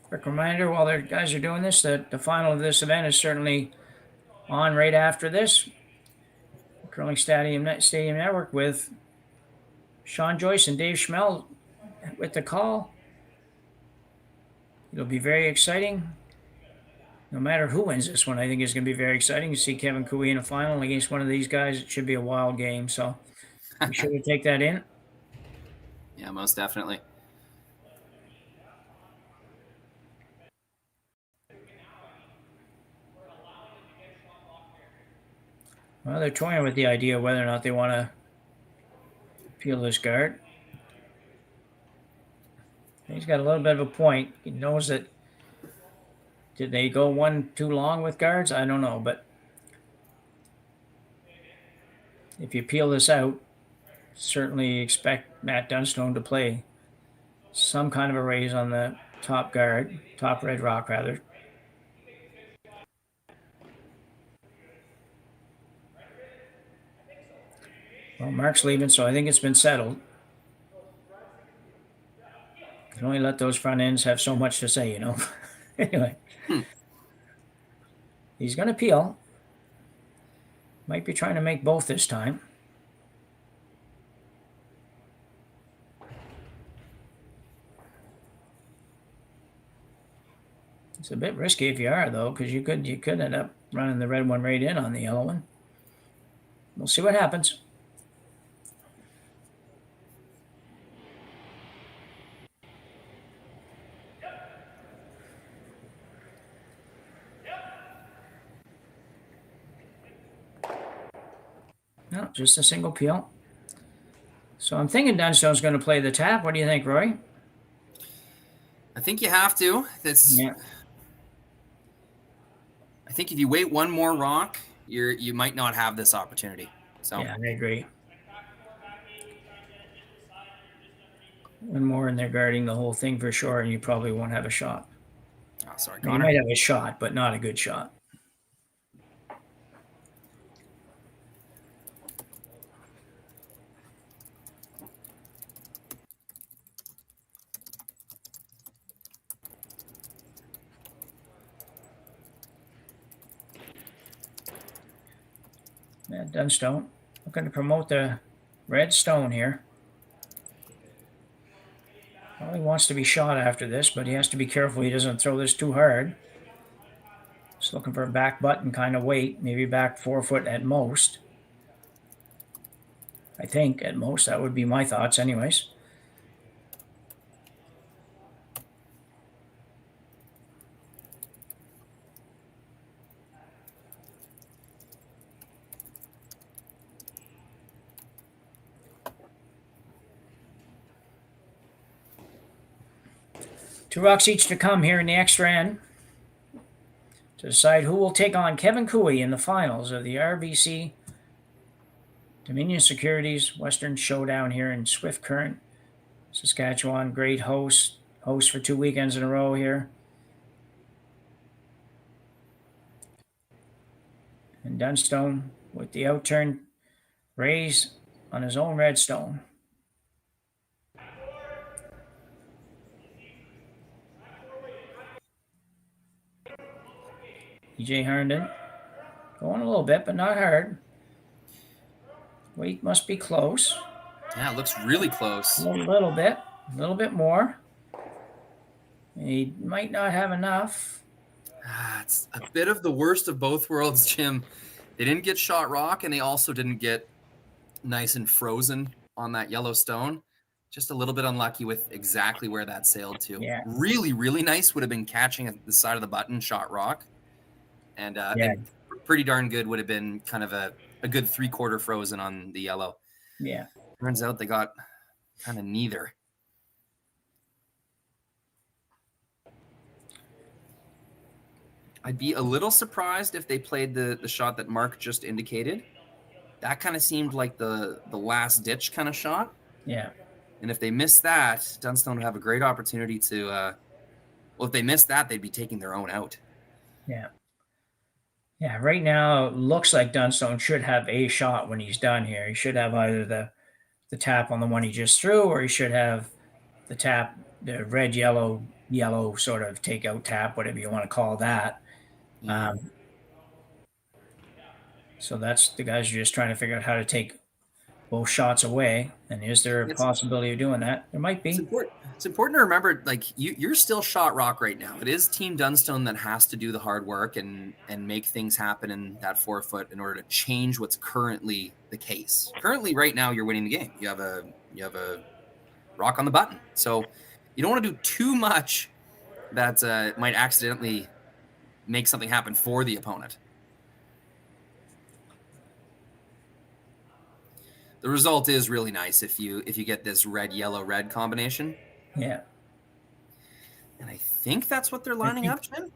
Quick reminder while the guys are doing this that the final of this event is certainly on right after this. Curling Stadium Network with Sean Joyce and Dave Schmel with the call. It'll be very exciting. No matter who wins this one, I think it's going to be very exciting to see Kevin Cooey in a final against one of these guys. It should be a wild game. So be sure to take that in. Yeah, most definitely. Well, they're toying with the idea of whether or not they want to peel this guard. He's got a little bit of a point. He knows that. Did they go one too long with guards? I don't know, but if you peel this out, certainly expect Matt Dunstone to play some kind of a raise on the top guard, top red rock rather. Well, Mark's leaving, so I think it's been settled. Can only let those front ends have so much to say, you know. Anyway. He's going to peel. Might be trying to make both this time. It's a bit risky if you are, though, because you could end up running the red one right in on the yellow one. We'll see what happens. No, just a single peel. So I'm thinking Dunstone's going to play the tap. What do you think, Rory? I think you have to. Yeah. I think if you wait one more rock, you might not have this opportunity. So yeah, I agree. One more and they're guarding the whole thing for sure, and you probably won't have a shot. Oh, sorry, You might have a shot, but not a good shot. Dunstone looking to promote the red stone here. Well, he wants to be shot after this, but he has to be careful he doesn't throw this too hard. Just looking for a back button kind of weight, maybe back 4 foot at most. I think at most, that would be my thoughts anyways. Two rocks each to come here in the extra end to decide who will take on Kevin Cooey in the finals of the RBC Dominion Securities Western Showdown here in Swift Current, Saskatchewan. Great host for 2 weekends in a row here. And Dunstone with the outturn raise on his own red stone. EJ Herndon going a little bit, but not hard. Weight must be close. Yeah, it looks really close. A little bit more. He might not have enough. It's a bit of the worst of both worlds, Jim. They didn't get shot rock, and they also didn't get nice and frozen on that yellow stone. Just a little bit unlucky with exactly where that sailed to. Yeah. Really, really nice would have been catching at the side of the button shot rock. And pretty darn good would have been kind of a good 3/4 frozen on the yellow. Yeah. Turns out they got kind of neither. I'd be a little surprised if they played the shot that Mark just indicated. That kind of seemed like the last ditch kind of shot. Yeah. And if they missed that, Dunstone would have a great opportunity to, well, if they missed that, they'd be taking their own out. Yeah. Yeah, right now it looks like Dunstone should have a shot when he's done here. He should have either the tap on the one he just threw, or he should have the tap, the red-yellow yellow sort of takeout tap, whatever you want to call that. So that's the guys are just trying to figure out how to take both shots away. And is there a possibility of doing that? There might be. It's important to remember, like, you're still shot rock right now. It is Team Dunstone that has to do the hard work and make things happen in that 4 foot in order to change what's currently the case. Currently, right now, you're winning the game. You have a rock on the button. So you don't want to do too much that might accidentally make something happen for the opponent. The result is really nice if you get this red, yellow, red combination. Yeah. And I think that's what they're lining up, Jim.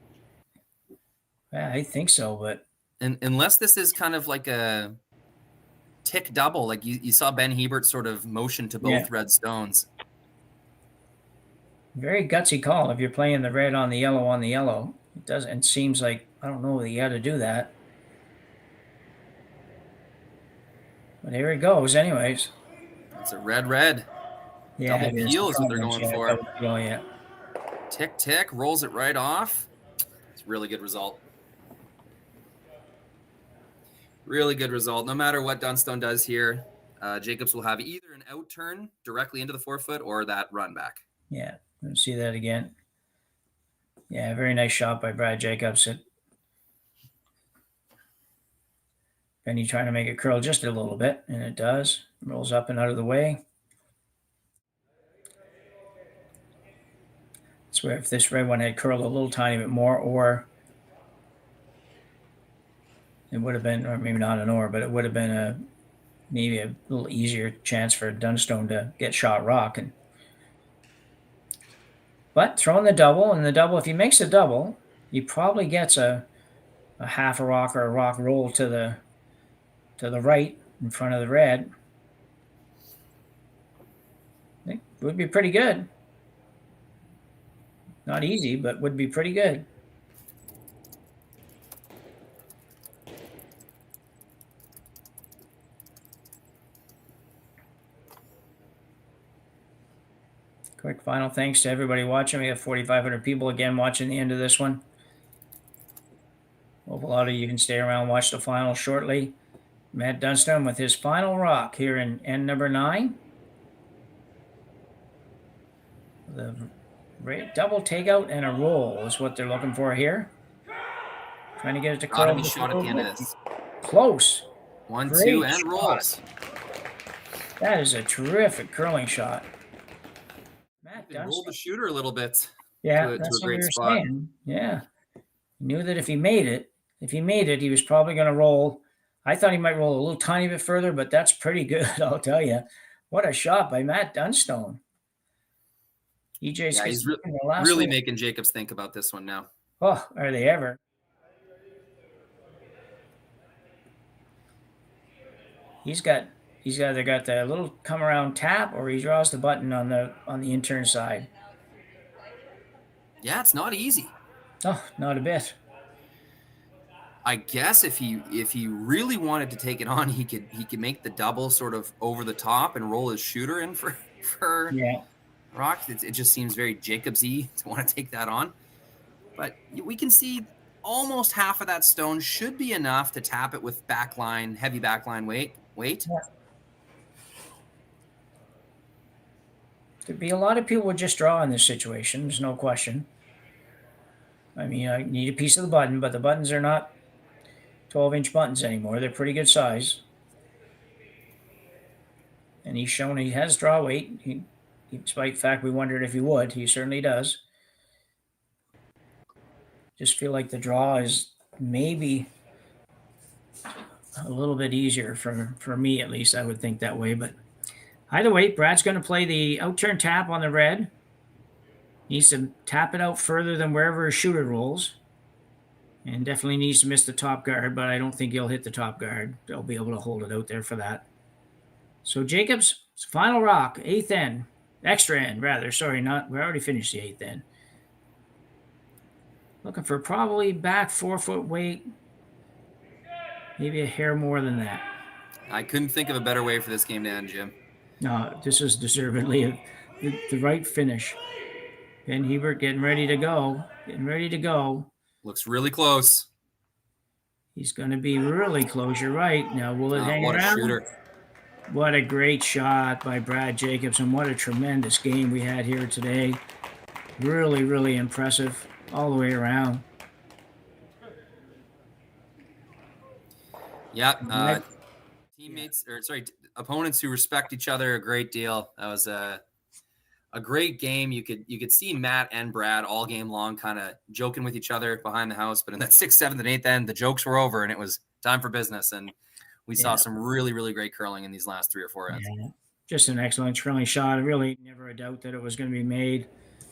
Yeah, I think so, but unless this is kind of like a tick double, like you saw Ben Hebert sort of motion to both red stones. Very gutsy call if you're playing the red on the yellow. It doesn't. It seems like, I don't know that you got to do that. But here it goes anyways. It's a red. Yeah, double peel is what they're going for. Oh, yeah. Tick, tick, rolls it right off. It's a really good result. Really good result. No matter what Dunstone does here, Jacobs will have either an out turn directly into the 4 foot or that run back. Yeah, let's see that again. Yeah, very nice shot by Brad Jacobs. Benny trying to make it curl just a little bit, and it does. Rolls up and out of the way. That's where if this red one had curled a little tiny bit more, or it would have been, or maybe not an or, but it would have been maybe a little easier chance for Dunstone to get shot rock. But throwing the double, and the double, if he makes a double, he probably gets a half a rock or a rock roll to the right in front of the red. I think it would be pretty good. Not easy, but would be pretty good. Quick final thanks to everybody watching. We have 4,500 people again watching the end of this one. Hope a lot of you can stay around and watch the final shortly. Matt Dunstone with his final rock here in end number 9. The double takeout and a roll is what they're looking for here. Trying to get it to Gotta be shot at the end of this. Close. 1, Great 2, and shot. rolls. That is a terrific curling shot. Matt Dunstone rolled the shooter a little bit. Yeah, to that's a what we great were spot. saying. Yeah. He knew that if he made it, he was probably going to roll. I thought he might roll a little tiny bit further, but that's pretty good, I'll tell you. What a shot by Matt Dunstone. EJ's Yeah, he's really making Jacobs think about this one now. Oh, are they ever? He's either got the little come around tap or he draws the button on the intern side. Yeah, it's not easy. Oh, not a bit. I guess if he really wanted to take it on, he could make the double sort of over the top and roll his shooter in for rock. It just seems very Jacobs-y to want to take that on. But we can see almost half of that stone should be enough to tap it with heavy backline weight. Yeah. There'd be a lot of people would just draw in this situation. There's no question. I mean, I need a piece of the button, but the buttons are not 12-inch buttons anymore. They're pretty good size. And he's shown he has draw weight. Despite the fact we wondered if he would, he certainly does. Just feel like the draw is maybe a little bit easier for me, at least. I would think that way. But either way, Brad's going to play the out-turn tap on the red. Needs to tap it out further than wherever his shooter rolls. And definitely needs to miss the top guard, but I don't think he'll hit the top guard. They'll be able to hold it out there for that. So Jacobs, final rock, 8th end. Extra end, rather. Sorry, we already finished the 8th end. Looking for probably back 4 foot weight. Maybe a hair more than that. I couldn't think of a better way for this game to end, Jim. No, this is deservedly the right finish. Ben Hebert getting ready to go. Getting ready to go. Looks really close. He's going to be really close. You're right. Now, will it hang what around? A shooter. What a great shot by Brad Jacobs, and what a tremendous game we had here today. Really, really impressive all the way around. Yeah. Opponents who respect each other a great deal. That was a great game. You could see Matt and Brad all game long kind of joking with each other behind the house, but in that 6th, 7th, and 8th end, the jokes were over and it was time for business. And we saw some really, really great curling in these last 3 or 4 ends. Yeah. Just an excellent curling shot. Really never a doubt that it was going to be made.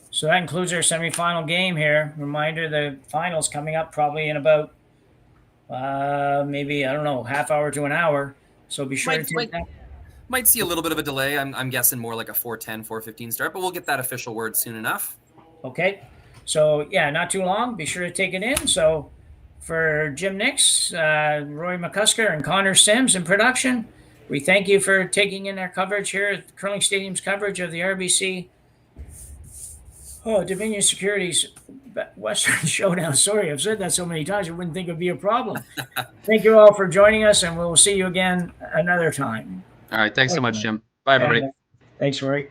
So that concludes our semifinal game here. Reminder, the finals coming up probably in about maybe, I don't know, half hour to an hour. So be sure to take that. Might see a little bit of a delay. I'm guessing more like a 4:10, 4:15 start, but we'll get that official word soon enough. Okay. So, yeah, not too long. Be sure to take it in. So, for Jim Nix, Rory McCusker, and Connor Sims in production, we thank you for taking in our coverage here at Curling Stadium's coverage of the RBC Dominion Securities Western Showdown. Sorry, I've said that so many times I wouldn't think it would be a problem. Thank you all for joining us, and we'll see you again another time. All right. Thanks so much, Jim. Bye, everybody. Thanks, Rory.